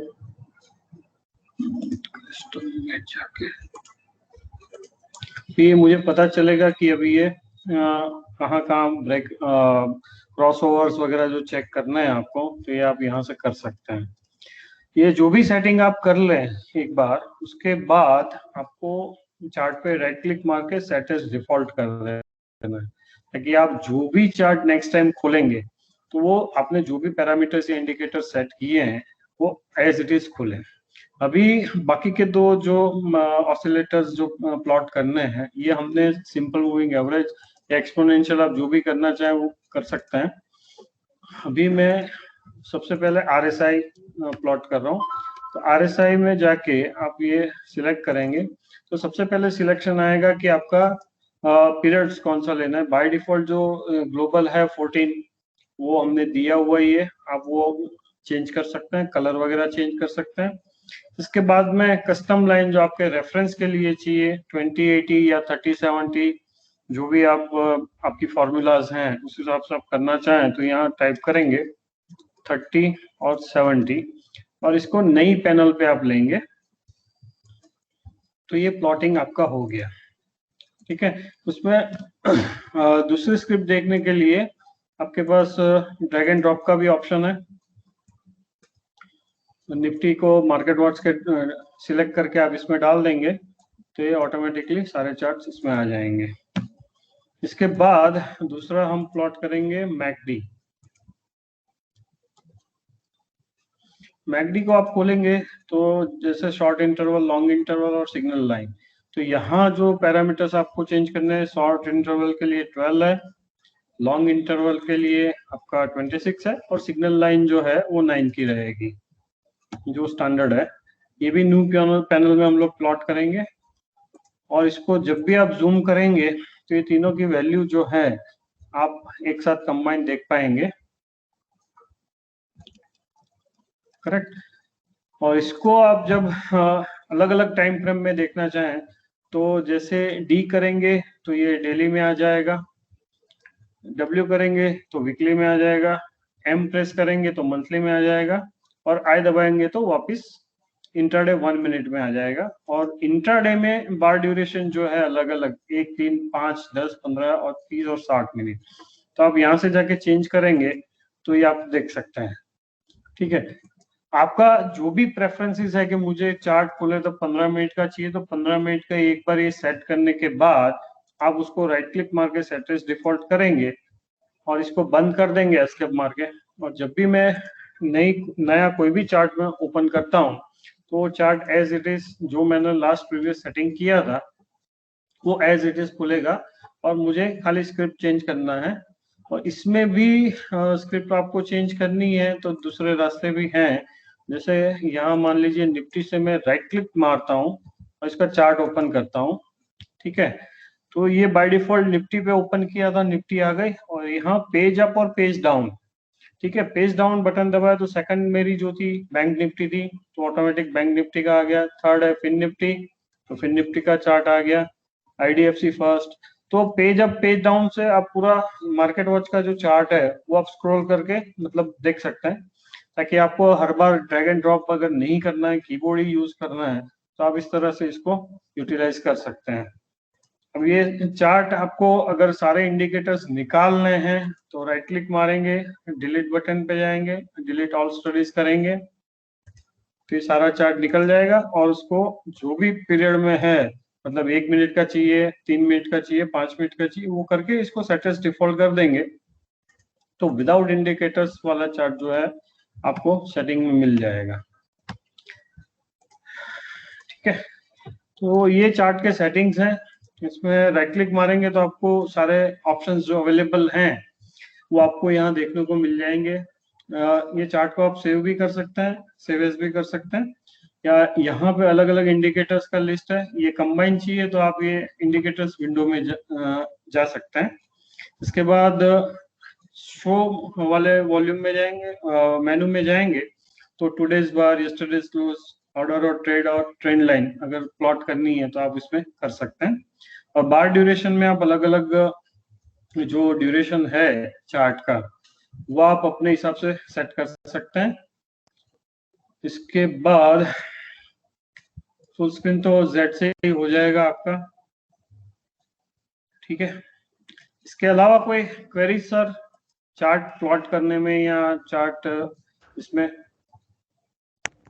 जाके ये मुझे पता चलेगा कि अभी ये कहाँ कहाँ ब्रेक क्रॉसओवर्स वगैरह जो चेक करना है आपको, तो ये आप यहाँ से कर सकते हैं। ये जो भी सेटिंग आप कर लें एक बार, उसके बाद आपको चार्ट पे राइट क्लिक मार के सेट एज डिफॉल्ट कर देना है, ताकि आप जो भी चार्ट नेक्स्ट टाइम खोलेंगे तो वो आपने जो भी पैरामीटर्स या इंडिकेटर सेट किए हैं वो एज इट इज खुले। अभी बाकी के दो जो ऑसिलेटर्स जो प्लॉट करने हैं, ये हमने सिंपल मूविंग एवरेज या एक्सपोनेंशियल, आप जो भी करना चाहें वो कर सकते हैं। अभी मैं सबसे पहले RSI प्लॉट कर रहा हूँ। तो RSI में जाके आप ये सिलेक्ट करेंगे तो सबसे पहले सिलेक्शन आएगा कि आपका पीरियड्स कौन सा लेना है। बाय डिफॉल्ट जो ग्लोबल है 14 वो हमने दिया हुआ ही है, आप वो चेंज कर सकते हैं, कलर वगैरह चेंज कर सकते हैं। इसके बाद में कस्टम लाइन जो आपके रेफरेंस के लिए चाहिए 2080 या 3070, जो भी आप आपकी फॉर्मूलाज हैं उस हिसाब से आप करना चाहें तो यहाँ टाइप करेंगे 30 और 70 और इसको नई पैनल पे आप लेंगे तो ये प्लॉटिंग आपका हो गया। ठीक है, उसमें दूसरी स्क्रिप्ट देखने के लिए आपके पास ड्रैग एंड ड्रॉप का भी ऑप्शन है। निफ्टी को मार्केट वॉच के सिलेक्ट करके आप इसमें डाल देंगे तो ये ऑटोमेटिकली सारे चार्ट्स इसमें आ जाएंगे। इसके बाद दूसरा हम प्लॉट करेंगे मैकडी। मैकडी को आप खोलेंगे तो जैसे शॉर्ट इंटरवल, लॉन्ग इंटरवल और सिग्नल लाइन, तो यहाँ जो पैरामीटर्स आपको चेंज करने हैं, शॉर्ट इंटरवल के लिए 12 है, लॉन्ग इंटरवल के लिए आपका 26 है और सिग्नल लाइन जो है वो 9 की रहेगी जो स्टैंडर्ड है। ये भी न्यू पैनल में हम लोग प्लॉट करेंगे और इसको जब भी आप जूम करेंगे तो ये तीनों की वैल्यू जो है आप एक साथ कंबाइन देख पाएंगे। करेक्ट। और इसको आप जब अलग अलग टाइम फ्रेम में देखना चाहें तो जैसे डी करेंगे तो ये डेली में आ जाएगा, डब्ल्यू करेंगे तो वीकली में आ जाएगा, एम प्रेस करेंगे तो मंथली में आ जाएगा और आई दबाएंगे तो वापस इंट्राडे 1 मिनट में आ जाएगा। और इंट्राडे में बार ड्यूरेशन जो है अलग अलग 1, 3, 5, 10, 15 और 30 और 60 मिनट, तो आप यहाँ से जाके चेंज करेंगे तो ये आप देख सकते हैं। ठीक है, आपका जो भी प्रेफरेंसेस है कि मुझे चार्ट खोले तो 15 मिनट का चाहिए तो 15 मिनट का एक बार ये सेट करने के बाद आप उसको राइट क्लिक मार के सेट एज डिफॉल्ट करेंगे और इसको बंद कर देंगे एस्केप मार के। और जब भी मैं नया कोई भी चार्ट में ओपन करता हूँ तो वो चार्ट एज इट इज जो मैंने लास्ट प्रीवियस सेटिंग किया था वो एज इट इज खुलेगा और मुझे खाली स्क्रिप्ट चेंज करना है। और इसमें भी स्क्रिप्ट आपको चेंज करनी है तो दूसरे रास्ते भी हैं। जैसे यहाँ मान लीजिए निफ्टी से मैं राइट क्लिक मारता हूँ और इसका चार्ट ओपन करता हूँ। ठीक है, तो ये बाय डिफॉल्ट निफ्टी पे ओपन किया था, निफ्टी आ गई और यहाँ पेज अप और पेज डाउन। ठीक है, पेज डाउन बटन दबाया तो सेकंड मेरी जो थी बैंक निफ्टी थी तो ऑटोमेटिक बैंक निफ्टी का आ गया। थर्ड है फिन निफ्टी तो फिन निफ्टी का चार्ट आ गया। IDFC first. तो पेज अप पेज डाउन से आप पूरा मार्केट वॉच का जो चार्ट है वो आप स्क्रॉल करके मतलब देख सकते हैं, ताकि आपको हर बार ड्रैग एंड ड्रॉप अगर नहीं करना है, कीबोर्ड ही यूज करना है, तो आप इस तरह से इसको यूटिलाइज कर सकते हैं। अब ये चार्ट आपको अगर सारे इंडिकेटर्स निकालने हैं तो राइट क्लिक मारेंगे, डिलीट बटन पे जाएंगे, डिलीट ऑल स्टडीज करेंगे, फिर सारा चार्ट निकल जाएगा और उसको जो भी पीरियड में है, मतलब 1 मिनट का चाहिए, 3 मिनट का चाहिए, 5 मिनट का चाहिए, वो करके इसको सेट एज डिफॉल्ट कर देंगे तो विदाउट इंडिकेटर्स वाला चार्ट जो है आपको सेटिंग में मिल जाएगा। ठीक है, तो ये चार्ट के सेटिंग्स हैं। इसमें राइट क्लिक मारेंगे तो आपको सारे ऑप्शंस जो अवेलेबल हैं वो आपको यहाँ देखने को मिल जाएंगे। ये चार्ट को आप सेव भी कर सकते हैं, सेव एज भी कर सकते हैं, या यहाँ पे अलग अलग इंडिकेटर्स का लिस्ट है। ये कंबाइन चाहिए तो आप ये इंडिकेटर्स विंडो में जा सकते हैं। इसके बाद शो वाले वॉल्यूम में जाएंगे, मेनू में जाएंगे तो टुडेज बार, यस्टरडेज क्लोज, ऑर्डर और ट्रेड और ट्रेंड लाइन अगर प्लॉट करनी है तो आप इसमें कर सकते हैं। और बार ड्यूरेशन में आप अलग अलग जो ड्यूरेशन है चार्ट का वो आप अपने हिसाब से सेट कर सकते हैं। इसके बाद फुल स्क्रीन तो Z से ही हो जाएगा आपका। ठीक है, इसके अलावा कोई क्वेरी सर, चार्ट प्लॉट करने में या चार्ट इसमें?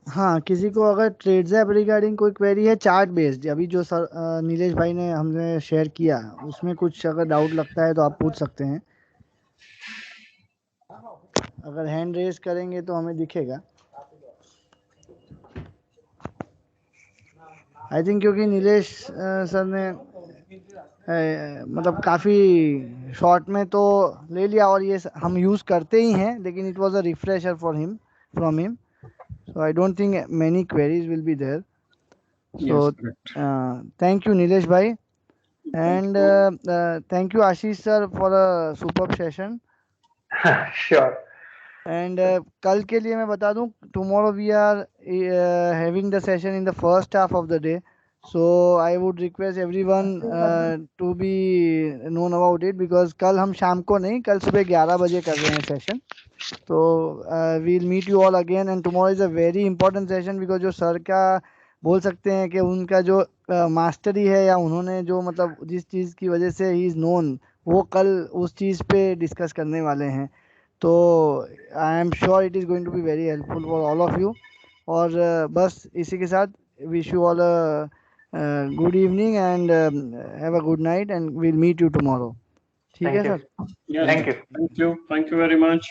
हाँ, किसी को अगर ट्रेड्सएप रिगार्डिंग कोई क्वेरी है चार्ट बेस्ड, अभी जो सर नीलेश भाई ने हमने शेयर किया उसमें कुछ अगर डाउट लगता है तो आप पूछ सकते हैं। अगर हैंड रेज करेंगे तो हमें दिखेगा। आई थिंक क्योंकि नीलेश सर ने मतलब काफ़ी शॉर्ट में तो ले लिया और ये हम यूज़ करते ही हैं, लेकिन it was a refresher for him from him, so I don't think many queries will be there. So Yes, correct. Thank you Nilesh bhai, and thank you Ashish sir for a superb session. Sure. And कल के लिए मैं बता दूं, tomorrow we are having the session in the first half of the day, so I would request everyone to be known about it, because कल हम शाम को नहीं, कल सुबह 11 बजे कर रहे हैं सेशन। तो we'll meet you all again, and tomorrow is a very important session because जो सर का बोल सकते हैं कि उनका जो मास्टरी है, या उन्होंने जो मतलब जिस चीज़ की वजह से ही इज़ नोन, वो कल उस चीज़ पे डिस्कस करने वाले हैं। तो I am sure it is going to be very helpful for all of you. और बस इसी के साथ wish you all a good evening and have a good night, and will meet you tomorrow. ठीक है Thank you. Sir? Yes, Thank you. thank you very much.